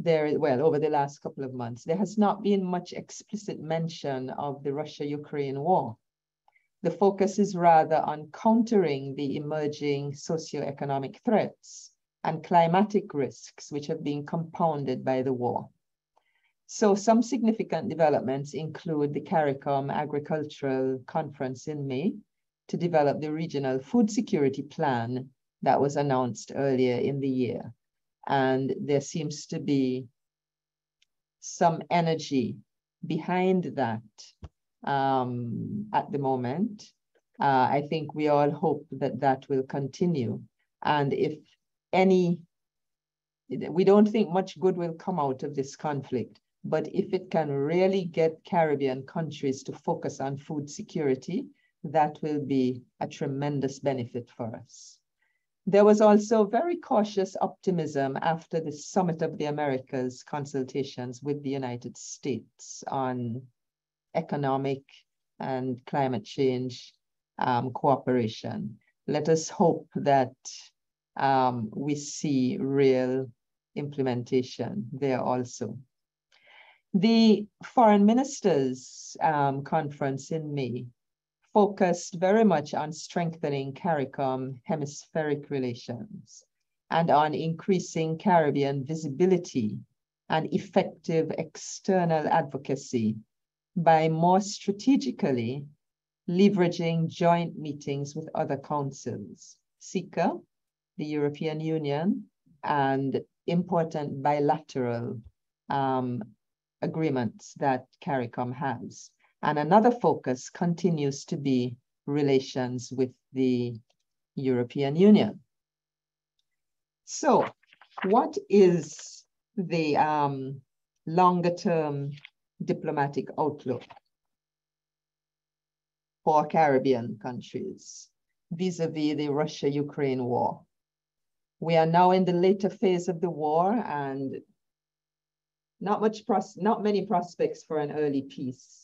over the last couple of months, there has not been much explicit mention of the Russia-Ukraine war. The focus is rather on countering the emerging socioeconomic threats and climatic risks, which have been compounded by the war. So some significant developments include the CARICOM Agricultural Conference in May to develop the regional food security plan that was announced earlier in the year. And there seems to be some energy behind that at the moment. I think we all hope that that will continue. And if we don't think much good will come out of this conflict, but if it can really get Caribbean countries to focus on food security, that will be a tremendous benefit for us. There was also very cautious optimism after the Summit of the Americas consultations with the United States on economic and climate change cooperation. Let us hope that we see real implementation there also. The Foreign Ministers Conference in May focused very much on strengthening CARICOM hemispheric relations and on increasing Caribbean visibility and effective external advocacy by more strategically leveraging joint meetings with other councils, SICA, the European Union, and important bilateral agreements that CARICOM has. And another focus continues to be relations with the European Union. So what is the longer-term diplomatic outlook for Caribbean countries vis-a-vis the Russia-Ukraine war? We are now in the later phase of the war, and not many prospects for an early peace.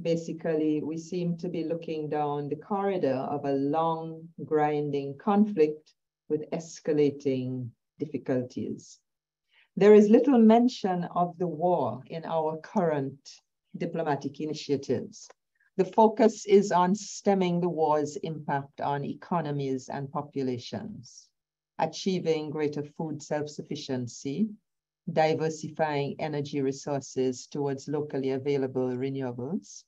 Basically, we seem to be looking down the corridor of a long, grinding conflict with escalating difficulties. There is little mention of the war in our current diplomatic initiatives. The focus is on stemming the war's impact on economies and populations, achieving greater food self-sufficiency, diversifying energy resources towards locally available renewables,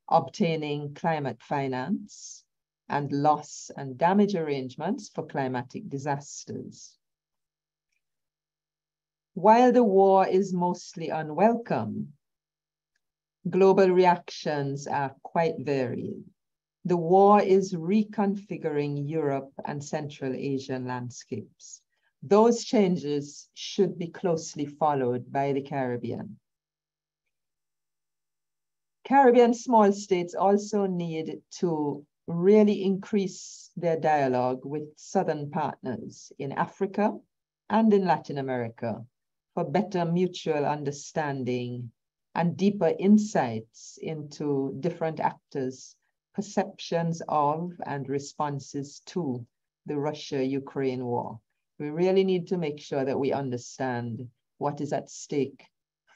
obtaining climate finance, and loss and damage arrangements for climatic disasters. While the war is mostly unwelcome, global reactions are quite varied. The war is reconfiguring Europe and Central Asian landscapes. Those changes should be closely followed by the Caribbean. Caribbean small states also need to really increase their dialogue with Southern partners in Africa and in Latin America for better mutual understanding and deeper insights into different actors' perceptions of and responses to the Russia-Ukraine war. We really need to make sure that we understand what is at stake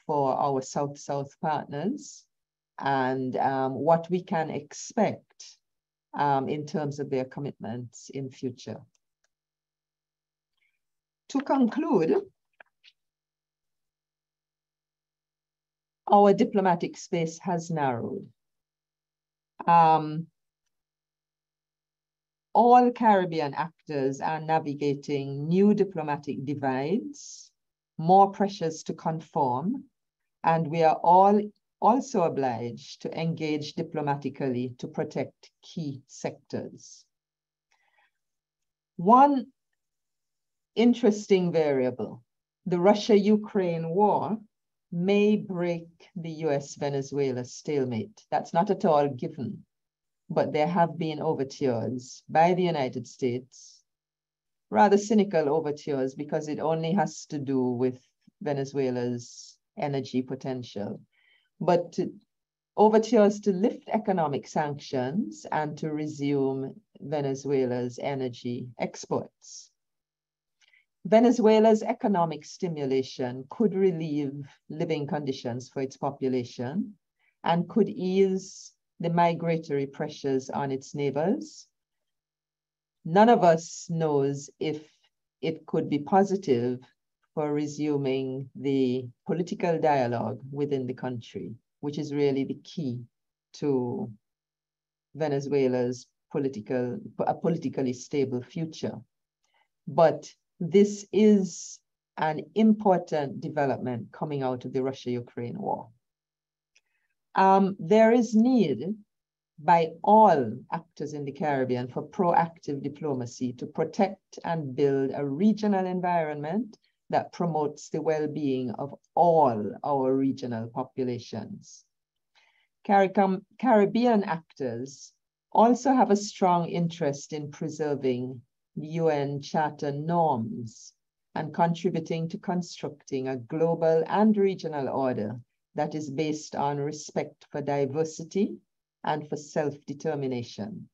for our South-South partners and what we can expect in terms of their commitments in future. To conclude, our diplomatic space has narrowed. All Caribbean actors are navigating new diplomatic divides, more pressures to conform, and we are all also obliged to engage diplomatically to protect key sectors. One interesting variable, the Russia-Ukraine war, may break the US-Venezuela stalemate. That's not at all given, but there have been overtures by the United States, rather cynical overtures because it only has to do with Venezuela's energy potential, but overtures to lift economic sanctions and to resume Venezuela's energy exports. Venezuela's economic stimulation could relieve living conditions for its population and could ease the migratory pressures on its neighbors. None of us knows if it could be positive for resuming the political dialogue within the country, which is really the key to Venezuela's politically stable future. But this is an important development coming out of the Russia-Ukraine war. There is need by all actors in the Caribbean for proactive diplomacy to protect and build a regional environment that promotes the well-being of all our regional populations. Caribbean actors also have a strong interest in preserving UN Charter norms and contributing to constructing a global and regional order that is based on respect for diversity and for self-determination.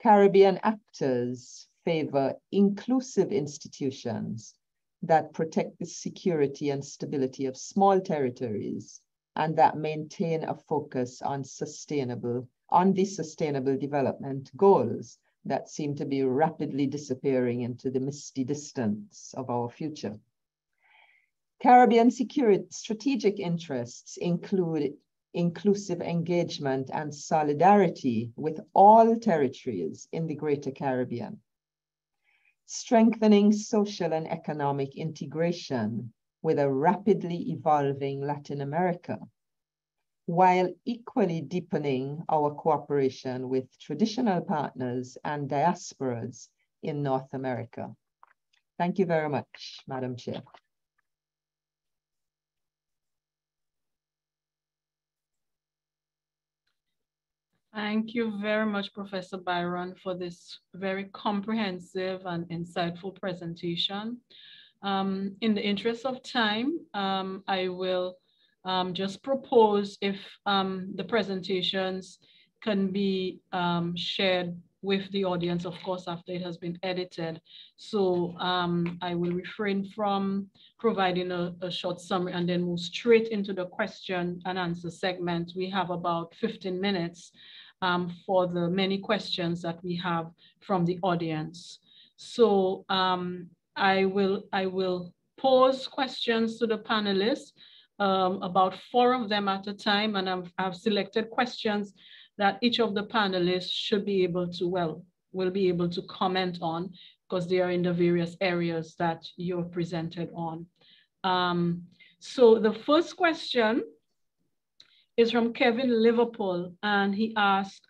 Caribbean actors favor inclusive institutions that protect the security and stability of small territories and that maintain a focus on the sustainable development goals that seem to be rapidly disappearing into the misty distance of our future. Caribbean strategic interests include inclusive engagement and solidarity with all territories in the Greater Caribbean, strengthening social and economic integration with a rapidly evolving Latin America, while equally deepening our cooperation with traditional partners and diasporas in North America. Thank you very much, Madam Chair. Thank you very much, Professor Byron, for this very comprehensive and insightful presentation. In the interest of time, I will just propose if the presentations can be shared with the audience, of course, after it has been edited. So I will refrain from providing a short summary and then move straight into the question and answer segment. We have about 15 minutes for the many questions that we have from the audience. So I will pose questions to the panelists, about 4 of them at a time, and I've selected questions that each of the panelists should be able to, will be able to comment on, because they are in the various areas that you're presented on. So the first question is from Kevin Liverpool, and he asked,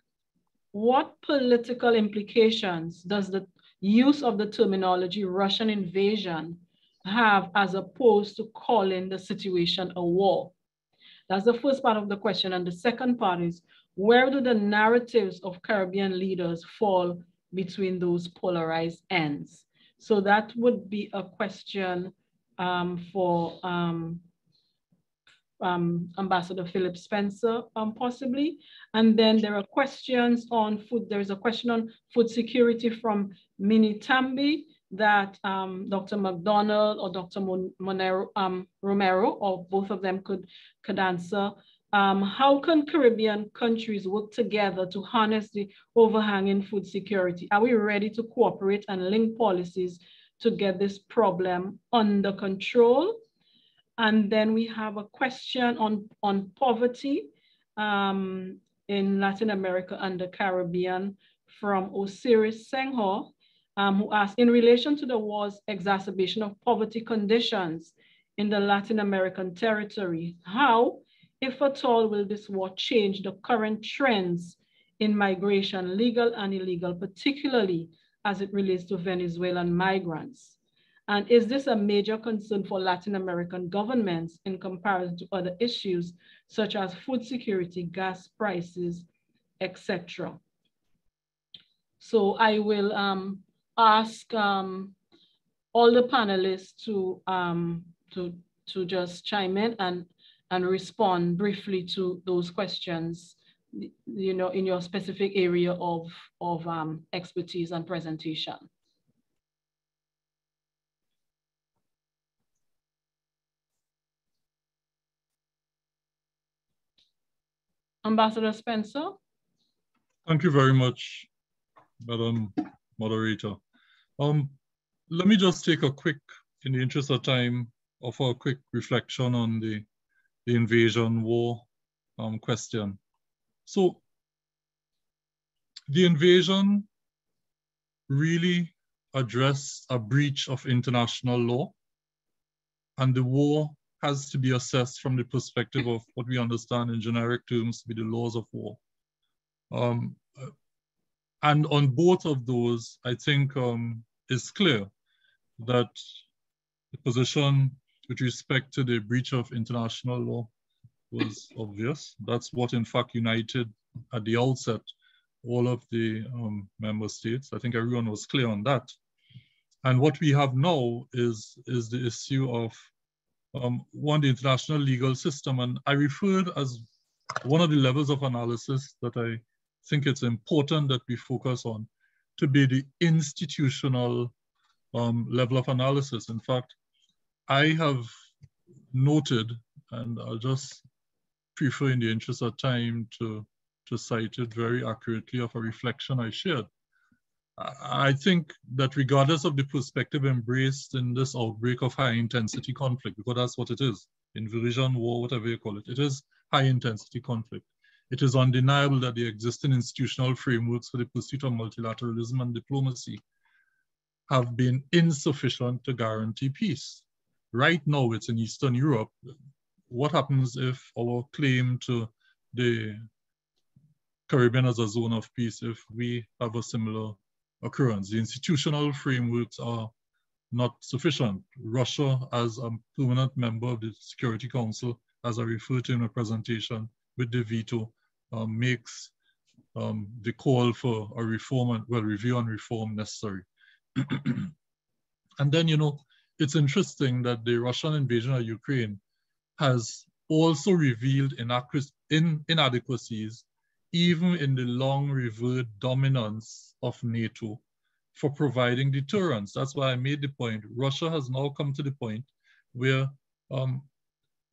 what political implications does the use of the terminology Russian invasion have as opposed to calling the situation a war? That's the first part of the question. And the second part is, where do the narratives of Caribbean leaders fall between those polarized ends? So that would be a question for Ambassador Phillips-Spencer, possibly. And then there are questions on food. There's a question on food security from Minnie Tambi that Dr. MacDonald or Dr. Romero, or both of them could answer. How can Caribbean countries work together to harness the overhanging food security? Are we ready to cooperate and link policies to get this problem under control? And then we have a question on poverty in Latin America and the Caribbean from Osiris Senghor, who asked, in relation to the war's exacerbation of poverty conditions in the Latin American territory, how, if at all, will this war change the current trends in migration, legal and illegal, particularly as it relates to Venezuelan migrants? And is this a major concern for Latin American governments in comparison to other issues such as food security, gas prices, etc.? So I will ask all the panelists to just chime in and respond briefly to those questions, you know, in your specific area of expertise and presentation. Ambassador Spencer. Thank you very much, Madam Moderator. Let me just take a quick, in the interest of time, offer a quick reflection on the invasion war question. So the invasion really addressed a breach of international law, and the war has to be assessed from the perspective of what we understand in generic terms to be the laws of war. And on both of those, I think it's clear that the position with respect to the breach of international law was obvious. That's what in fact united at the outset all of the member states. I think everyone was clear on that. And what we have now is the issue of one, the international legal system. And I referred as one of the levels of analysis that I think it's important that we focus on to be the institutional level of analysis. In fact, I have noted, and I'll just prefer in the interest of time to cite it very accurately of a reflection I shared. I think that regardless of the perspective embraced in this outbreak of high intensity conflict, because that's what it is, invasion, war, whatever you call it, it is high intensity conflict. It is undeniable that the existing institutional frameworks for the pursuit of multilateralism and diplomacy have been insufficient to guarantee peace. Right now, it's in Eastern Europe. What happens if our claim to the Caribbean as a zone of peace, if we have a similar occurrence? The institutional frameworks are not sufficient. Russia, as a permanent member of the Security Council, as I referred to in my presentation, with the veto, makes the call for a reform and, well, review and reform necessary. And then, you know, it's interesting that the Russian invasion of Ukraine has also revealed inadequacies even in the long-revered dominance of NATO for providing deterrence. That's why I made the point. Russia has now come to the point where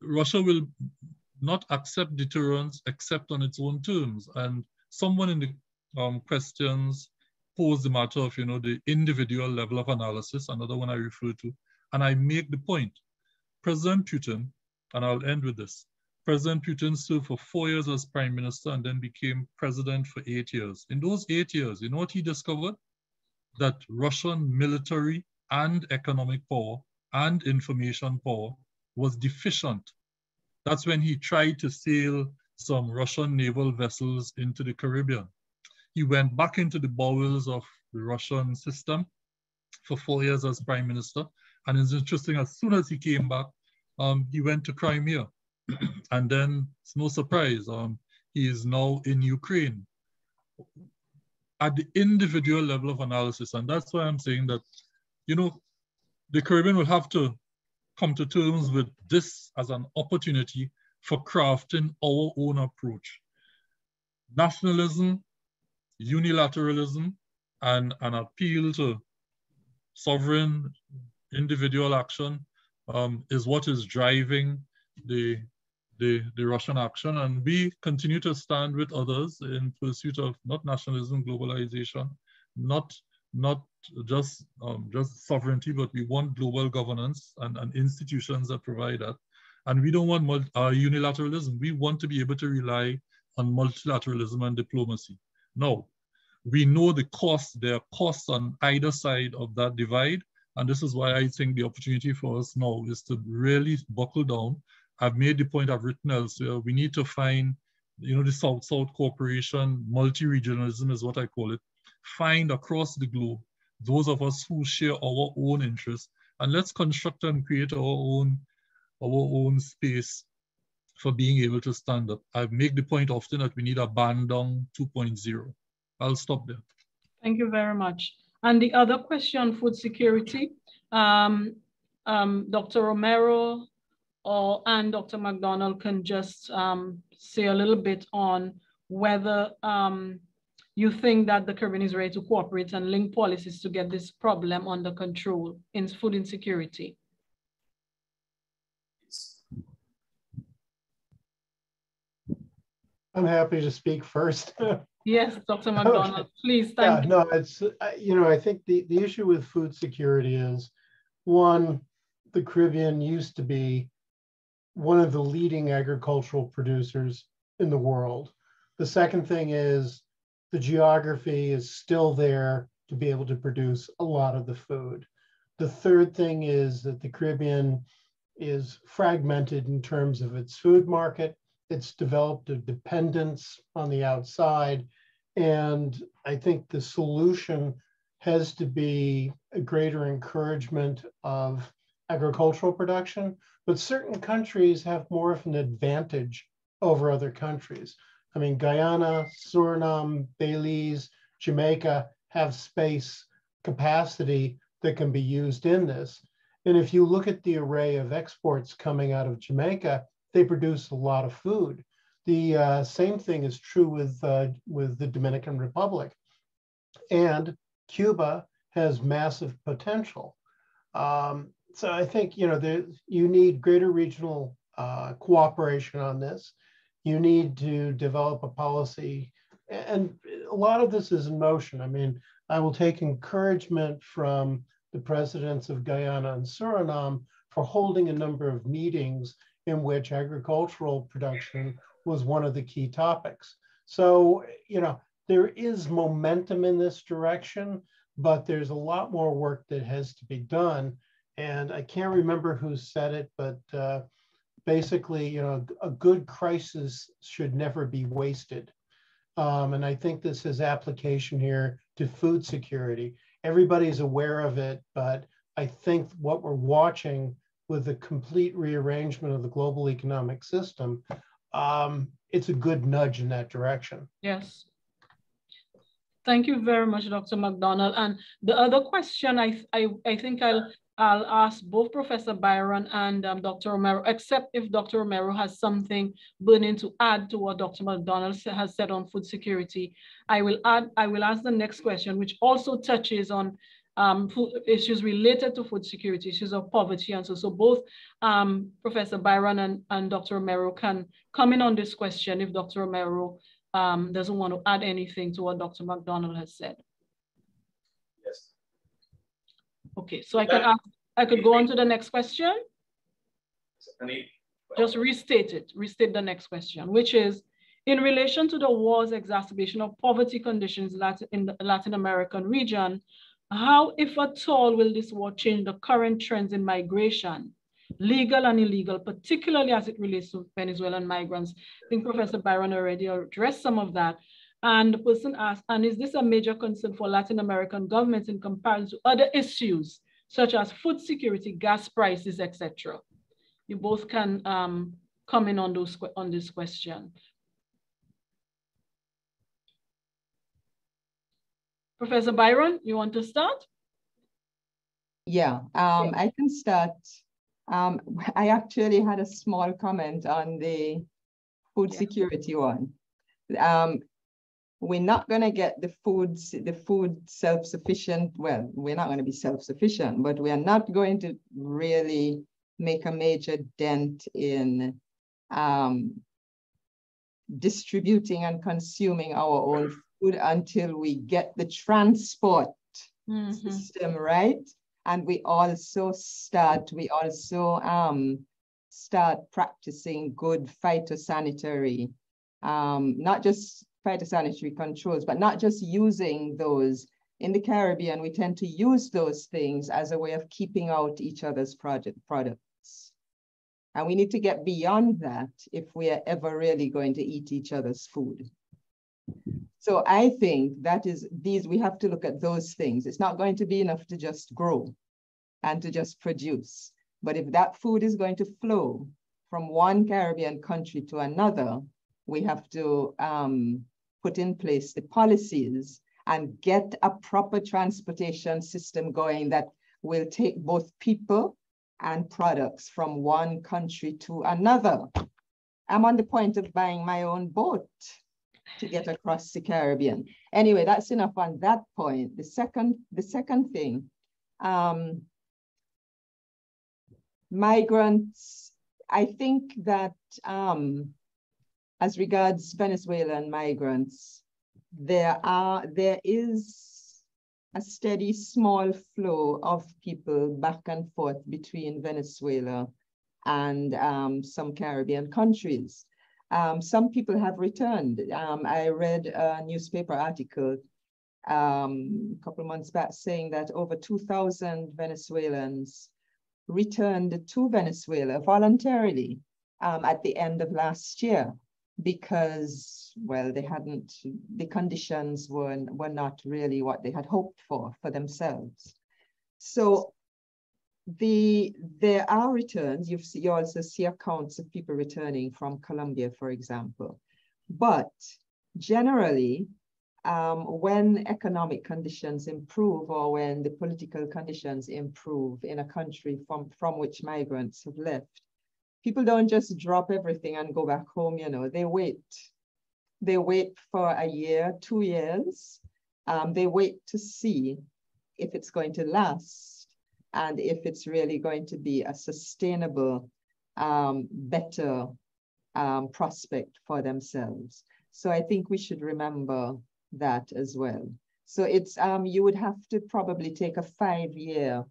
Russia will not accept deterrence except on its own terms. And someone in the questions posed the matter of, you know, the individual level of analysis, another one I refer to, and I make the point. President Putin, and I'll end with this, President Putin served for 4 years as prime minister and then became president for 8 years. In those 8 years, you know what he discovered? That Russian military and economic power and information power was deficient. That's when he tried to sail some Russian naval vessels into the Caribbean. He went back into the bowels of the Russian system for 4 years as prime minister. And it's interesting, as soon as he came back, he went to Crimea. And then, it's no surprise, he is now in Ukraine. At the individual level of analysis, and that's why I'm saying that, you know, the Caribbean will have to come to terms with this as an opportunity for crafting our own approach. Nationalism, unilateralism, and an appeal to sovereign individual action is what is driving the Russian action. And we continue to stand with others in pursuit of not nationalism, globalization, not just sovereignty, but we want global governance and institutions that provide that. And we don't want unilateralism. We want to be able to rely on multilateralism and diplomacy. Now, we know the costs, there are costs on either side of that divide. And this is why I think the opportunity for us now is to really buckle down. I've made the point I've written elsewhere. We need to find, the South-South cooperation, multi-regionalism is what I call it, find across the globe those of us who share our own interests, and let's construct and create our own space for being able to stand up. I make the point often that we need a Bandung 2.0. I'll stop there. Thank you very much. And the other question, food security, Dr. Romero and Dr. MacDonald can just say a little bit on whether you think that the Caribbean is ready to cooperate and link policies to get this problem under control in food insecurity. I'm happy to speak first. Yes, Dr. MacDonald, okay. Please, thank you. No, it's, I think the issue with food security is, one, the Caribbean used to be one of the leading agricultural producers in the world. The second thing is the geography is still there to be able to produce a lot of the food. The third thing is that the Caribbean is fragmented in terms of its food market. It's developed a dependence on the outside. And I think the solution has to be a greater encouragement of agricultural production, but certain countries have more of an advantage over other countries. I mean, Guyana, Suriname, Belize, Jamaica have space capacity that can be used in this. And if you look at the array of exports coming out of Jamaica, they produce a lot of food. The same thing is true with the Dominican Republic. And Cuba has massive potential. So I think, you need greater regional cooperation on this. You need to develop a policy, and a lot of this is in motion. I mean, I will take encouragement from the presidents of Guyana and Suriname for holding a number of meetings in which agricultural production was one of the key topics. So, there is momentum in this direction, but there's a lot more work that has to be done. And I can't remember who said it, but basically, a good crisis should never be wasted. And I think this has application here to food security. Everybody's aware of it, but I think what we're watching with the complete rearrangement of the global economic system, it's a good nudge in that direction. Yes. Thank you very much, Dr. MacDonald. And the other question, I think I'll ask both Professor Byron and Dr. Romero, except if Dr. Romero has something burning to add to what Dr. MacDonald has said on food security. I will ask the next question, which also touches on issues related to food security, issues of poverty, and so both Professor Byron and Dr. Romero can come in on this question if Dr. Romero doesn't want to add anything to what Dr. MacDonald has said. Yes. Okay, so I could go on to the next question. Just restate the next question, which is, in relation to the war's exacerbation of poverty conditions in the Latin American region, how, if at all, will this war change the current trends in migration, legal and illegal, particularly as it relates to Venezuelan migrants? I think Professor Byron already addressed some of that. And the person asked, and is this a major concern for Latin American governments in comparison to other issues, such as food security, gas prices, etc.? You both can come in on this question. Professor Byron, you want to start? Yeah, I can start I actually had a small comment on the food security one. We're not going to get the food self-sufficient. Well, we're not going to be self-sufficient, but we are not going to really make a major dent in distributing and consuming our own food until we get the transport system right. And we also start practicing good phytosanitary, not just phytosanitary controls, but not just using those. In the Caribbean, we tend to use those things as a way of keeping out each other's products. And we need to get beyond that if we are ever really going to eat each other's food. So I think that is we have to look at those things. It's not going to be enough to just grow and to just produce. But if that food is going to flow from one Caribbean country to another, we have to put in place the policies and get a proper transportation system going that will take both people and products from one country to another. I'm on the point of buying my own boat to get across the Caribbean. Anyway, that's enough on that point. The second thing, migrants, I think that as regards Venezuelan migrants, there is a steady small flow of people back and forth between Venezuela and some Caribbean countries. Some people have returned. I read a newspaper article a couple of months back saying that over 2,000 Venezuelans returned to Venezuela voluntarily at the end of last year because, well, the conditions were not really what they had hoped for themselves. So there are returns. You also see accounts of people returning from Colombia, for example. But generally, when economic conditions improve or when the political conditions improve in a country from which migrants have left, people don't just drop everything and go back home, you know, they wait. They wait for a year, 2 years. They wait to see if it's going to last and if it's really going to be a sustainable, better prospect for themselves. So I think we should remember that as well. So it's, you would have to probably take a 5-year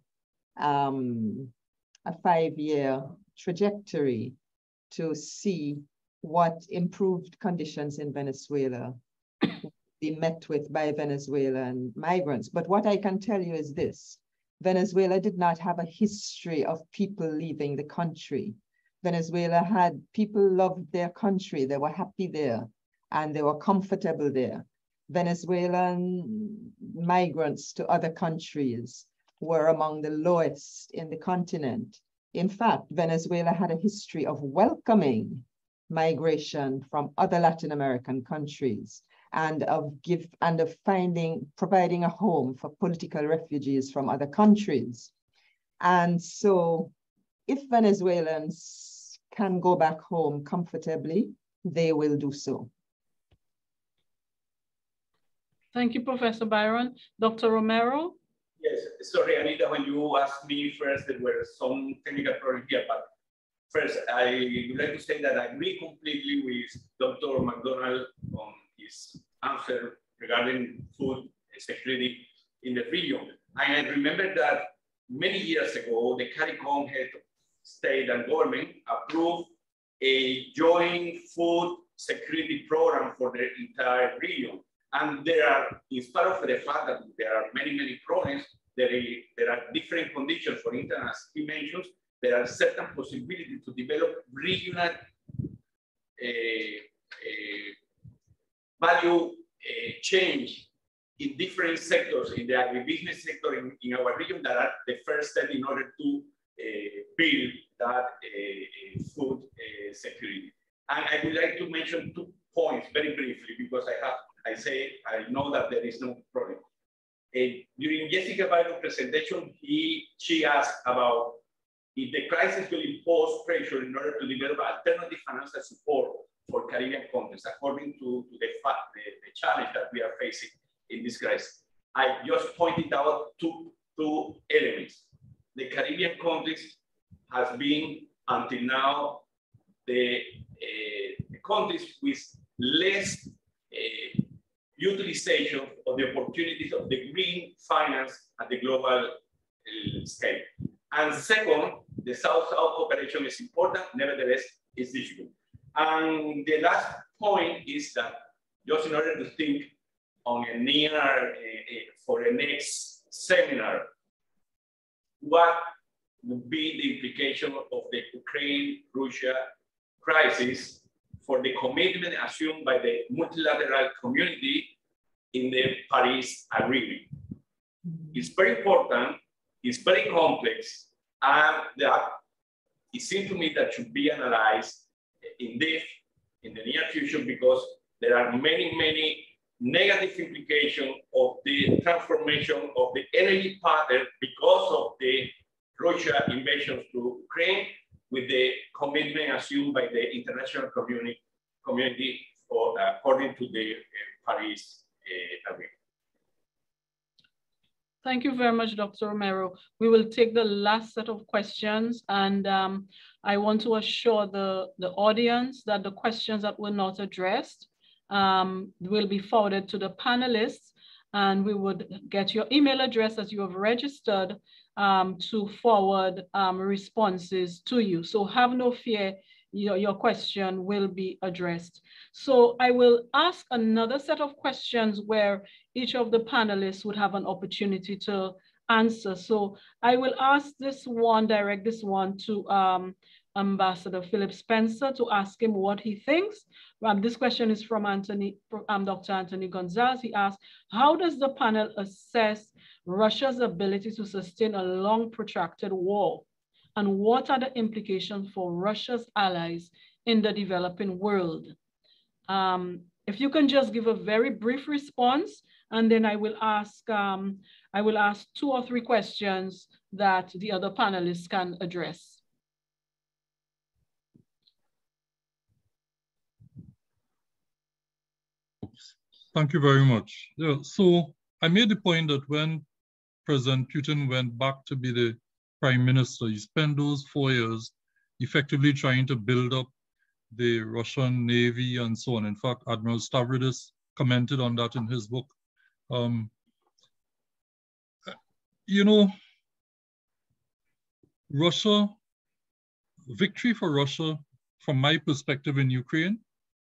trajectory to see what improved conditions in Venezuela be met with by Venezuelan migrants. But what I can tell you is this: Venezuela did not have a history of people leaving the country. Venezuela had people loved their country, they were happy there, and they were comfortable there. Venezuelan migrants to other countries were among the lowest in the continent. In fact, Venezuela had a history of welcoming migration from other Latin American countries and of providing a home for political refugees from other countries. And so if Venezuelans can go back home comfortably, they will do so. Thank you, Professor Byron. Dr. Romero? Yes, sorry, Anita, when you asked me first, there were some technical problems here, but first, I would like to say that I agree completely with Dr. MacDonald on his answer regarding food security in the region. And I remember that many years ago, the CARICOM head of state and government approved a joint food security program for the entire region. And there are, in spite of the fact that there are many problems, there are different conditions. For instance, as he mentions, there are certain possibilities to develop regional value change in different sectors, in the agribusiness sector in our region, that are the first step in order to build that food security. And I would like to mention 2 points very briefly, because I know that there is no problem. During Jessica Byron's presentation, she asked about if the crisis will impose pressure in order to develop alternative financial support for Caribbean countries, according to the challenge that we are facing in this crisis. I just pointed out two elements. The Caribbean countries has been, until now, the countries with less utilization of the opportunities of the green finance at the global scale. And second, the South-South cooperation is important, nevertheless, it's difficult. And the last point is that just in order to think on a near, for the next seminar, what would be the implication of the Ukraine-Russia crisis for the commitment assumed by the multilateral community in the Paris Agreement. It's very important, it's very complex, and that it seems to me that should be analyzed in the near future, because there are many negative implications of the transformation of the energy pattern because of the Russia invasion to Ukraine, with the commitment assumed by the international community for, according to the Paris Agreement. Thank you very much, Dr. Romero. We will take the last set of questions, and I want to assure the audience that the questions that were not addressed will be forwarded to the panelists, and we would get your email address as you have registered to forward responses to you. So have no fear, your question will be addressed. So I will ask another set of questions where each of the panelists would have an opportunity to answer. So I will ask this one, direct this one to Ambassador Phillips-Spencer to ask him what he thinks. This question is from Dr. Anthony Gonzalez. He asks, how does the panel assess Russia's ability to sustain a long protracted war? And what are the implications for Russia's allies in the developing world? If you can just give a very brief response, and then I will ask 2 or 3 questions that the other panelists can address. Thank you very much. Yeah, so I made the point that when President Putin went back to be the prime minister, he spent those 4 years effectively trying to build up the Russian Navy and so on. In fact, Admiral Stavridis commented on that in his book. You know, victory for Russia, from my perspective in Ukraine,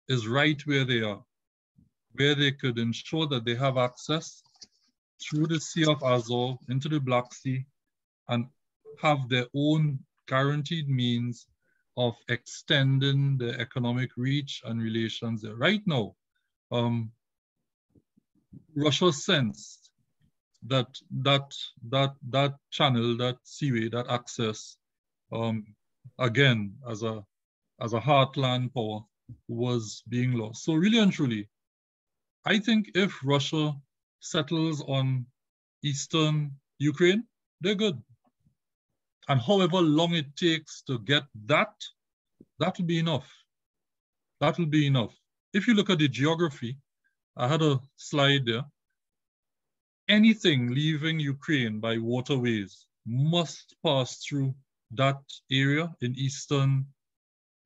is right where they are, where they could ensure that they have access through the Sea of Azov into the Black Sea and have their own guaranteed means of extending the economic reach and relations there. Right now, Russia sensed that channel, that seaway, that access, again, as a heartland power, was being lost. So really and truly, I think if Russia settles on eastern Ukraine, they're good. And however long it takes to get that will be enough. That will be enough. If you look at the geography, I had a slide there. Anything leaving Ukraine by waterways must pass through that area in eastern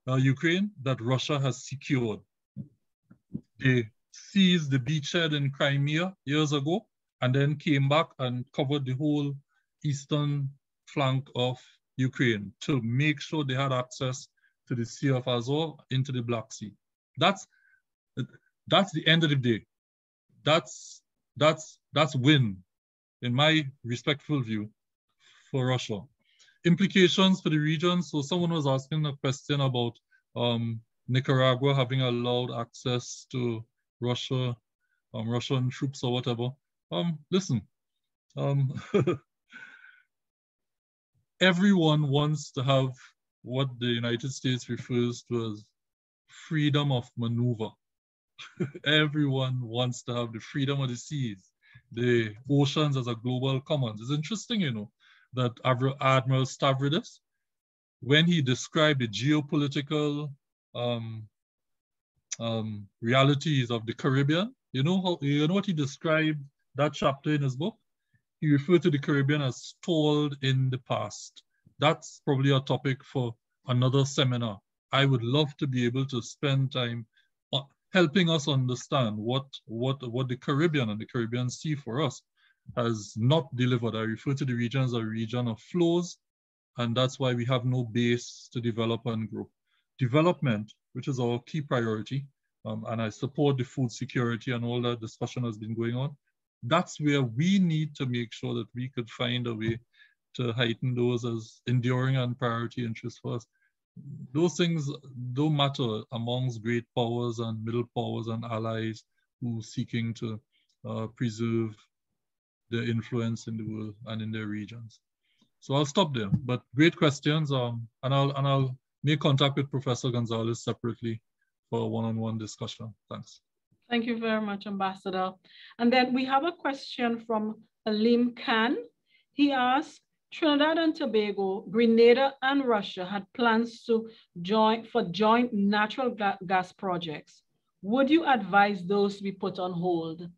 Ukraine that Russia has secured. They seized the beachhead in Crimea years ago and then came back and covered the whole eastern flank of Ukraine to make sure they had access to the Sea of Azov into the Black Sea. That's the end of the day. That's win, in my respectful view, for Russia. Implications for the region. So someone was asking a question about Nicaragua having allowed access to Russia, Russian troops or whatever. Listen, everyone wants to have what the United States refers to as freedom of maneuver. Everyone wants to have the freedom of the seas, the oceans as a global commons. It's interesting, you know, that Admiral Stavridis when he described the geopolitical realities of the Caribbean, you know what he described that chapter in his book? He referred to the Caribbean as stalled in the past. That's probably a topic for another seminar. I would love to be able to spend time helping us understand what the Caribbean and the Caribbean Sea for us has not delivered. I refer to the region as a region of flows, and that's why we have no base to develop and grow. Development, which is our key priority, and I support the food security and all that discussion has been going on. That's where we need to make sure that we could find a way to heighten those as enduring and priority interests for us. Those things don't matter amongst great powers and middle powers and allies who are seeking to preserve their influence in the world and in their regions. So I'll stop there, but great questions. And I'll make contact with Professor Gonzalez separately for a one-on-one discussion. Thanks. Thank you very much, Ambassador. And then we have a question from Alim Khan. He asks, Trinidad and Tobago, Grenada, and Russia had plans to joint natural gas projects. Would you advise those to be put on hold?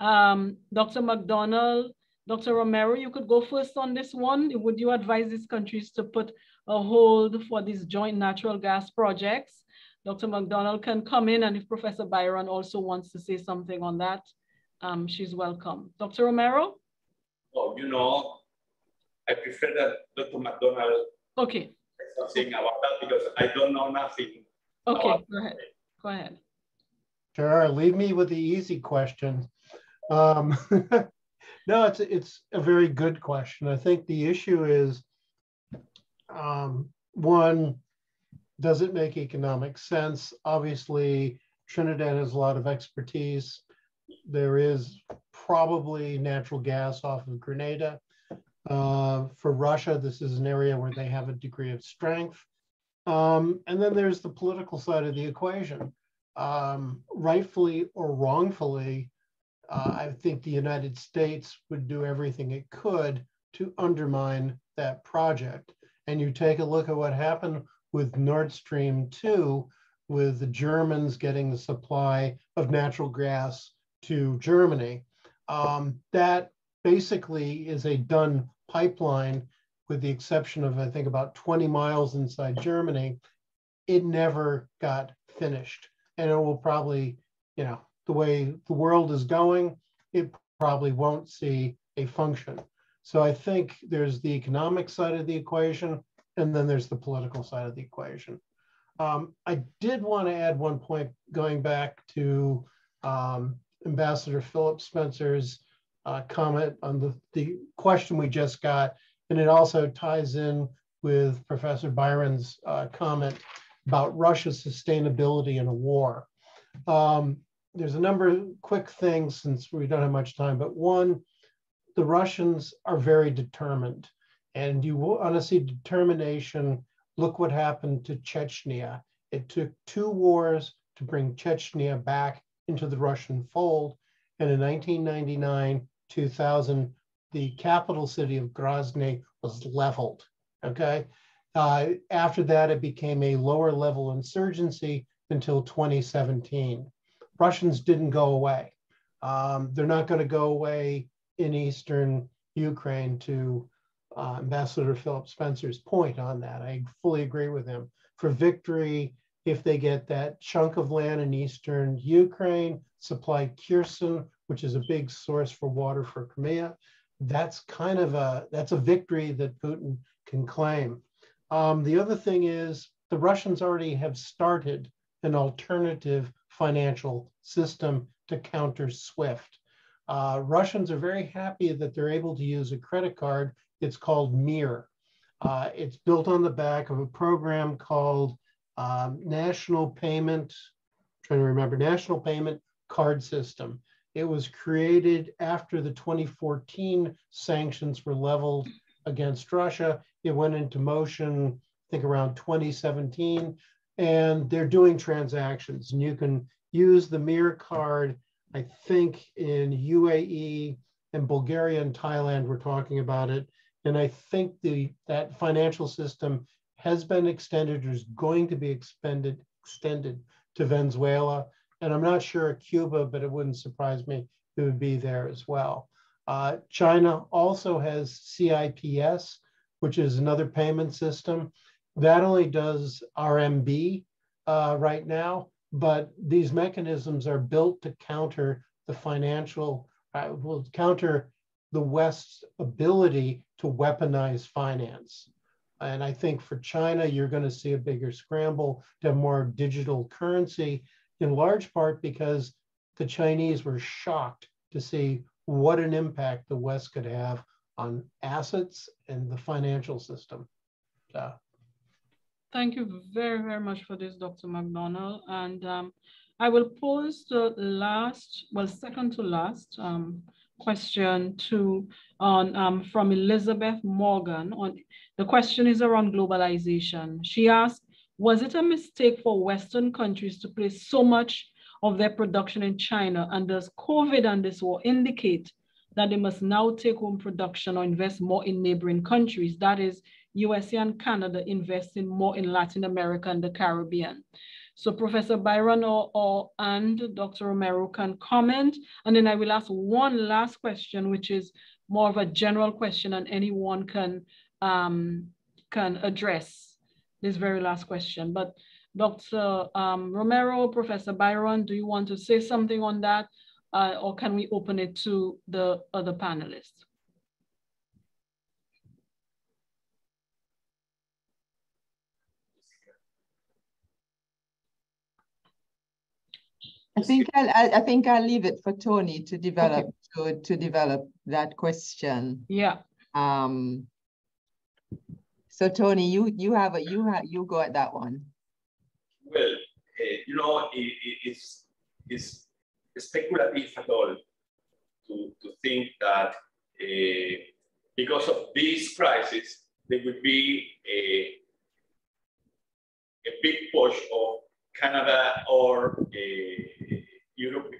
Dr. MacDonald, Dr. Romero, you could go first on this one. Would you advise these countries to put a hold for these joint natural gas projects? Dr. MacDonald can come in, and if Professor Byron also wants to say something on that, she's welcome. Dr. Romero? Oh, you know, I prefer that Dr. MacDonald say something about that because I don't know nothing. Okay, go ahead. Go ahead. Sure, leave me with the easy question. No, it's a very good question. I think the issue is, one, does it make economic sense? Obviously, Trinidad has a lot of expertise. There is probably natural gas off of Grenada. For Russia, this is an area where they have a degree of strength. And then there's the political side of the equation. Rightfully or wrongfully, I think the United States would do everything it could to undermine that project. And you take a look at what happened with Nord Stream 2, with the Germans getting the supply of natural gas to Germany. That basically is a done pipeline, with the exception of, I think, about 20 miles inside Germany. It never got finished. And it will probably, you know, the way the world is going, it probably won't see a function. So I think there's the economic side of the equation, and then there's the political side of the equation. I did want to add one point going back to Ambassador Phillips-Spencer's comment on the question we just got, and it also ties in with Professor Byron's comment about Russia's sustainability in a war. There's a number of quick things since we don't have much time, but one, the Russians are very determined, and you want to see determination. Look what happened to Chechnya. It took 2 wars to bring Chechnya back into the Russian fold. And in 1999, 2000, the capital city of Grozny was leveled, okay? After that, it became a lower level insurgency until 2017. Russians didn't go away. They're not going to go away in Eastern Ukraine, to Ambassador Phillips-Spencer's point on that. I fully agree with him. For victory, if they get that chunk of land in Eastern Ukraine, supply Kherson, which is a big source for water for Crimea, that's kind of that's a victory that Putin can claim. The other thing is the Russians already have started an alternative financial system to counter SWIFT. Russians are very happy that they're able to use a credit card. It's called MIR. It's built on the back of a program called National Payment Card System. It was created after the 2014 sanctions were leveled against Russia. It went into motion, I think, around 2017, and they're doing transactions. And you can use the MIR card, I think, in UAE and Bulgaria and Thailand, we're talking about it. And I think that financial system has been extended or is going to be extended to Venezuela. And I'm not sure at Cuba, but it wouldn't surprise me if it would be there as well. China also has CIPS, which is another payment system. That only does RMB right now, but these mechanisms are built to counter the financial, will counter the West's ability to weaponize finance. And I think for China, you're going to see a bigger scramble to have more digital currency, in large part because the Chinese were shocked to see what an impact the West could have on assets and the financial system. Thank you very, very much for this, Dr. MacDonald. And I will pose the last, well, second to last question from Elizabeth Morgan. The question is around globalization. She asked, was it a mistake for Western countries to place so much of their production in China? And does COVID and this war indicate that they must now take home production or invest more in neighboring countries? That is, USA and Canada investing more in Latin America and the Caribbean. So Professor Byron and Dr. Romero can comment, and then I will ask one last question, which is more of a general question, and anyone can address this very last question. But Dr. Romero, Professor Byron, do you want to say something on that, or can we open it to the other panelists? I think I'll leave it for Tony to develop to develop that question. Yeah. So Tony, you go at that one. Well, you know, it's speculative at all to think that because of this crisis there would be a big push of Canada or Europe,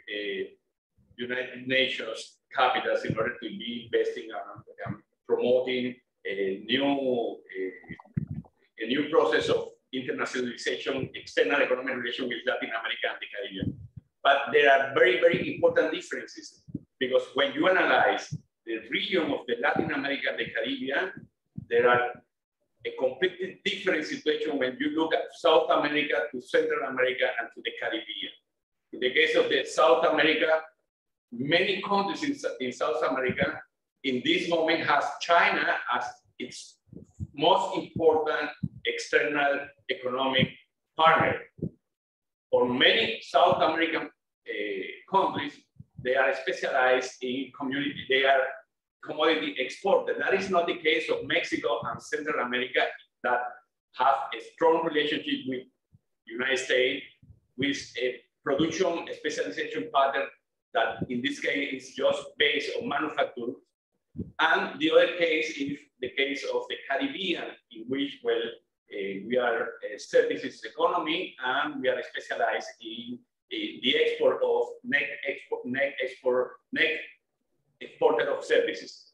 United Nations capitals in order to be investing and promoting a new process of internationalization, external economic relations with Latin America and the Caribbean. But there are very, very important differences, because when you analyze the region of the Latin America and the Caribbean, there are a completely different situation when you look at South America to Central America and to the Caribbean. In the case of the South America, many countries in South America in this moment has China as its most important external economic partner. For many South American countries, they are specialized in commodity exporters. That is not the case of Mexico and Central America, that have a strong relationship with the United States, with a production specialization pattern that in this case is just based on manufacture. And the other case is the case of the Caribbean, in which, well, we are a services economy, and we are specialized in the export of net exporter of services.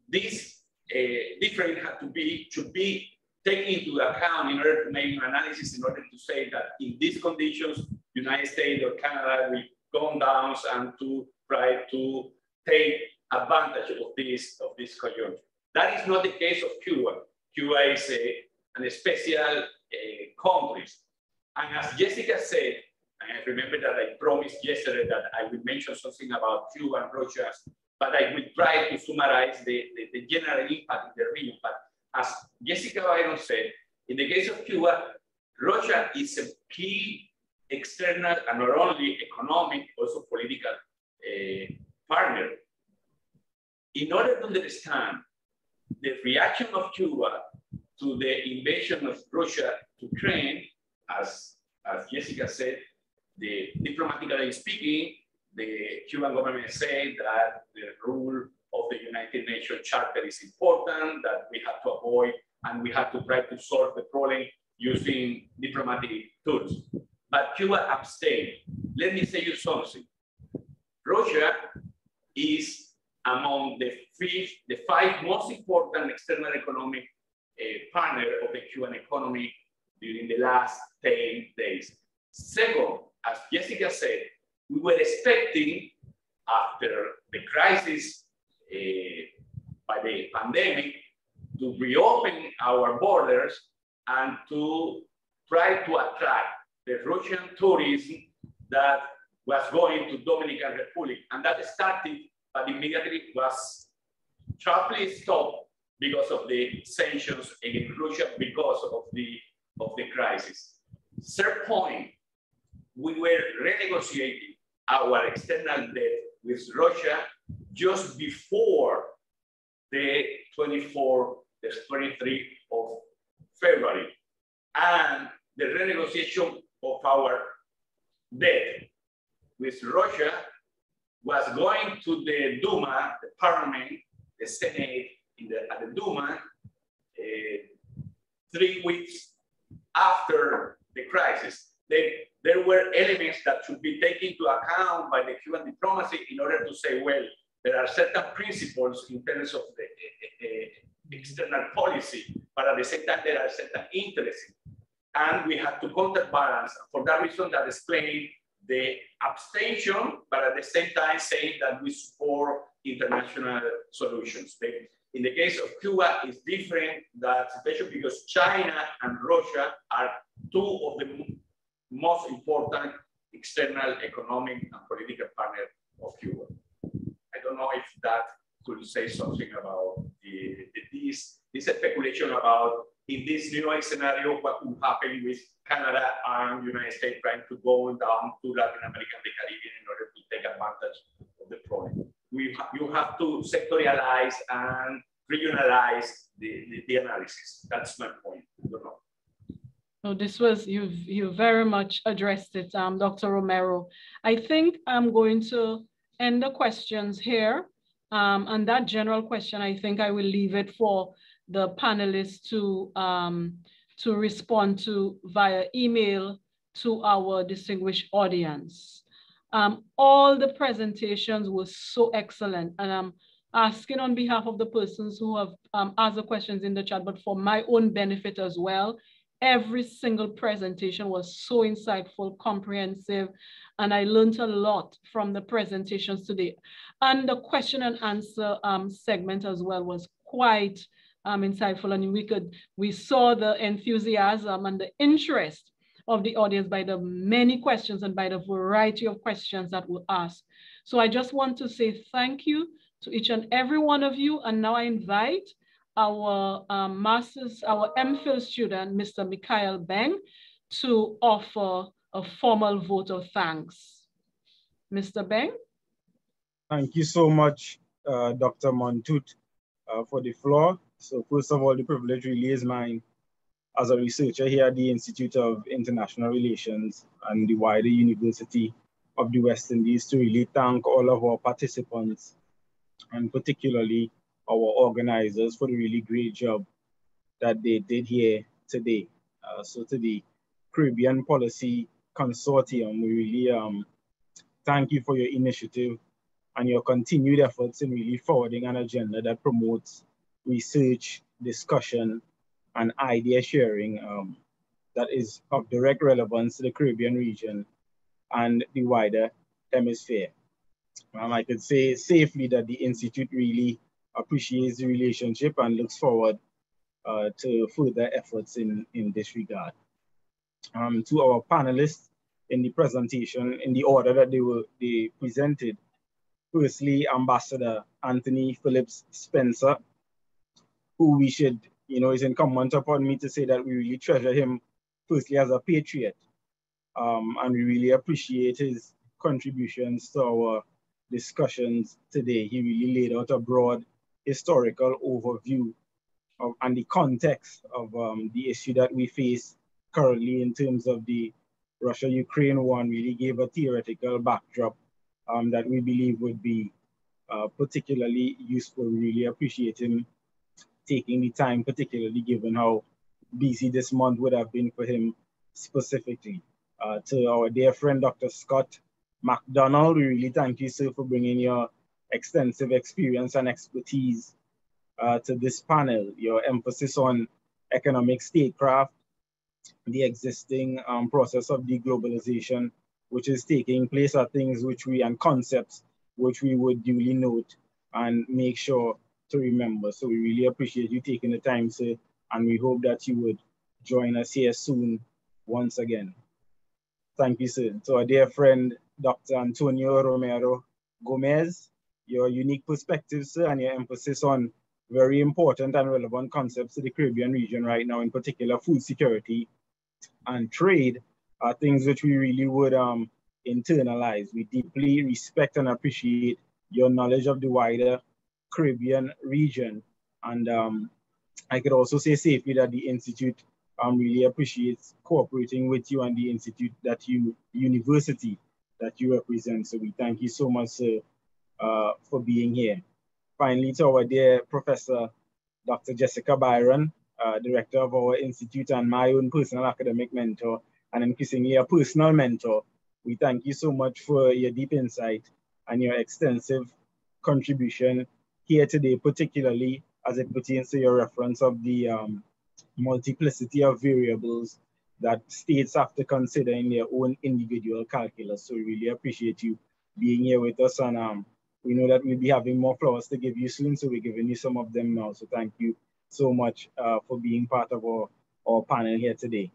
This difference should be taken into account in order to make an analysis, in order to say that in these conditions, United States or Canada will go down and to try to take advantage of this conjuncture. That is not the case of Cuba. Cuba is an special country. And as Jessica said, and I remember that I promised yesterday that I would mention something about Cuba and Russia, but I will try to summarize the general impact in the region. But as Jessica Byron said, in the case of Cuba, Russia is a key external and not only economic, also political partner. In order to understand the reaction of Cuba to the invasion of Russia to Ukraine, as Jessica said, diplomatically speaking, the Cuban government said that the rule of the United Nations Charter is important, that we have to avoid and we have to try to solve the problem using diplomatic tools. But Cuba abstained. Let me say you something. Russia is among the five most important external economic partner of the Cuban economy during the last 10 days. Second, as Jessica said, we were expecting, after the crisis by the pandemic, to reopen our borders and to try to attract the Russian tourism that was going to Dominican Republic. And that started, but immediately was sharply stopped because of the sanctions against Russia because of the crisis. Third point, we were renegotiating our external debt with Russia just before the 23 of February. And the renegotiation of our debt with Russia was going to the Duma, the parliament, the Senate, at the Duma, 3 weeks after the crisis. There were elements that should be taken into account by the Cuban diplomacy in order to say, well, there are certain principles in terms of the external policy, but at the same time, there are certain interests. And we have to counterbalance. For that reason, that explains the abstention, but at the same time saying that we support international solutions. In the case of Cuba, it's different, that situation, because China and Russia are two of the most important external economic and political partners of Cuba. I don't know if that could say something about this speculation about, in this new scenario, what will happen with Canada and United States trying to go down to Latin America and the Caribbean in order to take advantage of the problem. You have to sectorialize and regionalize the analysis. That's my point. I don't know. No, this was, you very much addressed it, Dr. Romero. I think I'm going to end the questions here. And that general question, I think I will leave it for the panelists to respond to via email to our distinguished audience. All the presentations were so excellent, and I'm asking on behalf of the persons who have asked the questions in the chat, but for my own benefit as well. Every single presentation was so insightful, comprehensive, and I learned a lot from the presentations today. And the question and answer segment as well was quite insightful, and we saw the enthusiasm and the interest of the audience by the many questions and by the variety of questions that were asked. So I just want to say thank you to each and every one of you. And now I invite our master's, our MPhil student, Mr. Mikhail Beng, to offer a formal vote of thanks. Mr. Beng? Thank you so much, Dr. Montut, for the floor. So first of all, the privilege really is mine as a researcher here at the Institute of International Relations and the wider University of the West Indies to really thank all of our participants, and particularly our organizers, for the really great job that they did here today. So to the Caribbean Policy Consortium, we really thank you for your initiative and your continued efforts in really forwarding an agenda that promotes research, discussion, and idea sharing that is of direct relevance to the Caribbean region and the wider hemisphere. I could say safely that the Institute really appreciates the relationship and looks forward to further efforts in this regard. To our panelists in the presentation, in the order that they presented, firstly, Ambassador Anthony Phillips-Spencer, who we should, is incumbent upon me to say that we really treasure him, firstly, as a patriot. And we really appreciate his contributions to our discussions today. He really laid out a broad historical overview and the context of the issue that we face currently in terms of the Russia-Ukraine war, and really gave a theoretical backdrop that we believe would be particularly useful. We really appreciate him taking the time, particularly given how busy this month would have been for him specifically. To our dear friend, Dr. Scott MacDonald, we really thank you, sir, for bringing your extensive experience and expertise to this panel. Your emphasis on economic statecraft, the existing process of deglobalization, which is taking place, are things which we, and concepts which we would duly note and make sure to remember. So we really appreciate you taking the time, sir, and we hope that you would join us here soon once again. Thank you, sir. To our dear friend, Dr. Antonio Romero Gomez, your unique perspective, sir, and your emphasis on very important and relevant concepts to the Caribbean region right now, in particular food security and trade, are things which we really would internalize. We deeply respect and appreciate your knowledge of the wider Caribbean region. And I could also say safely that the Institute really appreciates cooperating with you and the Institute that university that you represent. So we thank you so much, sir, for being here. Finally, to our dear Professor Dr. Jessica Byron, Director of our Institute and my own personal academic mentor, and increasingly a personal mentor, we thank you so much for your deep insight and your extensive contribution here today, particularly as it pertains to your reference of the multiplicity of variables that states have to consider in their own individual calculus. So we really appreciate you being here with us, and we know that we'll be having more flowers to give you soon, so we're giving you some of them now. So thank you so much for being part of our panel here today.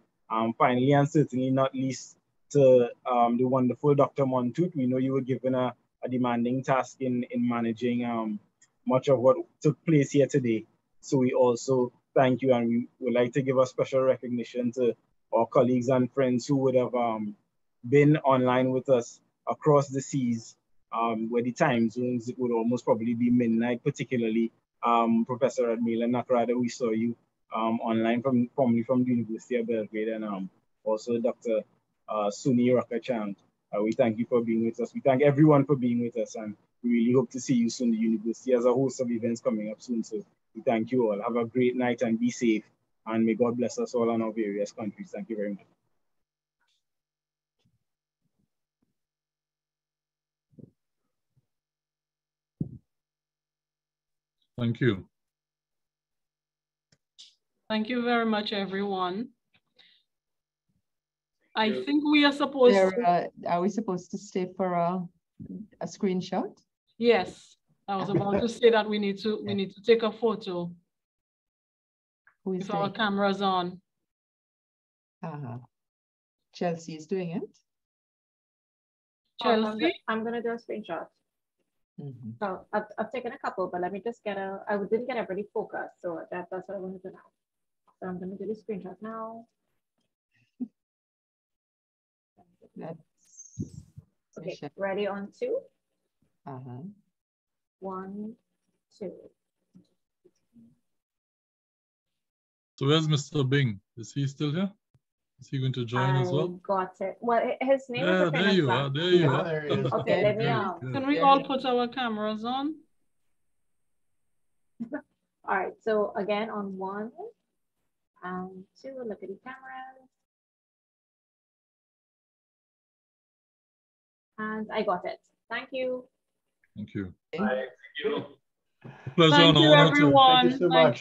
Finally, and certainly not least, to the wonderful Dr. Montoot. We know you were given a demanding task in managing much of what took place here today. So we also thank you, and we would like to give a special recognition to our colleagues and friends who would have been online with us across the seas, where the time zones, it would almost probably be midnight, particularly Professor Admila Nakrada, we saw you online formerly from the University of Belgrade, and also Dr. Suni Rakachand. We thank you for being with us. We thank everyone for being with us, and we really hope to see you soon. The university has a host of events coming up soon, so we thank you all. Have a great night and be safe, and may God bless us all in our various countries. Thank you very much. Thank you. Thank you very much, everyone. I think we are supposed to... Are we supposed to stay for a screenshot? Yes, I was about to say that we need to take a photo with our cameras on. Chelsea is doing it. Chelsea? I'm gonna do a screenshot. So I've taken a couple, but let me just get I didn't get everybody focused, so that's what I wanted to know. So I'm gonna do the screenshot now. Okay, ready on 2. 1, 2. So where's Mr. Bing? Is he still here? Is he going to join as well? Got it. Well, his name is a there you are. There you are. There he is. Okay, let me Can we all put our cameras on? All right, so again on 1 and 2, look at the cameras. And I got it. Thank you. Thank you. Thank you. Pleasure. Thank you, everyone. Thank you so much.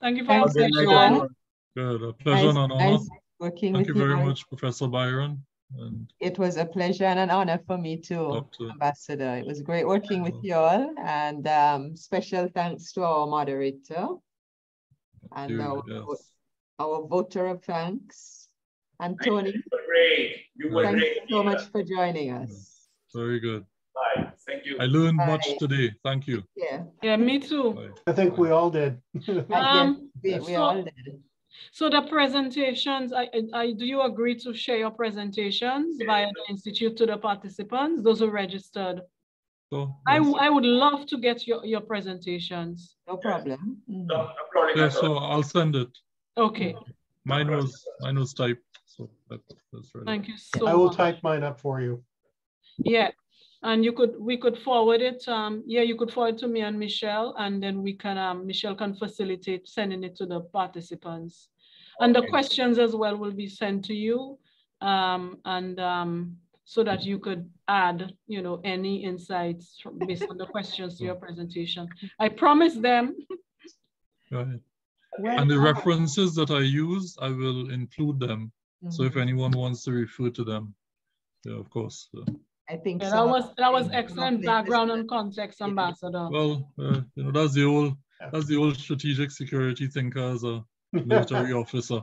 Thank you for your session. Good. A pleasure and an honor. Nice working Thank with you very much, Professor Byron. And it was a pleasure and an honor for me too, Ambassador. It was great working with you all, and special thanks to our moderator and our voter of thanks, and Tony. You were great. You were Thank great. you so much for joining us. Very good. Bye. Thank you. I learned much today. Thank you. Yeah, me too. Bye. I think we all did. We all did. So the presentations, do you agree to share your presentations via the Institute to the participants, those who registered? So, yes. I would love to get your presentations. No problem. No problem. Yeah, so I'll send it. Okay. Mine was typed, so that's ready. Thank you so much. I will type mine up for you. Yeah, and we could forward it. You could forward it to me and Michelle, and then we can Michelle can facilitate sending it to the participants. And the questions as well will be sent to you, so that you could add, any insights based on the questions to your presentation. I promise them. Go ahead. And the references that I use, I will include them. So if anyone wants to refer to them, yeah, of course. I think yeah, that was excellent background and context, Ambassador. Well, you know, that's the old strategic security thinker as a military officer.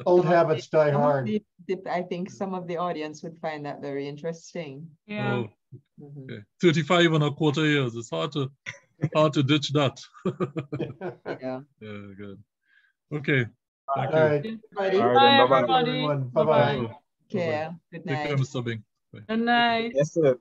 Old habits die hard. I think some of the audience would find that very interesting. Yeah. Oh, okay. 35 and a quarter years. It's hard to ditch that. Yeah. Yeah, good. Okay. Thank All you. right. Bye, Bye-bye. everybody. Bye-bye. Care. Good night. Take care, Mr. Bing. Bye. Good night. Yes, sir.